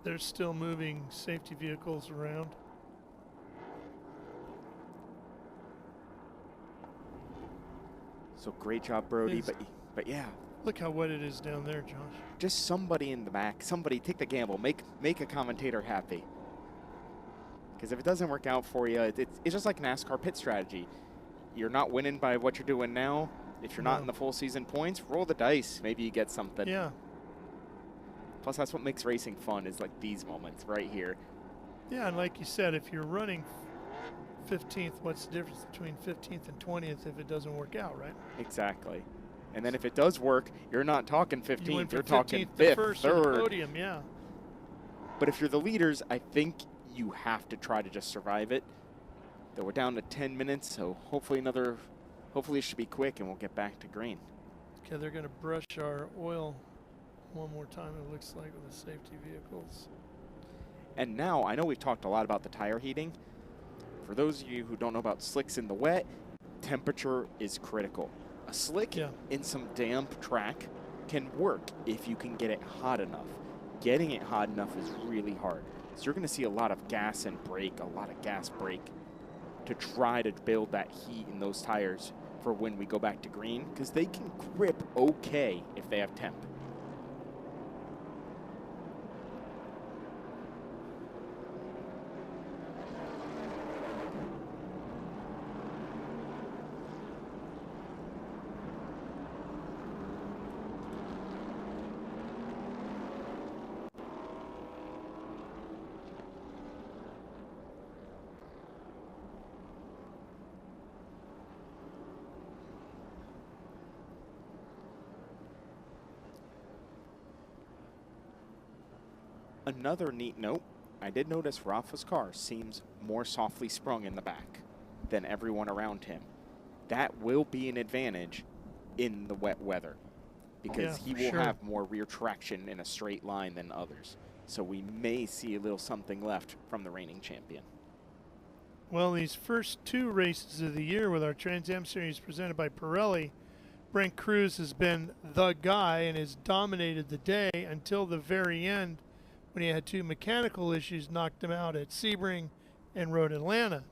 They're still moving safety vehicles around. So great job, Brody. But yeah. Look how wet it is down there, Josh. Just somebody in the back, somebody take the gamble, make a commentator happy. Because if it doesn't work out for you, it's just like NASCAR pit strategy. You're not winning by what you're doing now. If you're not in the full season points, roll the dice. Maybe you get something. Yeah. Plus, that's what makes racing fun, is like these moments right here. Yeah, and like you said, if you're running 15th, what's the difference between 15th and 20th if it doesn't work out, right? Exactly. And then if it does work, you're not talking 15th, you're talking 15th to 5th, first 3rd. on the podium, yeah. But if you're the leaders, I think you have to try to just survive it. Though we're down to 10 minutes, so hopefully it should be quick and we'll get back to green. Okay, they're going to brush our oil one more time, it looks like, with the safety vehicles. And now, I know we've talked a lot about the tire heating. For those of you who don't know about slicks in the wet, temperature is critical. A slick in some damp track can work if you can get it hot enough. Getting it hot enough is really hard. So you're going to see a lot of gas and brake, a lot of gas brake to try to build that heat in those tires for when we go back to green, because they can grip okay if they have temp. Another neat note, I did notice Rafa's car seems more softly sprung in the back than everyone around him. That will be an advantage in the wet weather because he will have more rear traction in a straight line than others. So we may see a little something left from the reigning champion. Well, these first two races of the year with our Trans Am Series presented by Pirelli, Brent Cruz has been the guy and has dominated the day until the very end, when he had two mechanical issues knocked him out at Sebring and Road Atlanta.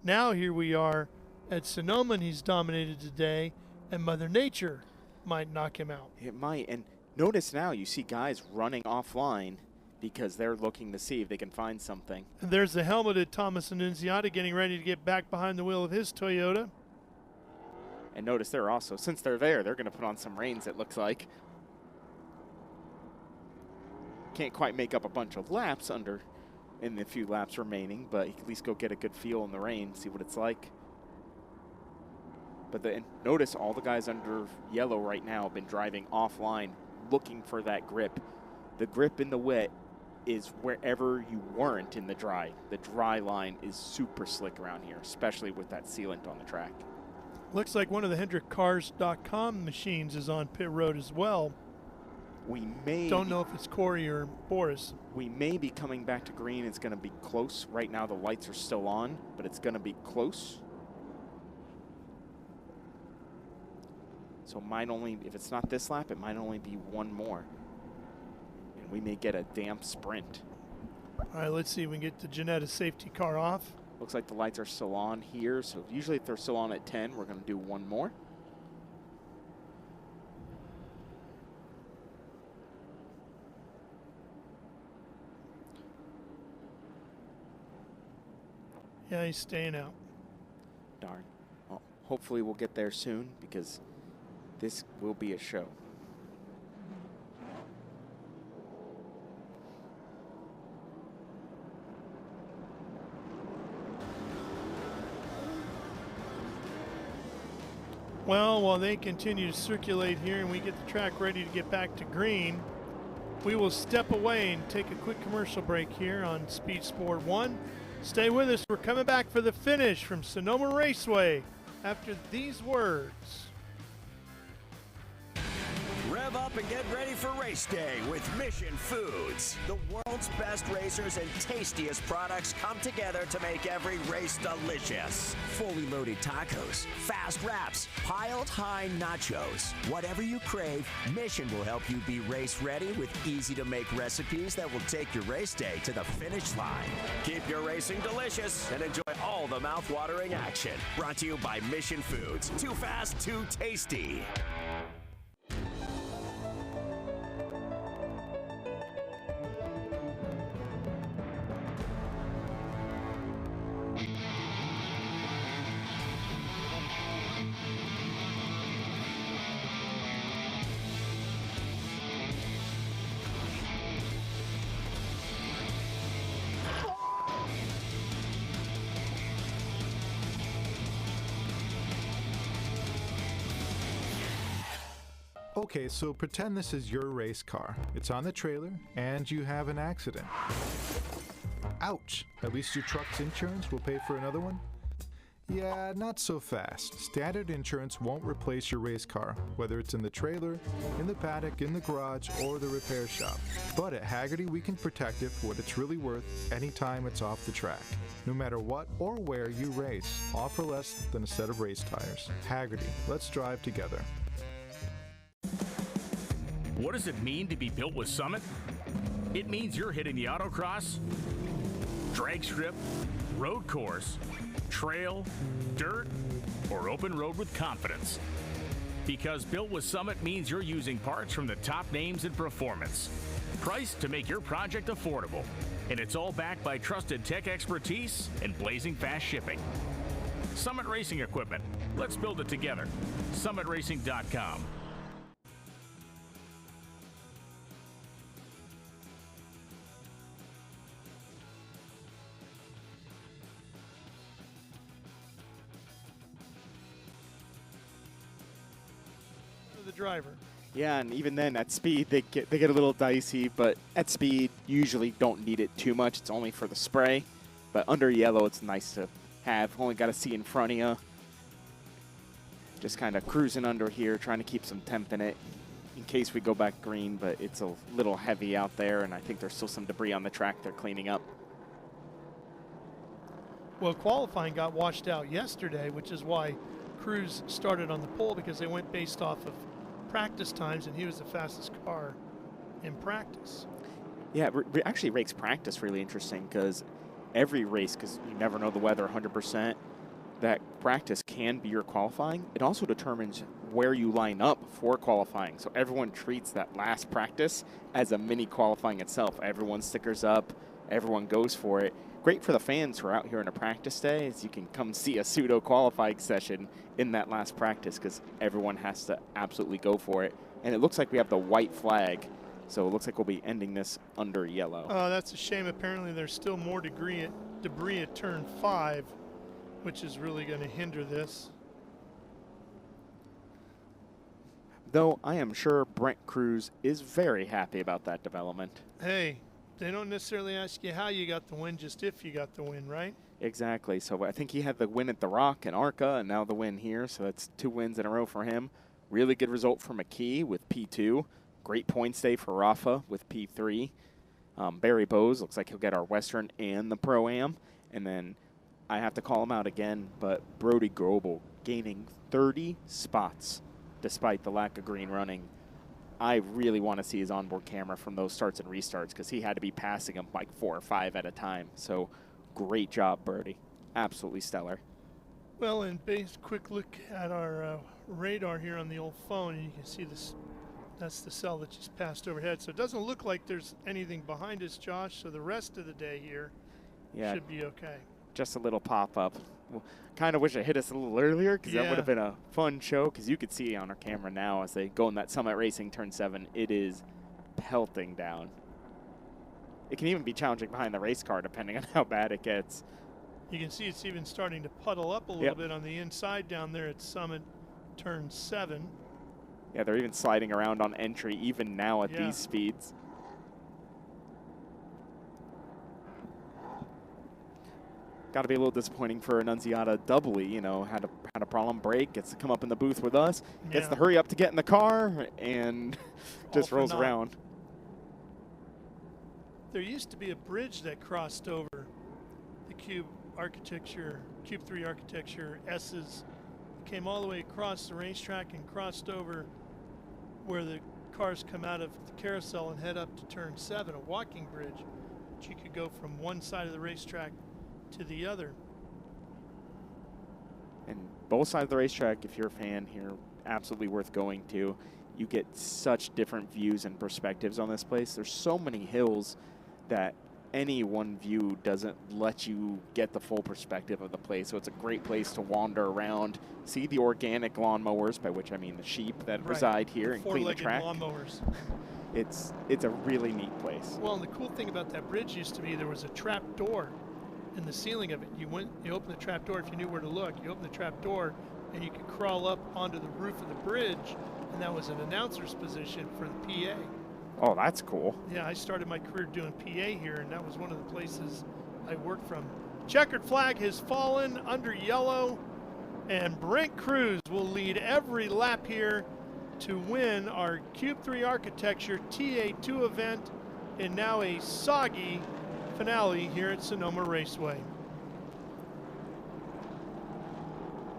Now here we are at Sonoma, and he's dominated today, and Mother Nature might knock him out. It might, and notice now you see guys running offline because they're looking to see if they can find something. And there's the helmeted Thomas Annunziata getting ready to get back behind the wheel of his Toyota. And notice they're also, since they're there, they're going to put on some reins, it looks like. Can't quite make up a bunch of laps in the few laps remaining, but you can at least go get a good feel in the rain, see what it's like. But notice all the guys under yellow right now have been driving offline, looking for that grip. The grip in the wet is wherever you weren't in the dry. The dry line is super slick around here, especially with that sealant on the track. Looks like one of the HendrickCars.com machines is on pit road as well. We may... Don't know if it's Corey or Boris. We may be coming back to green. It's going to be close. Right now the lights are still on, but it's going to be close. So it might only, if it's not this lap, it might only be one more. And we may get a damp sprint. All right, let's see if we can get the Ginetta safety car off. Looks like the lights are still on here. So usually if they're still on at 10, we're going to do one more. Yeah, he's staying out. Darn. Well, hopefully we'll get there soon because this will be a show. Well, while they continue to circulate here and we get the track ready to get back to green, we will step away and take a quick commercial break here on Speed Sport 1. Stay with us. We're coming back for the finish from Sonoma Raceway after these words. Rev up and get ready for race day with Mission Foods. The world's best racers and tastiest products come together to make every race delicious. Fully loaded tacos, fast wraps, piled high nachos. Whatever you crave, Mission will help you be race ready with easy to make recipes that will take your race day to the finish line. Keep your racing delicious and enjoy all the mouth-watering action. Brought to you by Mission Foods. Too fast, too tasty. Okay, so pretend this is your race car. It's on the trailer, and you have an accident. Ouch! At least your truck's insurance will pay for another one? Yeah, not so fast. Standard insurance won't replace your race car, whether it's in the trailer, in the paddock, in the garage, or the repair shop. But at Haggerty, we can protect it for what it's really worth anytime it's off the track. No matter what or where you race, all for less than a set of race tires. Haggerty, let's drive together. What does it mean to be built with Summit? It means you're hitting the autocross, drag strip, road course, trail, dirt, or open road with confidence. Because built with Summit means you're using parts from the top names in performance. Priced to make your project affordable. And it's all backed by trusted tech expertise and blazing fast shipping. Summit Racing Equipment. Let's build it together. SummitRacing.com. The driver. Yeah, and even then at speed they get a little dicey, but at speed usually don't need it too much. It's only for the spray. But under yellow it's nice to have. Only got to see in front of you. Just kind of cruising under here, trying to keep some temp in it in case we go back green, but it's a little heavy out there, and I think there's still some debris on the track they're cleaning up. Well, qualifying got washed out yesterday, which is why Cruz started on the pole, because they went based off of practice times, and he was the fastest car in practice. Yeah, actually makes practice really interesting, because every race, because you never know the weather 100%, that practice can be your qualifying. It also determines where you line up for qualifying. So everyone treats that last practice as a mini qualifying itself. Everyone stickers up, everyone goes for it. Great for the fans who are out here on a practice day, is you can come see a pseudo qualifying session in that last practice because everyone has to absolutely go for it. And it looks like we have the white flag, so it looks like we'll be ending this under yellow. Oh, that's a shame. Apparently there's still more debris at turn 5, which is really going to hinder this. Though I am sure Brent Cruz is very happy about that development. Hey, they don't necessarily ask you how you got the win, just if you got the win, right? Exactly. So I think he had the win at the Rock and ARCA, and now the win here. So that's 2 wins in a row for him. Really good result for McKee with P2. Great points day for Rafa with P3. Barry Bowes looks like he'll get our Western and the Pro-Am. And then I have to call him out again, but Brody Grobel gaining 30 spots despite the lack of green running. I really want to see his onboard camera from those starts and restarts because he had to be passing them like 4 or 5 at a time. So great job, Brody. Absolutely stellar. Well, and quick look at our radar here on the old phone, and you can see this. That's the cell that just passed overhead. So it doesn't look like there's anything behind us, Josh. So the rest of the day here should be okay. Just a little pop-up. Well, kind of wish it hit us a little earlier because that would have been a fun show because you could see on our camera now as they go in that Summit Racing turn 7, it is pelting down. It can even be challenging behind the race car depending on how bad it gets. You can see it's even starting to puddle up a little bit on the inside down there at Summit turn 7. Yeah, they're even sliding around on entry even now at these speeds. Got to be a little disappointing for Annunziata doubly, you know, had a problem break, gets to come up in the booth with us, gets to hurry up to get in the car, and just rolls around. There used to be a bridge that crossed over the Cube 3 Architecture S's, came all the way across the racetrack and crossed over where the cars come out of the carousel and head up to turn 7, a walking bridge, but you could go from one side of the racetrack to the other. And both sides of the racetrack, if you're a fan here, absolutely worth going to. You get such different views and perspectives on this place. There's so many hills that any one view doesn't let you get the full perspective of the place. So it's a great place to wander around, see the organic lawnmowers, by which I mean the sheep that reside here, and clean the track. Lawnmowers. It's a really neat place. Well, and the cool thing about that bridge used to be there was a trap door in the ceiling of it. You open the trap door if you knew where to look. You open the trap door and you could crawl up onto the roof of the bridge, and that was an announcer's position for the PA. Oh, that's cool. Yeah, I started my career doing PA here, and that was one of the places I worked from. Checkered flag has fallen under yellow, and Brent Cruz will lead every lap here to win our Cube 3 Architecture TA2 event, and now a soggy finale here at Sonoma Raceway.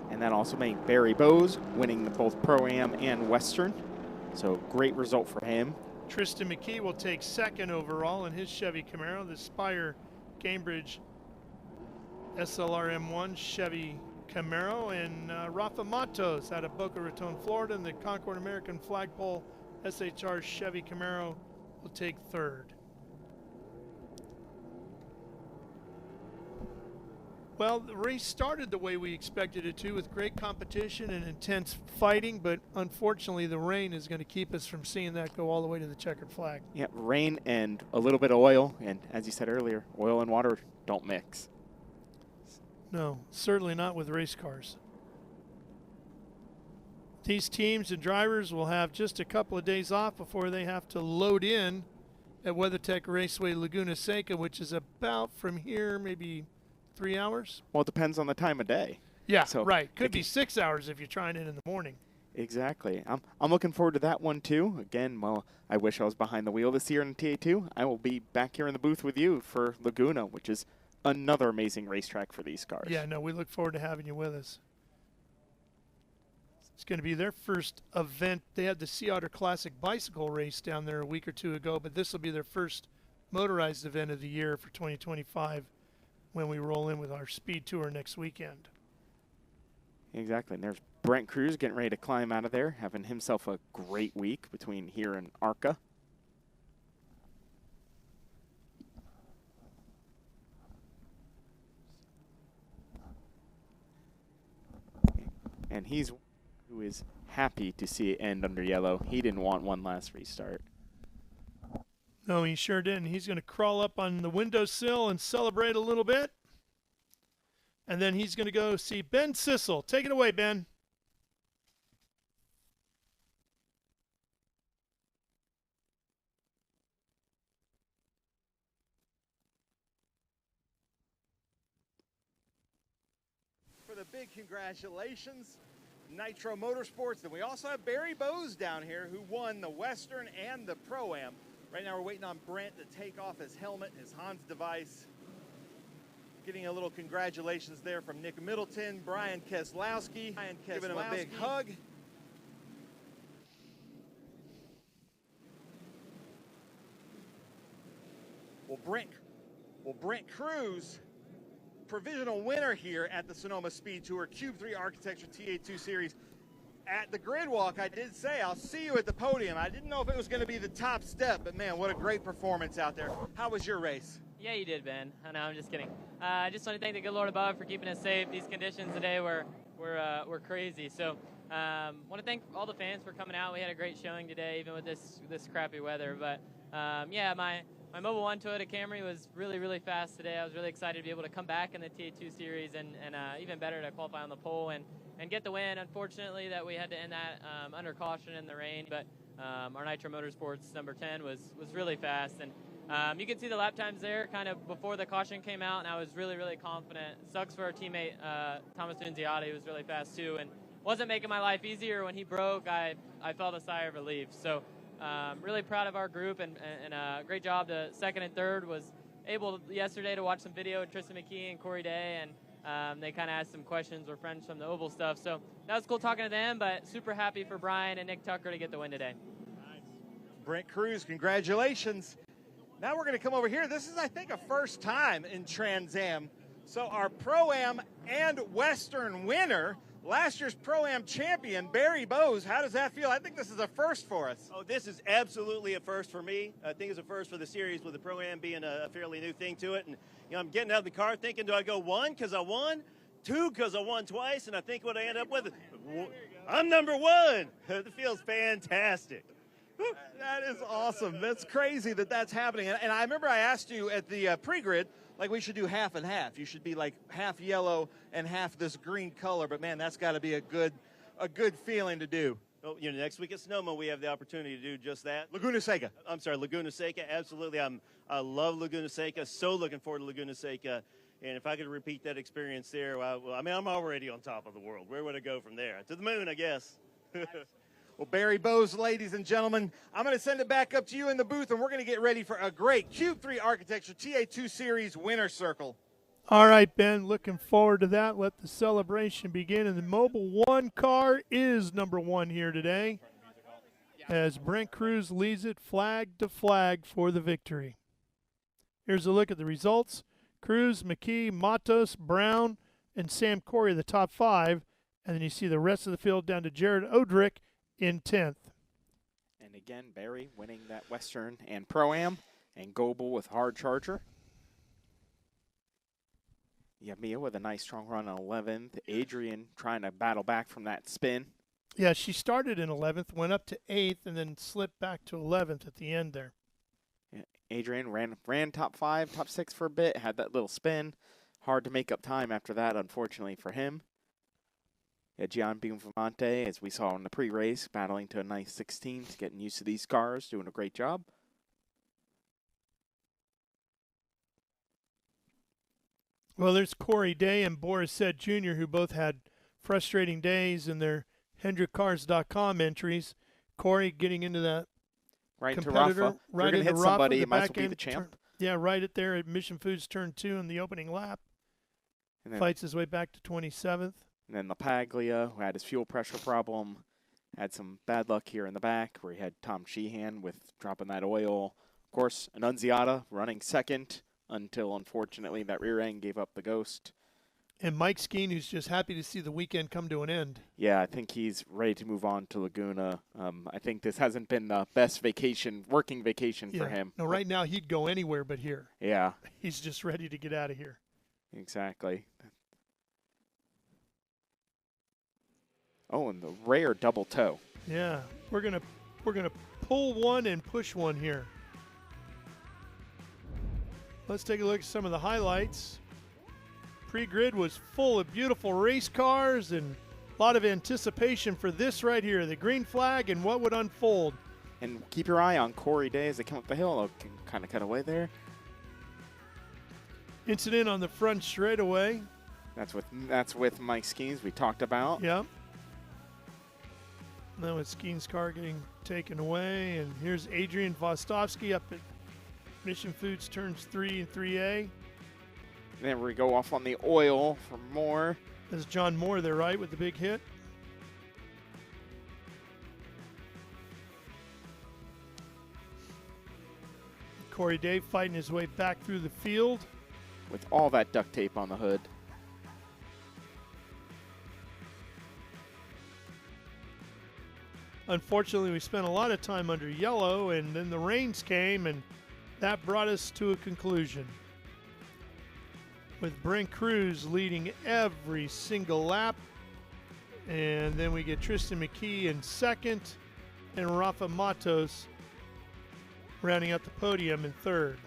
And that also made Barry Bowes winning both Pro-Am and Western. So great result for him. Tristan McKee will take 2nd overall in his Chevy Camaro, the Spire Cambridge SLR M1 Chevy Camaro, and Rafa Matos out of Boca Raton, Florida, and the Concord American Flagpole SHR Chevy Camaro will take 3rd. Well, the race started the way we expected it to, with great competition and intense fighting, but unfortunately the rain is going to keep us from seeing that go all the way to the checkered flag. Yeah, rain and a little bit of oil, and as you said earlier, oil and water don't mix. No, certainly not with race cars. These teams and drivers will have just a couple of days off before they have to load in at WeatherTech Raceway Laguna Seca, which is about from here maybe 3 hours? Well, it depends on the time of day. Yeah, so right. Could be 6 hours if you're trying it in the morning. Exactly. I'm looking forward to that one, too. Again, well, I wish I was behind the wheel this year in TA2. I will be back here in the booth with you for Laguna, which is another amazing racetrack for these cars. Yeah, no, we look forward to having you with us. It's going to be their first event. They had the Sea Otter Classic bicycle race down there a week or two ago, but this will be their first motorized event of the year for 2025. When we roll in with our SpeedTour next weekend. Exactly. And there's Brent Cruz getting ready to climb out of there, having himself a great week between here and ARCA. And he's who is happy to see it end under yellow. He didn't want one last restart. No, he sure didn't. He's going to crawl up on the windowsill and celebrate a little bit. And then he's going to go see Ben Sissel. Take it away, Ben. For the big congratulations, Nitro Motorsports. Then we also have Barry Bowes down here, who won the Western and the Pro-Am. Right now we're waiting on Brent to take off his helmet, his Hans device. Getting a little congratulations there from Nick Middleton, Brian Keselowski, giving him a big hug. Well, Brent Cruz, provisional winner here at the Sonoma Speed Tour Cube 3 Architecture TA2 Series. At the grid walk, I did say, I'll see you at the podium. I didn't know if it was going to be the top step, but man, what a great performance out there. How was your race? Yeah, you did, Ben. I know, I'm just kidding. I just want to thank the good Lord above for keeping us safe. These conditions today were crazy. So want to thank all the fans for coming out. We had a great showing today, even with this crappy weather. But yeah, my Mobile 1 Toyota Camry was really fast today. I was really excited to be able to come back in the TA2 Series and even better to qualify on the pole and get the win. Unfortunately, that we had to end that under caution in the rain, but our Nitro Motorsports number 10 was really fast. And you can see the lap times there kind of before the caution came out, and I was really confident. It sucks for our teammate Thomas Nunziata. He was really fast too, and wasn't making my life easier. When he broke, I felt a sigh of relief. So really proud of our group, and great job. The second and third was able yesterday to watch some video with Tristan McKee and Corey Day, and they kind of asked some questions. We're friends from the Oval stuff, so that was cool talking to them, but super happy for Brian and Nick Tucker to get the win today. Nice. Brent Cruz, congratulations. Now we're going to come over here. This is, I think, a first time in Trans Am. So our Pro-Am and Western winner, last year's Pro-Am champion, Barry Bowes. How does that feel? I think this is a first for us. Oh, this is absolutely a first for me. I think it's a first for the series, with the Pro-Am being a fairly new thing to it. And I'm getting out of the car thinking, do I go 1 because I won, 2 because I won twice, and I think what I end up with, I'm number 1. It feels fantastic. That is awesome. That's crazy that that's happening. And I remember I asked you at the pre-grid, like, we should do half and half. You should be like half yellow and half this green color. But man, that's got to be a good feeling to do. Well, next week at Sonoma, we have the opportunity to do just that. Laguna Seca. I'm sorry, Laguna Seca. Absolutely. I love Laguna Seca. So looking forward to Laguna Seca. And if I could repeat that experience there, well, I mean, I'm already on top of the world. Where would I go from there? To the moon, I guess. Well, Barry Bowes, ladies and gentlemen, I'm going to send it back up to you in the booth, and we're going to get ready for a great Cube 3 Architecture TA2 Series winner circle. All right, Ben, looking forward to that. Let the celebration begin. And the Mobile 1 car is number 1 here today, as Brent Cruz leads it flag to flag for the victory. Here's a look at the results. Cruz, McKee, Matos, Brown, and Sam Corey, the top 5. And then you see the rest of the field down to Jared Odrick in 10th. And again, Barry winning that Western and Pro-Am, and Goebel with hard charger. You have Mia with a nice strong run on 11th. Adrian trying to battle back from that spin. Yeah, she started in 11th, went up to 8th, and then slipped back to 11th at the end there. Yeah, Adrian ran top 5, top 6 for a bit, had that little spin. Hard to make up time after that, unfortunately for him. Gian Bimonte, as we saw in the pre-race, battling to a nice 16th, getting used to these cars, doing a great job. Well, there's Corey Day and Boris Sett Jr., who both had frustrating days in their HendrickCars.com entries. Corey getting into that right competitor. Into Rafa. Right if you're going to hit somebody, you might as well be the champ. Yeah, right at there at Mission Foods turn 2 in the opening lap. And then fights his way back to 27th. And then LaPaglia, who had his fuel pressure problem, had some bad luck here in the back, where he had Tom Sheheen with dropping that oil. Of course, Annunziata running second until, unfortunately, that rear end gave up the ghost. And Mike Skeen, who's just happy to see the weekend come to an end. Yeah, I think he's ready to move on to Laguna. I think this hasn't been the best working vacation for him. No, right now he'd go anywhere but here. Yeah. He's just ready to get out of here. Exactly. Oh, and the rare double toe. Yeah, we're gonna pull one and push one here. Let's take a look at some of the highlights. Pre-grid was full of beautiful race cars and a lot of anticipation for this right here, the green flag and what would unfold. And keep your eye on Corey Day as they come up the hill. Oh, can kind of cut away there. Incident on the front straightaway. That's with Mike Skeens we talked about. Yep. Now with Skeen's car getting taken away, and here's Adrian Vostovsky up at Mission Foods turns 3 and 3A. Then we go off on the oil for more. There's John Moore there, right, with the big hit. Corey Day fighting his way back through the field. With all that duct tape on the hood. Unfortunately, we spent a lot of time under yellow, and then the rains came, and that brought us to a conclusion. With Brent Cruz leading every single lap. And then we get Tristan McKee in second, and Rafa Matos rounding out the podium in third.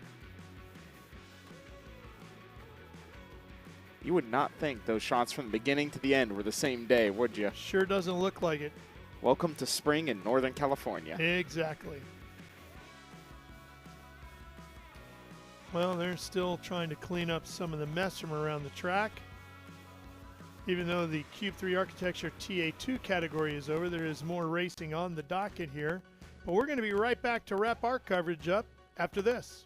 You would not think those shots from the beginning to the end were the same day, would you? Sure doesn't look like it. Welcome to spring in Northern California. Exactly. Well, they're still trying to clean up some of the mess from around the track. Even though the Cube 3 Architecture TA2 category is over, there is more racing on the docket here. But we're going to be right back to wrap our coverage up after this.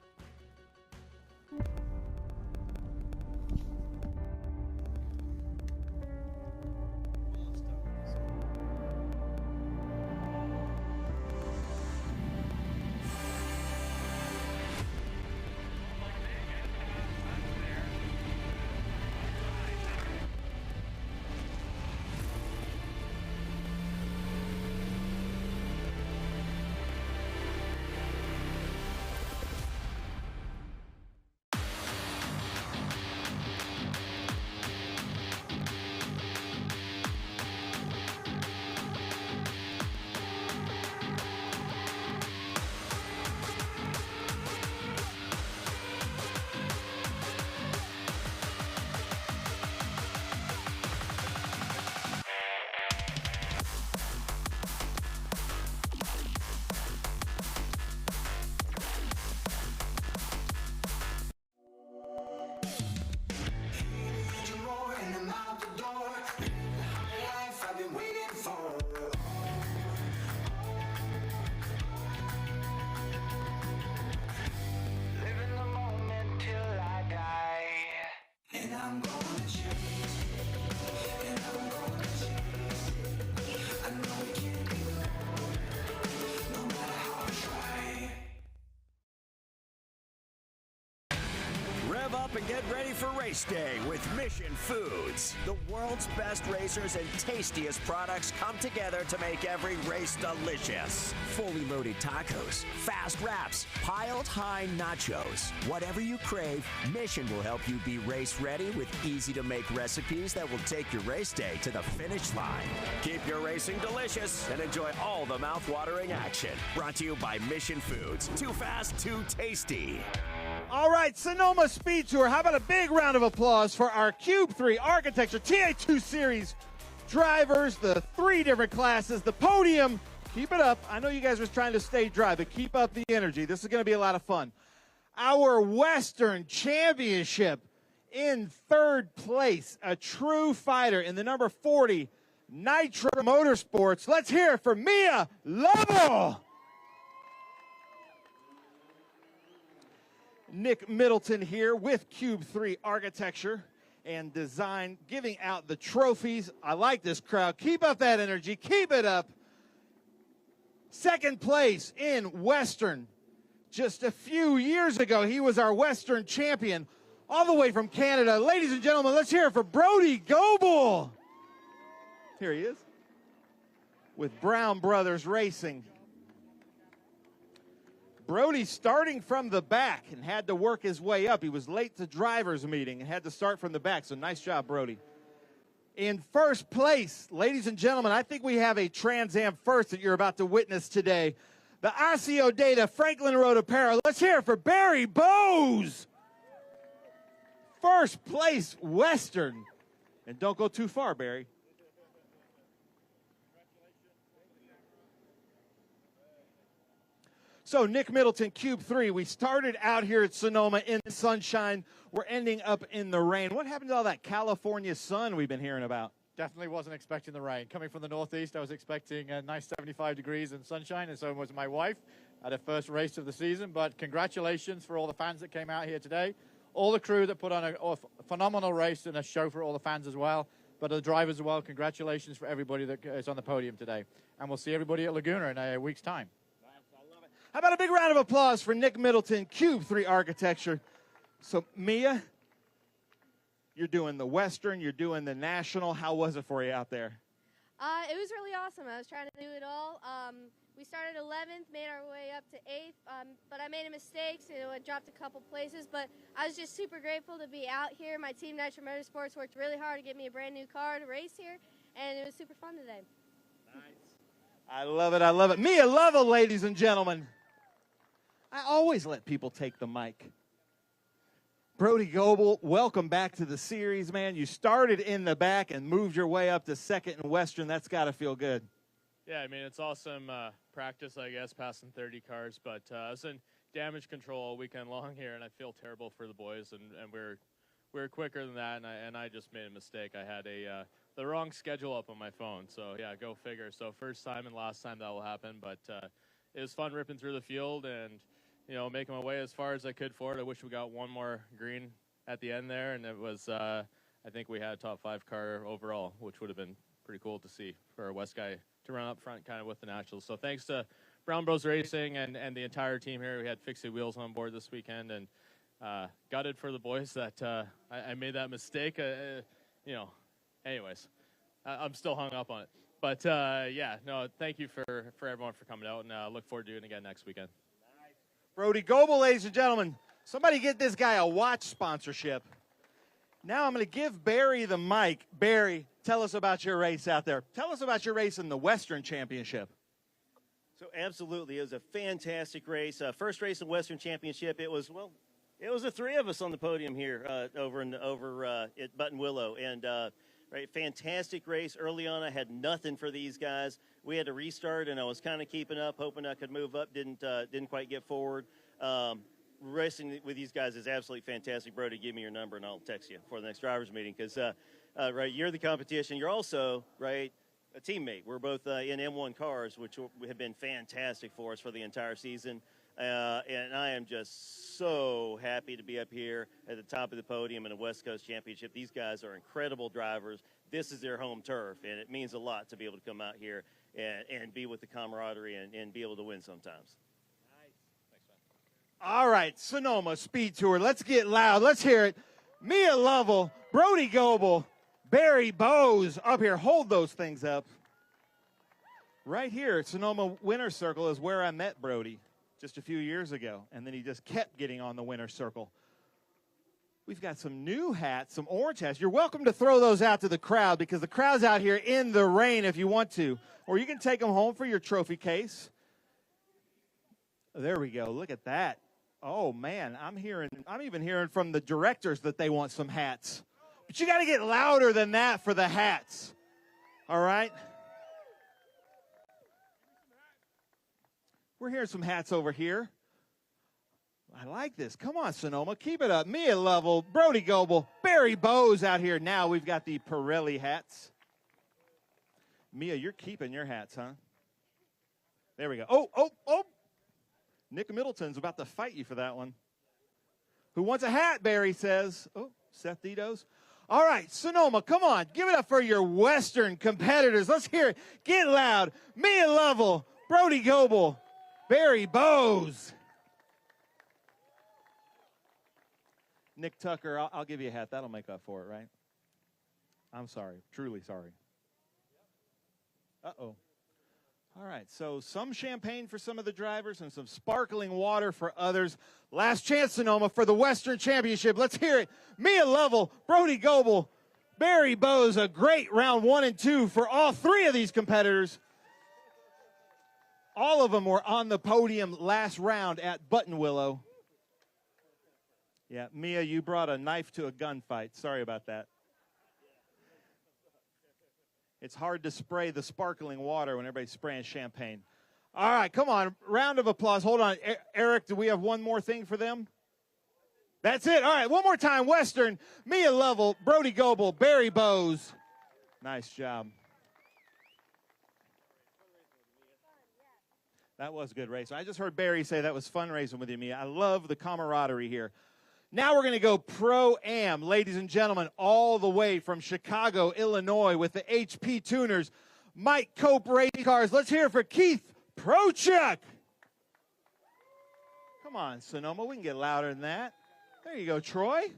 Rev up and get ready for race day with Mission Foods. The world's best racers and tastiest products come together to make every race delicious. Fully loaded tacos, fast wraps, piled high nachos. Whatever you crave, Mission will help you be race ready with easy to make recipes that will take your race day to the finish line. Keep your racing delicious and enjoy all the mouth-watering action. Brought to you by Mission Foods. Too fast, too tasty. All right, Sonoma SpeedTour. How about a big round of applause for our Cube 3 Architecture TA2 Series drivers, the 3 different classes, the podium. Keep it up. I know you guys are trying to stay dry, but keep up the energy. This is going to be a lot of fun. Our Western Championship in 3rd place, a true fighter in the number 40 Nitro Motorsports. Let's hear it for Mia Lobo. Nick Middleton here with Cube 3 Architecture and Design, giving out the trophies. I like this crowd. Keep up that energy. Keep it up. 2nd place in Western. Just a few years ago, he was our Western champion. all the way from Canada. Ladies and gentlemen, let's hear it for Brody Goebel. Here he is with Brown Brothers Racing. Brody starting from the back and had to work his way up. He was late to driver's meeting and had to start from the back, so nice job, Brody. In first place, ladies and gentlemen, I think we have a Trans Am first that you're about to witness today. The ICO Data Franklin Road Apparel. Let's hear it for Barry Bowes. First place, Western. And don't go too far, Barry. So, Nick Middleton, Cube 3. We started out here at Sonoma in the sunshine. We're ending up in the rain. What happened to all that California sun we've been hearing about? Definitely wasn't expecting the rain. Coming from the Northeast, I was expecting a nice 75 degrees and sunshine, and so was my wife at her first race of the season. But congratulations for all the fans that came out here today. All the crew that put on a phenomenal race and a show for all the fans as well. But the drivers as well, congratulations for everybody that is on the podium today. And we'll see everybody at Laguna in a week's time. How about a big round of applause for Nick Middleton, Cube 3 Architecture. So, Mia, you're doing the Western, you're doing the National. How was it for you out there? It was really awesome. I was trying to do it all. We started 11th, made our way up to 8th, but I made a mistake, so I dropped a couple places. But I was just super grateful to be out here. My team, Nitro Motorsports, worked really hard to get me a brand new car to race here, and it was super fun today. Nice. I love it. I love it. Mia Lovell, ladies and gentlemen. I always let people take the mic. Brody Goebel, welcome back to the series, man. You started in the back and moved your way up to second and Western. That's got to feel good. Yeah, I mean, it's awesome practice, I guess, passing 30 cars. But I was in damage control all weekend long here, and I feel terrible for the boys. And we're quicker than that, and I just made a mistake. I had the wrong schedule up on my phone. So, yeah, go figure. So first time and last time that will happen. But it was fun ripping through the field and, you know, making my way as far as I could for it. I wish we got one more green at the end there, and it was, I think we had a top 5 car overall, which would have been pretty cool to see for a West guy to run up front kind of with the Nationals. So thanks to Brown Bros Racing and the entire team here. We had Fixie Wheels on board this weekend, and gutted for the boys that I made that mistake. You know, anyways, I'm still hung up on it. But, yeah, no, thank you for everyone for coming out, and look forward to doing it again next weekend. Brody Goebel, ladies and gentlemen. Somebody get this guy a watch sponsorship. Now I'm going to give Barry the mic. Barry, tell us about your race out there. Tell us about your race in the Western Championship. So absolutely, it was a fantastic race. First race in Western Championship. It was the 3 of us on the podium here over at Button Willow, and right, fantastic race. Early on, I had nothing for these guys. We had to restart, and I was kind of keeping up, hoping I could move up. Didn't quite get forward. Racing with these guys is absolutely fantastic. Brody, give me your number, and I'll text you for the next drivers meeting. Because right, you're the competition. You're also right a teammate. We're both in M1 cars, which have been fantastic for us for the entire season. And I am just so happy to be up here at the top of the podium in a West Coast Championship. These guys are incredible drivers. This is their home turf, and it means a lot to be able to come out here and be with the camaraderie and be able to win sometimes. All right, Sonoma Speed Tour. Let's get loud. Let's hear it. Mia Lovell, Brody Goebel, Barry Bowes up here. Hold those things up. Right here at Sonoma Winner's Circle is where I met Brody just a few years ago, and then he just kept getting on the winner's circle. We've got some new hats, some orange hats. You're welcome to throw those out to the crowd because the crowd's out here in the rain if you want to, or you can take them home for your trophy case. There we go. Look at that. Oh, man, I'm even hearing from the directors that they want some hats. But you got to get louder than that for the hats. All right? We're hearing some hats over here. I like this. Come on, Sonoma. Keep it up. Mia Lovell, Brody Goebel, Barry Bowes out here. Now we've got the Pirelli hats. Mia, you're keeping your hats, huh? There we go. Oh. Nick Middleton's about to fight you for that one. Who wants a hat, Barry says. Oh, Seth Ditos. All right, Sonoma, come on. Give it up for your Western competitors. Let's hear it. Get loud. Mia Lovell, Brody Goebel, Barry Bowes. Nick Tucker, I'll give you a hat. That'll make up for it, right? I'm sorry. Truly sorry. Uh-oh. All right, so some champagne for some of the drivers and some sparkling water for others. Last chance, Sonoma, for the Western Championship. Let's hear it. Mia Lovell, Brody Goebel, Barry Bowes, a great round 1 and 2 for all three of these competitors. All of them were on the podium last round at Buttonwillow. Yeah, Mia, you brought a knife to a gunfight. Sorry about that. It's hard to spray the sparkling water when everybody's spraying champagne. All right, come on. Round of applause. Hold on. Eric, do we have one more thing for them? That's it. All right, one more time. Western, Mia Lovell, Brody Goebel, Barry Bowes. Nice job. That was a good race. I just heard Barry say that was fun racing with you, Mia. I love the camaraderie here. Now we're going to go Pro-Am, ladies and gentlemen, all the way from Chicago, Illinois, with the HP Tuners, Mike Cope Race Cars. Let's hear it for Keith Prochuk. Come on, Sonoma, we can get louder than that. There you go, Troy.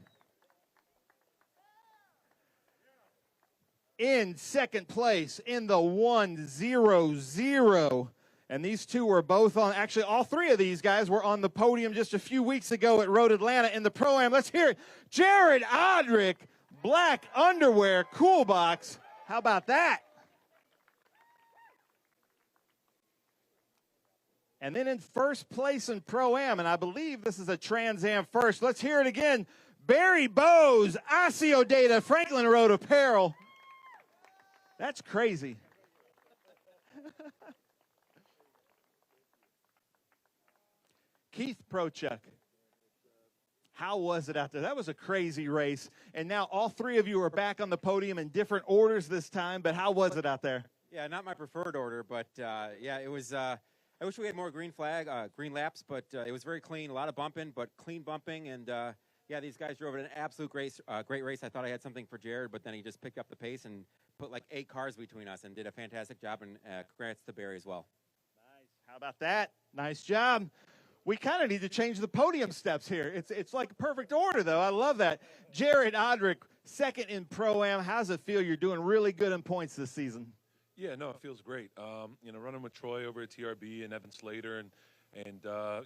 In second place in the 1-0-0. And these two were both on, actually all three of these guys were on the podium just a few weeks ago at Road Atlanta in the Pro-Am. Let's hear it. Jared Odrick, black underwear, cool box. How about that? And then in first place in Pro-Am, and I believe this is a Trans Am first. Let's hear it again. Barry Bowes, Osseo Data, Franklin Road Apparel. That's crazy. Keith Prochuk, how was it out there? That was a crazy race. And now all three of you are back on the podium in different orders this time, but how was it out there? Yeah, not my preferred order, but yeah, it was, I wish we had more green laps, but it was very clean, a lot of bumping, but clean bumping, and yeah, these guys drove it an absolute great race. I thought I had something for Jared, but then he just picked up the pace and put like 8 cars between us and did a fantastic job, and congrats to Barry as well. Nice. How about that? Nice job. We kind of need to change the podium steps here. It's like perfect order, though. I love that. Jared Odrick, second in Pro-Am. How's it feel? You're doing really good in points this season. Yeah, no, it feels great. You know, running with Troy over at TRB and Evan Slater, and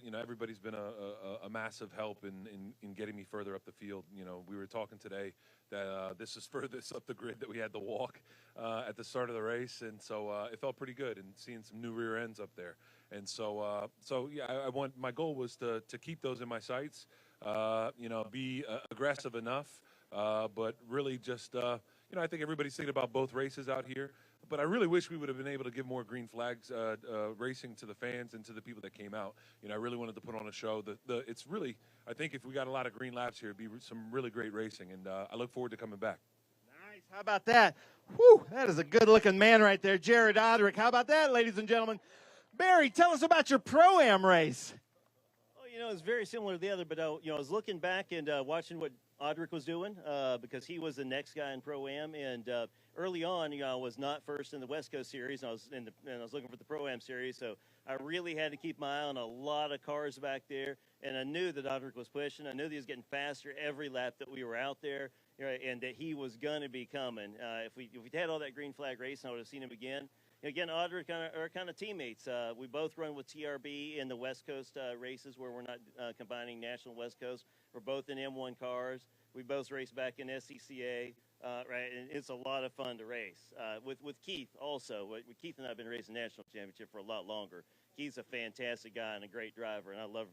you know, everybody's been a massive help in getting me further up the field. You know, we were talking today that this is furthest up the grid that we had to walk at the start of the race, and so it felt pretty good, and seeing some new rear ends up there. And so, yeah, my goal was to keep those in my sights, you know, be aggressive enough, but really just, you know, I think everybody's thinking about both races out here, but I really wish we would have been able to give more green flags racing to the fans and to the people that came out. You know, I really wanted to put on a show. It's really, I think if we got a lot of green laps here, it'd be some really great racing, and I look forward to coming back. Nice. How about that? Whew, that is a good-looking man right there, Jared Odrick. How about that, ladies and gentlemen? Barry, tell us about your Pro-Am race. Well, you know, it's very similar to the other, but, you know, I was looking back and watching what Odrick was doing because he was the next guy in Pro-Am. And early on, you know, I was not first in the West Coast Series, and I was looking for the Pro-Am Series. So I really had to keep my eye on a lot of cars back there. And I knew that Odrick was pushing. I knew that he was getting faster every lap that we were out there, you know, and that he was going to be coming. If we had all that green flag racing, I would have seen him again. Again, Audrey are kind of teammates. We both run with TRB in the West Coast races where we're not combining National West Coast. We're both in M1 cars. We both race back in SCCA, right? And it's a lot of fun to race. With Keith also. With Keith and I have been racing National Championship for a lot longer. Keith's a fantastic guy and a great driver, and I love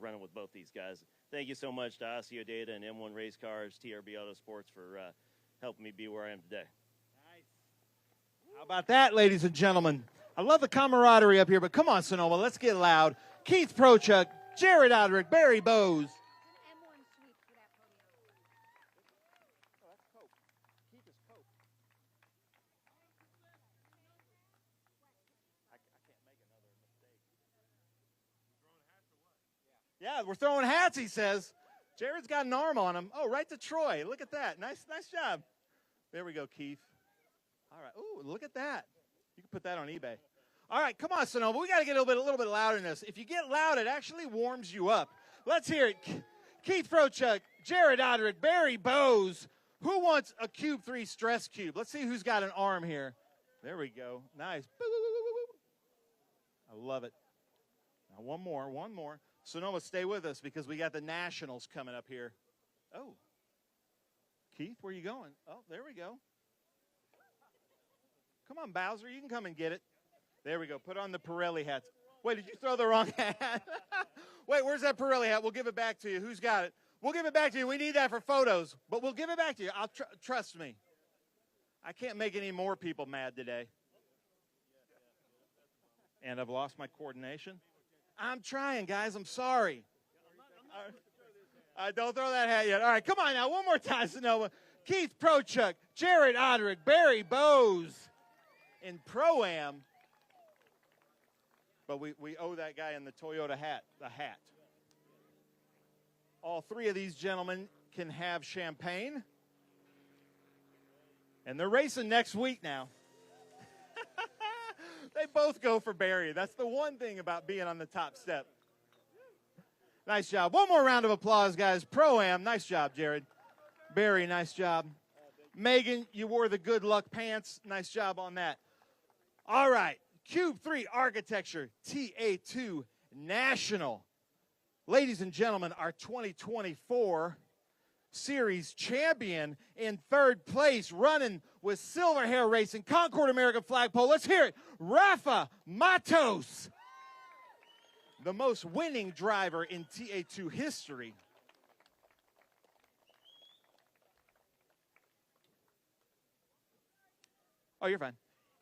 running with both these guys. Thank you so much to Osseo Data and M1 Race Cars, TRB Autosports for helping me be where I am today. How about that, ladies and gentlemen? I love the camaraderie up here, but come on, Sonoma, let's get loud. Keith Prochuk, Jared Odrick, Barry Bowes. Yeah, we're throwing hats, he says. Jared's got an arm on him. Oh, right to Troy. Look at that. Nice job. There we go, Keith. All right. Ooh, look at that. You can put that on eBay. All right, come on, Sonoma. We got to get a little bit louder than this. If you get loud, it actually warms you up. Let's hear it. Keith Frochuk, Jared Odrick, Barry Bowes. Who wants a Cube 3 stress cube? Let's see who's got an arm here. There we go. Nice. I love it. Now one more. Sonoma, stay with us because we got the Nationals coming up here. Oh. Keith, where you going? Oh, there we go. Come on, Bowser. You can come and get it. There we go. Put on the Pirelli hats. Wait, did you throw the wrong hat? Wait, where's that Pirelli hat? We'll give it back to you. Who's got it? We'll give it back to you. We need that for photos, but we'll give it back to you. Trust me. I can't make any more people mad today. And I've lost my coordination. I'm trying, guys. I'm sorry. Don't throw that hat yet. All right, come on now. One more time, Sonoma. Keith Prochuk, Jared Odrick, Barry Bowes in Pro-Am. But we owe that guy in the Toyota hat the hat. All three of these gentlemen can have champagne. And they're racing next week now. They both go for Barry. That's the one thing about being on the top step. Nice job. One more round of applause, guys. Pro-Am, nice job, Jared. Barry, nice job. Megan, you wore the good luck pants. Nice job on that. All right, Cube 3 Architecture TA2 National. Ladies and gentlemen, our 2024 Series champion in third place, running with Silver Hair Racing, Concord American Flagpole. Let's hear it. Rafa Matos, the most winning driver in TA2 history. Oh, you're fine.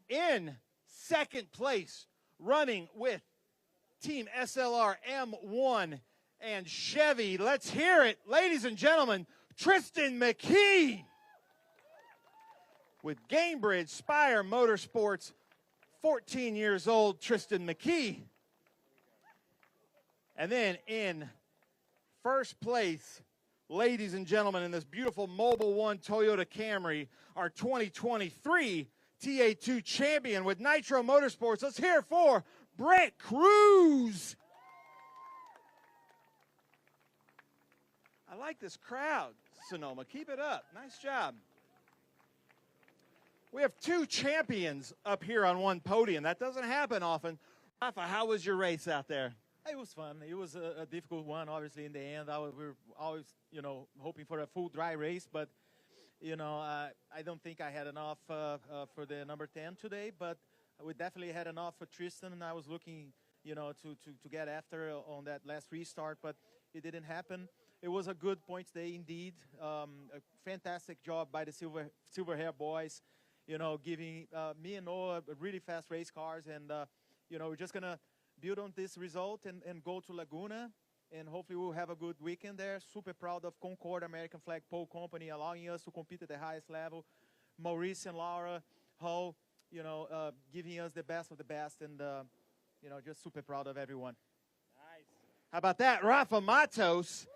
In second place, running with Team SLR M1 and Chevy. Let's hear it, ladies and gentlemen, Tristan McKee. With Gamebridge Spire Motorsports, 14 years old, Tristan McKee. And then in first place, ladies and gentlemen, in this beautiful Mobile One Toyota Camry, our 2023 TA2 champion with Nitro Motorsports. Let's hear it for Brent Cruz. I like this crowd, Sonoma. Keep it up. Nice job. We have two champions up here on one podium. That doesn't happen often. Rafa, how was your race out there? It was fun. It was a difficult one, obviously, in the end. We were always, hoping for a full dry race, but, I don't think I had enough for the number 10 today, but we definitely had enough for Tristan, and I was looking, to get after on that last restart, but it didn't happen. It was a good points day indeed. A fantastic job by the Silver Hair boys, giving me and Noah really fast race cars, and, we're just going to build on this result and go to Laguna, and hopefully we'll have a good weekend there. Super proud of Concord American Flag Pole Company allowing us to compete at the highest level. Maurice and Laura Hull, giving us the best of the best, and, just super proud of everyone. Nice. How about that, Rafa Matos?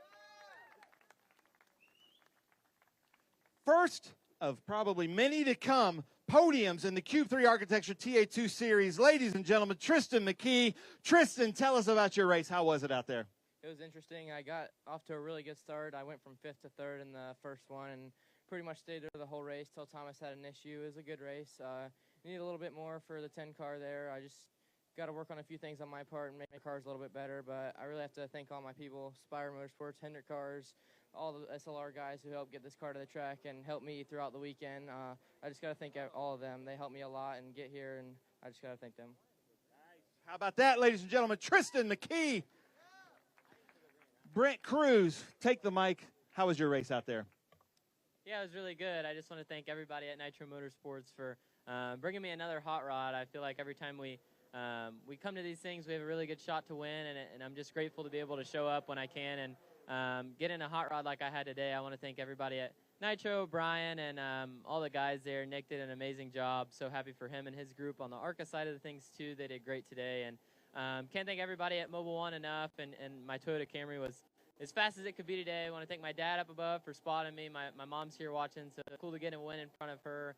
First of probably many to come podiums in the Cube 3 Architecture TA2 Series. Ladies and gentlemen, Tristan McKee. Tristan, tell us about your race. How was it out there? It was interesting. I got off to a really good start. I went from 5th to 3rd in the first one and pretty much stayed there the whole race till Thomas had an issue. It was a good race. Need a little bit more for the 10 car there. I just got to work on a few things on my part and make my cars a little bit better, but I really have to thank all my people, Spire Motorsports, Hendrick Cars, all the SLR guys who helped get this car to the track and helped me throughout the weekend. I just got to thank all of them. They helped me a lot and get here, and I just got to thank them. How about that, ladies and gentlemen? Tristan McKee. Brent Cruz, take the mic. How was your race out there? Yeah, it was really good. I just want to thank everybody at Nitro Motorsports for bringing me another hot rod. I feel like every time we come to these things, we have a really good shot to win, and I'm just grateful to be able to show up when I can and get in a hot rod like I had today. I want to thank everybody at Nitro, Brian, and all the guys there. Nick did an amazing job. So happy for him and his group on the ARCA side of the things, too. They did great today. And can't thank everybody at Mobile One enough, and my Toyota Camry was as fast as it could be today. I want to thank my dad up above for spotting me. My mom's here watching, so cool to get a win in front of her.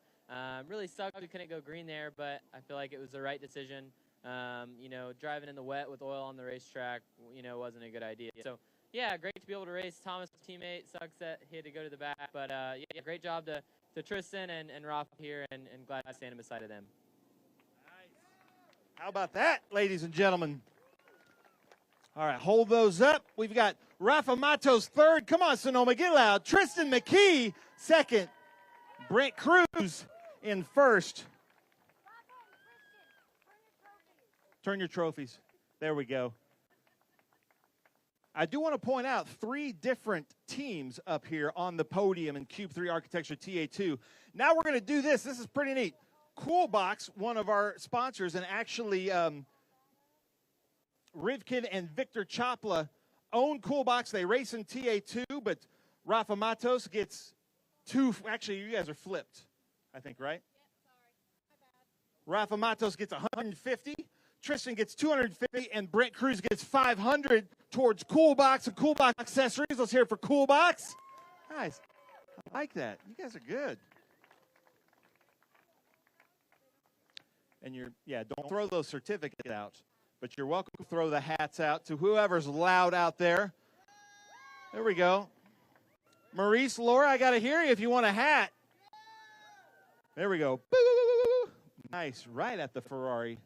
Really sucked we couldn't go green there, but I feel like it was the right decision. Driving in the wet with oil on the racetrack, wasn't a good idea. So yeah, great to be able to race Thomas' teammate. Sucks that he had to go to the back, but yeah, great job to Tristan and Rafa here, and glad to stand beside of them. How about that, ladies and gentlemen? All right, hold those up. We've got Rafa Matos third. Come on, Sonoma, get loud. Tristan McKee second. Brent Cruz in first. Turn your trophies. There we go. I do want to point out 3 different teams up here on the podium in Cube 3 Architecture TA2. Now we're going to do this. This is pretty neat. Cool Box, one of our sponsors, and actually Rivkin and Victor Chopla own Cool Box. They race in TA2, but Rafa Matos gets 2. Actually, you guys are flipped, I think, right? Rafa Matos gets 150. Tristan gets 250, and Brent Cruz gets 500 towards Cool Box and Cool Box accessories. Let's hear it for Cool Box. Guys, I like that. You guys are good. And don't throw those certificates out, but you're welcome to throw the hats out to whoever's loud out there. There we go. Maurice, Laura, I got to hear you if you want a hat. There we go. Boo! Nice, right at the Ferrari.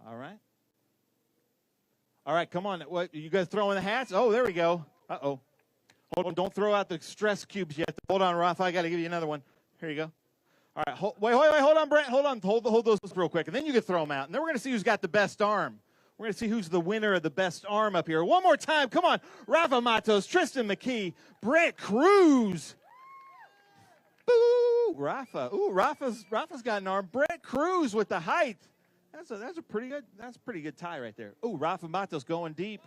All right. All right, come on. What, you guys throwing the hats? Oh, there we go. Uh-oh. Hold on, don't throw out the stress cubes yet. Hold on, Rafa. I got to give you another one. Here you go. All right, wait, hold on, Brent. Hold on. Hold those real quick, and then you can throw them out. And then we're going to see who's got the best arm. We're going to see who's the winner of the best arm up here. One more time. Come on. Rafa Matos, Tristan McKee, Brent Cruz. Boo! Rafa. Ooh, Rafa's got an arm. Brent Cruz with the height. That's a pretty good tie right there. Ooh, Rafa Matos going deep.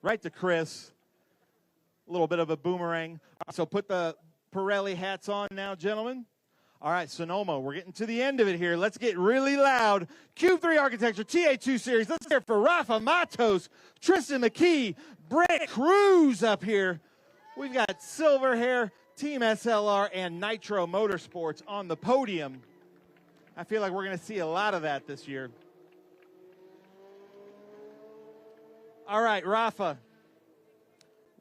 Right to Chris. A little bit of a boomerang. So put the Pirelli hats on now, gentlemen. All right, Sonoma, we're getting to the end of it here. Let's get really loud. Cube 3 Architecture TA2 Series. Let's hear it for Rafa Matos, Tristan McKee, Brent Cruz up here. We've got Silver Hair, Team SLR, and Nitro Motorsports on the podium. I feel like we're going to see a lot of that this year. All right, Rafa.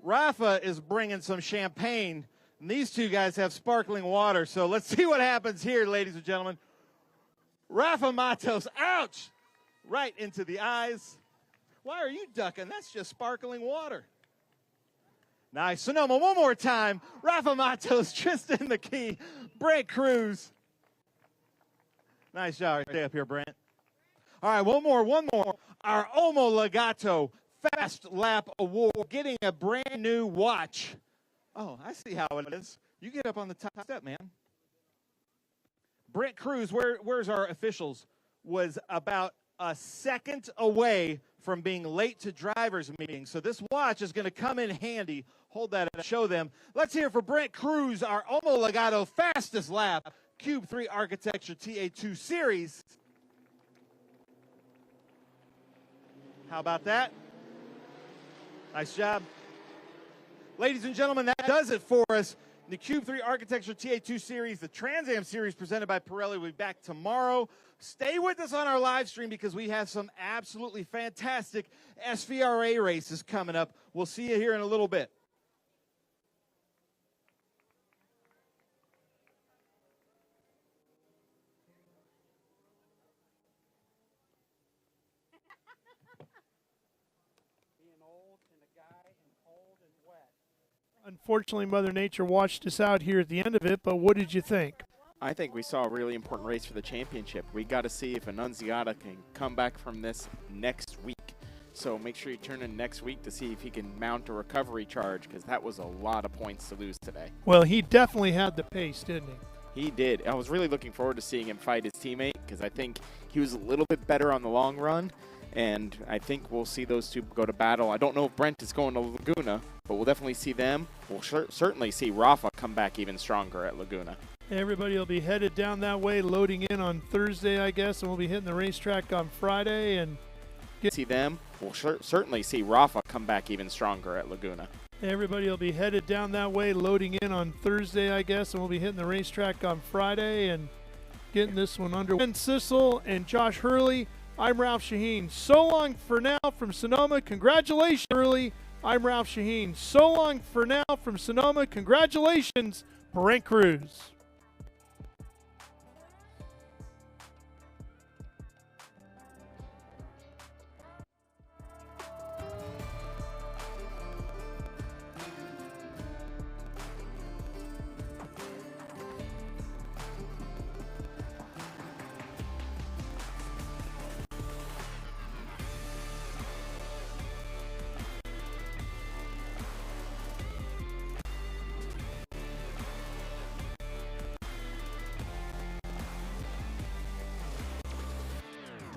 Rafa is bringing some champagne. And these two guys have sparkling water, so let's see what happens here, ladies and gentlemen. Rafa Matos, ouch! Right into the eyes. Why are you ducking? That's just sparkling water. Nice. Sonoma, one more time. Rafa Matos, Tristan McKee, Brent Cruz. Nice job right there up here, Brent. All right, one more. Our Omo Legato Fast Lap Award, getting a brand new watch. Oh, I see how it is. You get up on the top step, man. Brent Cruz, where's our officials, was about a second away from being late to driver's meeting. So this watch is going to come in handy. Hold that and show them. Let's hear for Brent Cruz, our Omo Legato fastest lap, Cube 3 Architecture TA2 Series. How about that? Nice job. Ladies and gentlemen, that does it for us. The Cube 3 Architecture TA2 Series, the Trans Am Series presented by Pirelli, will be back tomorrow. Stay with us on our live stream because we have some absolutely fantastic SVRA races coming up. We'll see you here in a little bit. Unfortunately, Mother Nature washed us out here at the end of it, but what did you think? I think we saw a really important race for the championship. We got to see if Annunziata can come back from this next week. So make sure you turn in next week to see if he can mount a recovery charge, because that was a lot of points to lose today. Well, he definitely had the pace, didn't he? He did. I was really looking forward to seeing him fight his teammate, because I think he was a little bit better on the long run. And I think we'll see those two go to battle. I don't know if Brent is going to Laguna, but we'll definitely see them. We'll certainly see Rafa come back even stronger at Laguna. Everybody will be headed down that way, loading in on Thursday, I guess, and we'll be hitting the racetrack on Friday. And see them. We'll certainly see Rafa come back even stronger at Laguna. Everybody will be headed down that way, loading in on Thursday, I guess, and we'll be hitting the racetrack on Friday and getting this one underway. Ben Sissel and Josh Hurley. I'm Ralph Sheheen. So long for now from Sonoma. Congratulations, Hurley. I'm Ralph Sheheen. So long for now from Sonoma. Congratulations, Brent Cruz.